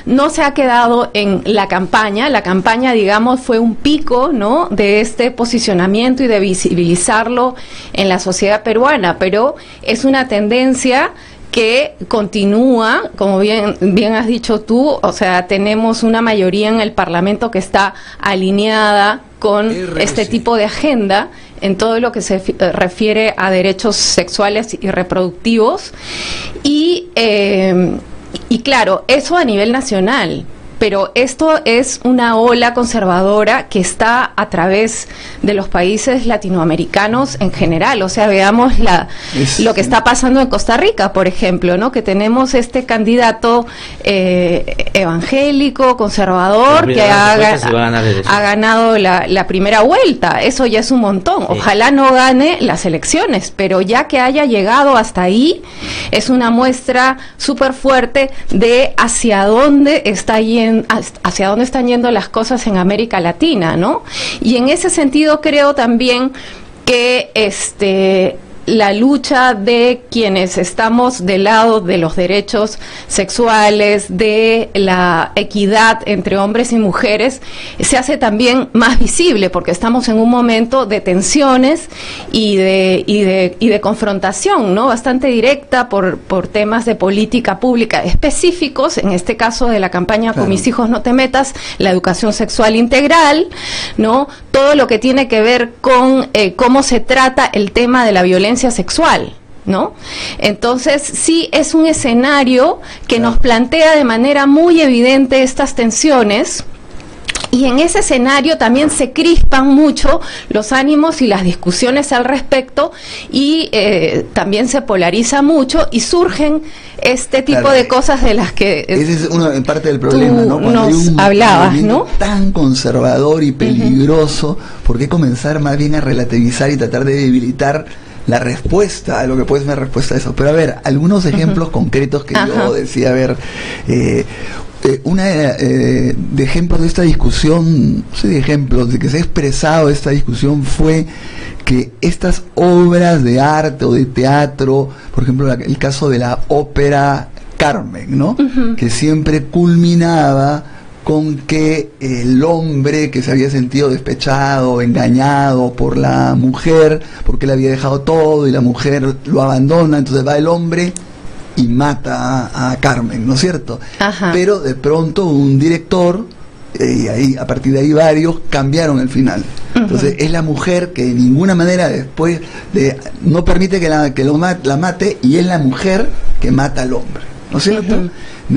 no se ha quedado en la campaña, digamos, fue un pico, ¿no?, de este posicionamiento y de visibilizarlo en la sociedad peruana, pero es una tendencia que continúa, como bien has dicho tú, o sea, tenemos una mayoría en el Parlamento que está alineada con este tipo de agenda en todo lo que se refiere a derechos sexuales y reproductivos, y claro, eso a nivel nacional. Pero esto es una ola conservadora que está a través de los países latinoamericanos en general. O sea, veamos lo que está pasando en Costa Rica, por ejemplo, ¿no? Que tenemos este candidato evangélico, conservador, que ha ganado la primera vuelta. Eso ya es un montón. Ojalá no gane las elecciones, pero ya que haya llegado hasta ahí, es una muestra súper fuerte de hacia dónde están yendo las cosas en América Latina, ¿no? Y en ese sentido creo también que la lucha de quienes estamos del lado de los derechos sexuales, de la equidad entre hombres y mujeres, se hace también más visible, porque estamos en un momento de tensiones y de confrontación, ¿no?, bastante directa por temas de política pública específicos, en este caso de la campaña Con mis hijos no te metas, la educación sexual integral, ¿no?, todo lo que tiene que ver con cómo se trata el tema de la violencia sexual, ¿no? Entonces, sí es un escenario que nos plantea de manera muy evidente estas tensiones, y en ese escenario también se crispan mucho los ánimos y las discusiones al respecto, y también se polariza mucho y surgen este tipo de cosas de las que ese es en parte del problema, ¿no? Cuando nos hay un hablabas, ¿no?, tan conservador y peligroso, ¿por qué comenzar más bien a relativizar y tratar de debilitar la respuesta a lo que puede ser una respuesta a eso? Pero a ver, algunos ejemplos concretos que yo decía, a ver, de ejemplos de esta discusión, no sé, de ejemplos de que se ha expresado esta discusión, fue que estas obras de arte o de teatro, por ejemplo, el caso de la ópera Carmen, ¿no?, que siempre culminaba con que el hombre que se había sentido despechado, engañado por la mujer, porque le había dejado todo y la mujer lo abandona, entonces va el hombre y mata a Carmen, ¿no es cierto? Pero de pronto un director, y ahí a partir de ahí varios cambiaron el final. Entonces es la mujer que de ninguna manera después no permite que la mate, y es la mujer que mata al hombre, ¿no es cierto?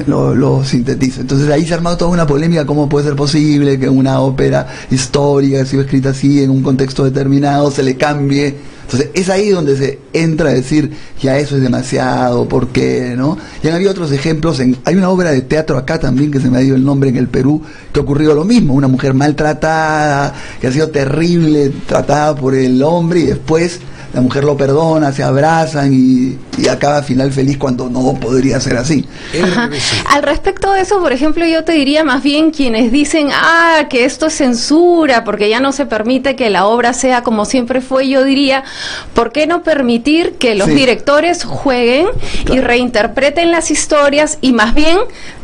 Lo sintetiza. Entonces ahí se ha armado toda una polémica, cómo puede ser posible que una ópera histórica que ha sido escrita así en un contexto determinado se le cambie. Entonces es ahí donde se entra a decir, ya eso es demasiado, ¿por qué? ¿No? Y han habido otros ejemplos, hay una obra de teatro acá también que se me ha ido el nombre, en el Perú, que ha ocurrido lo mismo, una mujer maltratada, que ha sido terrible, tratada por el hombre, y después la mujer lo perdona, se abrazan y acaba final feliz, cuando no podría ser así. Al respecto de eso, por ejemplo, yo te diría más bien quienes dicen, que esto es censura, porque ya no se permite que la obra sea como siempre fue, yo diría, ¿por qué no permitir que los directores jueguen y reinterpreten las historias, y más bien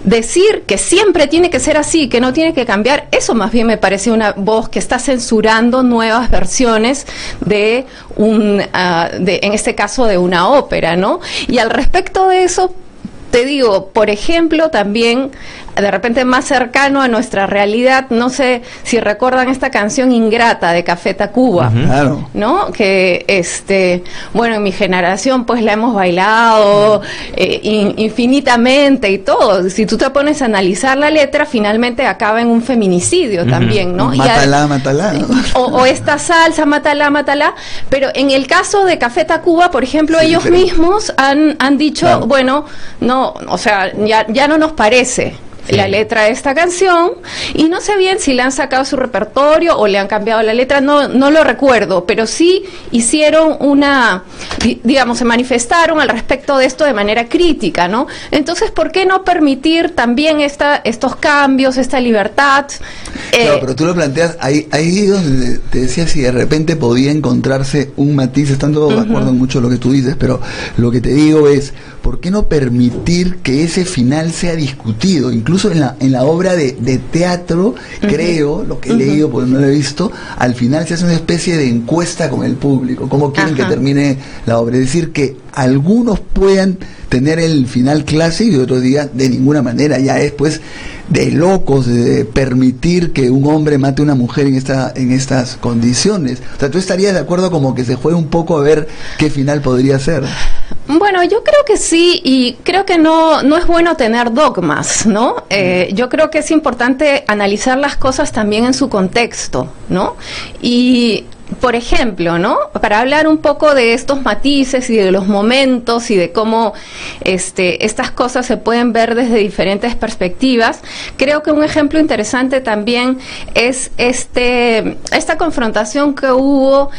decir que siempre tiene que ser así, que no tiene que cambiar? Eso más bien me parece una voz que está censurando nuevas versiones de en este caso de una ópera, ¿no? Y al respecto de eso, te digo, por ejemplo, también de repente más cercano a nuestra realidad, no sé si recuerdan esta canción Ingrata de Café Tacuba, claro, ¿no? Que bueno, en mi generación pues la hemos bailado infinitamente y todo. Si tú te pones a analizar la letra, finalmente acaba en un feminicidio también, ¿no? Mátala, mátala, ¿no? O esta salsa, mátala, mátala. Pero en el caso de Café Tacuba, por ejemplo, sí, ellos mismos han dicho, claro, bueno, no, o sea, ya no nos parece la letra de esta canción, y no sé bien si le han sacado su repertorio o le han cambiado la letra, no lo recuerdo, pero sí hicieron digamos, se manifestaron al respecto de esto de manera crítica, ¿no? Entonces, ¿por qué no permitir también estos cambios, esta libertad? Claro, pero tú lo planteas, ahí donde te decía si de repente podía encontrarse un matiz, estando de acuerdo en mucho lo que tú dices, pero lo que te digo es, ¿por qué no permitir que ese final sea discutido? Incluso en la obra de teatro, creo, lo que he leído porque no lo he visto, al final se hace una especie de encuesta con el público, cómo quieren que termine la obra, es decir, que algunos puedan tener el final clásico y otros digan de ninguna manera, ya es pues de locos de permitir que un hombre mate a una mujer en estas condiciones. O sea, ¿tú estarías de acuerdo como que se juegue un poco a ver qué final podría ser? Bueno, yo creo que sí, y creo que no es bueno tener dogmas, ¿no? Yo creo que es importante analizar las cosas también en su contexto, ¿no? Y por ejemplo, ¿no? Para hablar un poco de estos matices y de los momentos y de cómo estas cosas se pueden ver desde diferentes perspectivas, creo que un ejemplo interesante también es esta confrontación que hubo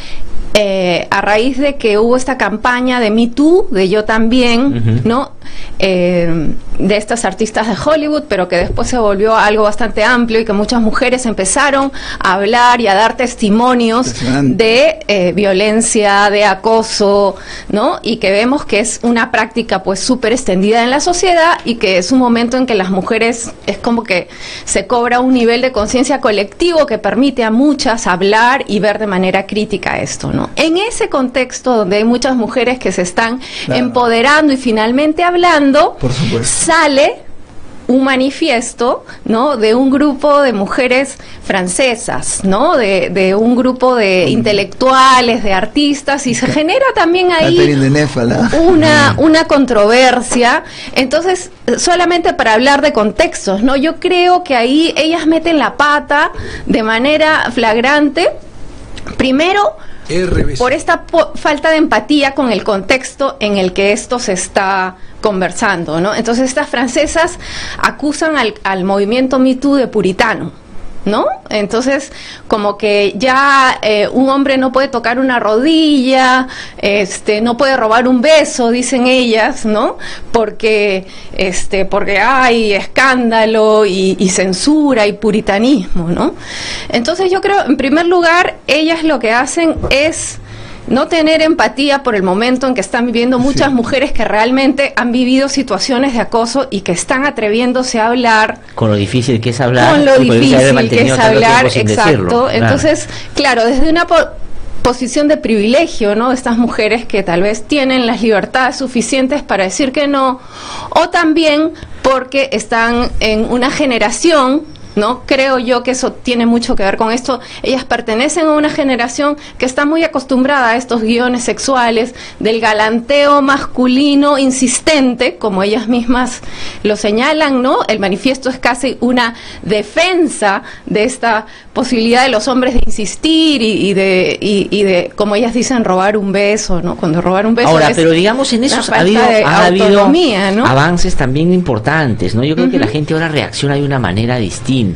a raíz de que hubo esta campaña de Me Too, de Yo También, ¿no? De estas artistas de Hollywood, pero que después se volvió algo bastante amplio y que muchas mujeres empezaron a hablar y a dar testimonios de violencia, de acoso, ¿no? Y que vemos que es una práctica pues súper extendida en la sociedad y que es un momento en que las mujeres es como que se cobra un nivel de conciencia colectivo que permite a muchas hablar y ver de manera crítica esto, ¿no? En ese contexto donde hay muchas mujeres que se están empoderando y finalmente hablando, por supuesto, sale un manifiesto, ¿no? De un grupo de mujeres francesas, ¿no? De un grupo de intelectuales, de artistas, y se genera también ahí una controversia. Entonces, solamente para hablar de contextos, ¿no? Yo creo que ahí ellas meten la pata de manera flagrante, primero por esta falta de empatía con el contexto en el que esto se está conversando, ¿no? Entonces estas francesas acusan al movimiento Me Too de puritano, ¿no? Entonces, como que ya un hombre no puede tocar una rodilla, no puede robar un beso, dicen ellas, ¿no? Porque hay escándalo y censura y puritanismo, ¿no? Entonces yo creo, en primer lugar, ellas lo que hacen es no tener empatía por el momento en que están viviendo muchas mujeres que realmente han vivido situaciones de acoso y que están atreviéndose a hablar. Con lo difícil que es hablar. Con lo difícil que es hablar, exacto. Entonces, claro, desde una posición de privilegio, ¿no? Estas mujeres que tal vez tienen las libertades suficientes para decir que no, o también porque están en una generación, ¿no? Creo yo que eso tiene mucho que ver con esto. Ellas pertenecen a una generación que está muy acostumbrada a estos guiones sexuales, del galanteo masculino insistente, como ellas mismas lo señalan, ¿no? El manifiesto es casi una defensa de esta posibilidad de los hombres de insistir y de, como ellas dicen, robar un beso, ¿no? Cuando robar un beso. Ahora, pero digamos, en eso ha habido ¿no? avances también importantes, ¿no? Yo creo que la gente ahora reacciona de una manera distinta.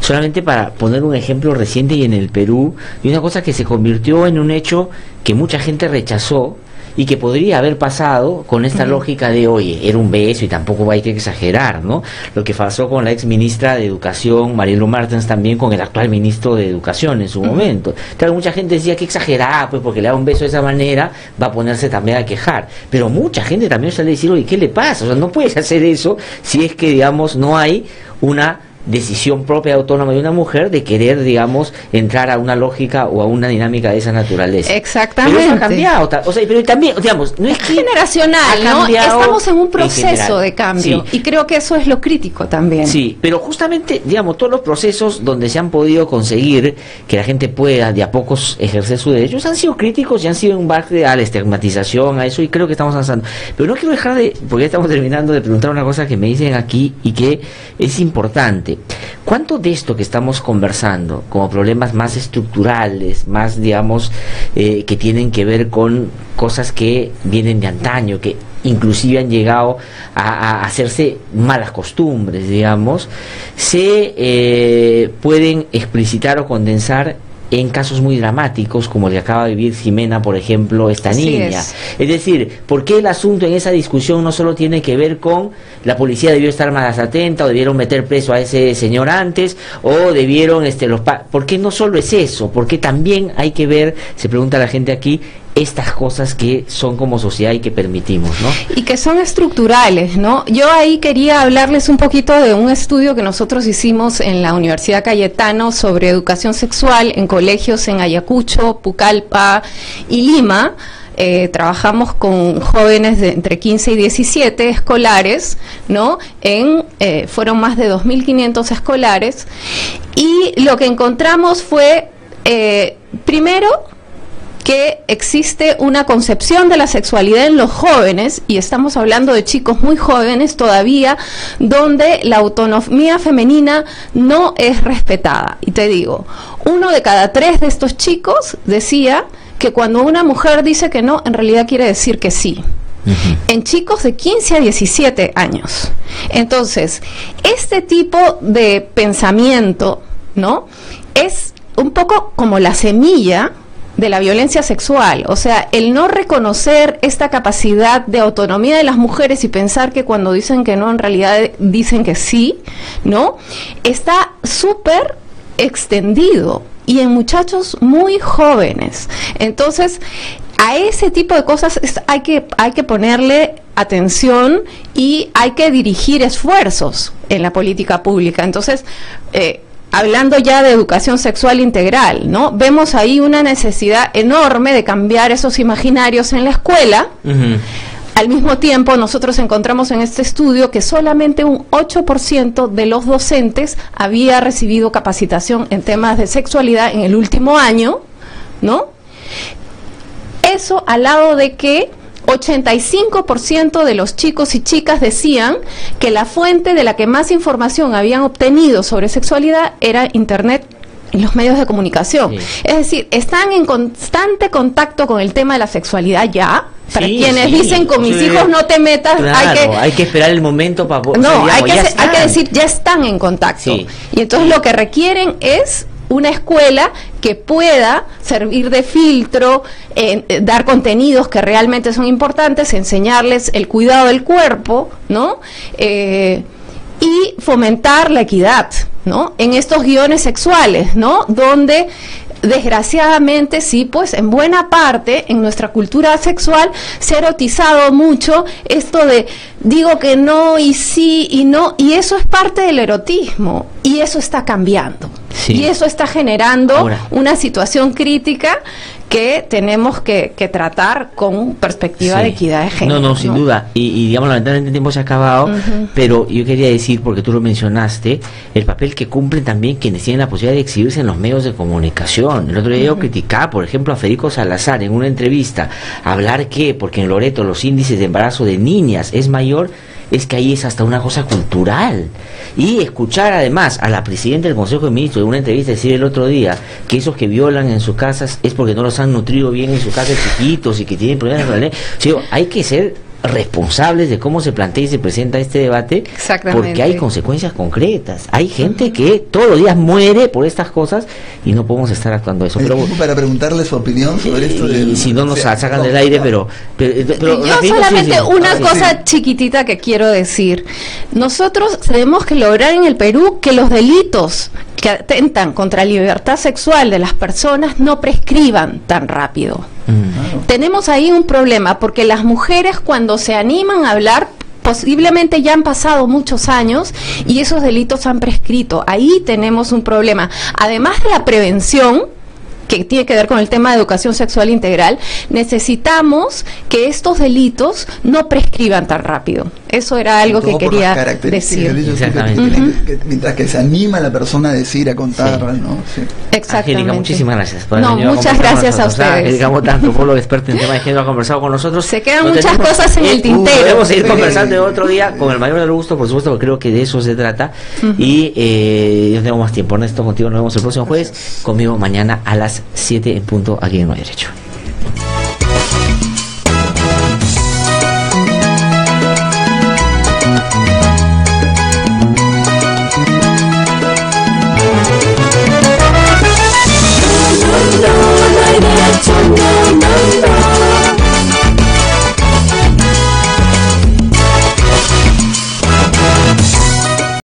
Solamente para poner un ejemplo reciente, y en el Perú, y una cosa que se convirtió en un hecho que mucha gente rechazó y que podría haber pasado con esta lógica de, oye, era un beso y tampoco hay que exagerar, ¿no? Lo que pasó con la ex ministra de Educación, Marielo Martens, también con el actual ministro de Educación en su momento. Claro, mucha gente decía que exageraba, pues porque le da un beso de esa manera, va a ponerse también a quejar. Pero mucha gente también sale a decir, oye, ¿qué le pasa? O sea, no puedes hacer eso si es que, digamos, no hay una decisión propia autónoma de una mujer de querer, digamos, entrar a una lógica o a una dinámica de esa naturaleza. Exactamente. Pero eso ha cambiado, o sea, pero también, digamos, no es que generacional, ¿no? Estamos en un proceso de cambio, y creo que eso es lo crítico también. Sí, pero justamente, digamos, todos los procesos donde se han podido conseguir que la gente pueda de a pocos ejercer sus derechos han sido críticos y han sido un base a la estigmatización, a eso, y creo que estamos avanzando. Pero no quiero dejar de, porque ya estamos terminando, de preguntar una cosa que me dicen aquí y que es importante. ¿Cuánto de esto que estamos conversando, como problemas más estructurales, más, digamos, que tienen que ver con cosas que vienen de antaño, que inclusive han llegado a hacerse malas costumbres, digamos, se pueden explicitar o condensar en casos muy dramáticos como el que acaba de vivir Jimena, por ejemplo, esta niña? Es decir, ¿por qué el asunto en esa discusión no solo tiene que ver con la policía debió estar más atenta, o debieron meter preso a ese señor antes, o debieron ¿por qué no solo es eso? Porque también hay que ver, se pregunta la gente aquí, estas cosas que son como sociedad y que permitimos, ¿no? Y que son estructurales, ¿no? Yo ahí quería hablarles un poquito de un estudio que nosotros hicimos en la Universidad Cayetano sobre educación sexual en colegios en Ayacucho, Pucallpa y Lima. Trabajamos con jóvenes de entre 15 y 17 escolares, ¿no? Fueron más de 2.500 escolares, y lo que encontramos fue, primero, que existe una concepción de la sexualidad en los jóvenes, y estamos hablando de chicos muy jóvenes todavía, donde la autonomía femenina no es respetada. Y te digo, 1 de cada 3 de estos chicos decía que cuando una mujer dice que no, en realidad quiere decir que sí. En chicos de 15 a 17 años. Entonces, este tipo de pensamiento, ¿no?, es un poco como la semilla de la violencia sexual. O sea, el no reconocer esta capacidad de autonomía de las mujeres y pensar que cuando dicen que no, en realidad dicen que sí, ¿no?, está súper extendido, y en muchachos muy jóvenes. Entonces, a ese tipo de cosas hay que ponerle atención, y hay que dirigir esfuerzos en la política pública. Entonces, hablando ya de educación sexual integral, ¿no?, vemos ahí una necesidad enorme de cambiar esos imaginarios en la escuela. Al mismo tiempo, nosotros encontramos en este estudio que solamente un 8% de los docentes había recibido capacitación en temas de sexualidad en el último año, ¿no? Eso al lado de que 85% de los chicos y chicas decían que la fuente de la que más información habían obtenido sobre sexualidad era Internet y los medios de comunicación. Es decir, están en constante contacto con el tema de la sexualidad ya. Para quienes dicen con mis hijos no te metas, claro, hay que esperar el momento para... No, hay que decir, ya están en contacto. Y entonces lo que requieren es una escuela que pueda servir de filtro, dar contenidos que realmente son importantes, enseñarles el cuidado del cuerpo, ¿no? Y fomentar la equidad, ¿no?, en estos guiones sexuales, ¿no?, donde desgraciadamente sí, pues en buena parte en nuestra cultura sexual se ha erotizado mucho esto de digo que no y sí y no, y eso es parte del erotismo, y eso está cambiando, y eso está generando una situación crítica que tenemos que tratar con perspectiva de equidad de género. No, sin duda. Y digamos, lamentablemente el tiempo se ha acabado, pero yo quería decir, porque tú lo mencionaste, el papel que cumplen también quienes tienen la posibilidad de exhibirse en los medios de comunicación. El otro día yo criticaba, por ejemplo, a Federico Salazar en una entrevista, hablar que, porque en Loreto los índices de embarazo de niñas es mayor, es que ahí es hasta una cosa cultural. Y escuchar además a la presidenta del Consejo de Ministros en una entrevista decir el otro día que esos que violan en sus casas es porque no los han nutrido bien en sus casas chiquitos y que tienen problemas de la hay que ser responsables de cómo se plantea y se presenta este debate, porque hay consecuencias concretas. Hay gente que todos los días muere por estas cosas y no podemos estar actuando eso. Pero para preguntarle su opinión sobre esto si no nos sacan del aire, pero yo solamente una cosa chiquitita que quiero decir. Nosotros tenemos que lograr en el Perú que los delitos que atentan contra la libertad sexual de las personas no prescriban tan rápido. Tenemos ahí un problema, porque las mujeres cuando se animan a hablar posiblemente ya han pasado muchos años y esos delitos han prescrito. Ahí tenemos un problema. Además de la prevención, que tiene que ver con el tema de educación sexual integral, necesitamos que estos delitos no prescriban tan rápido. Eso era algo que quería decir. Mientras que se anima a la persona a decir, a contar, ¿no? Sí. Exactamente. Angélica, muchísimas gracias. Muchas gracias a ustedes. Angélica Motanto, psicóloga experta en temas de género, ha conversado con nosotros. Se quedan muchas cosas en el tintero. Podemos seguir conversando de otro día con el mayor de los gustos, por supuesto, porque creo que de eso se trata. Y yo tengo más tiempo. Ernesto, contigo nos vemos el próximo jueves. Conmigo mañana a las 7 en punto aquí en No Hay Derecho.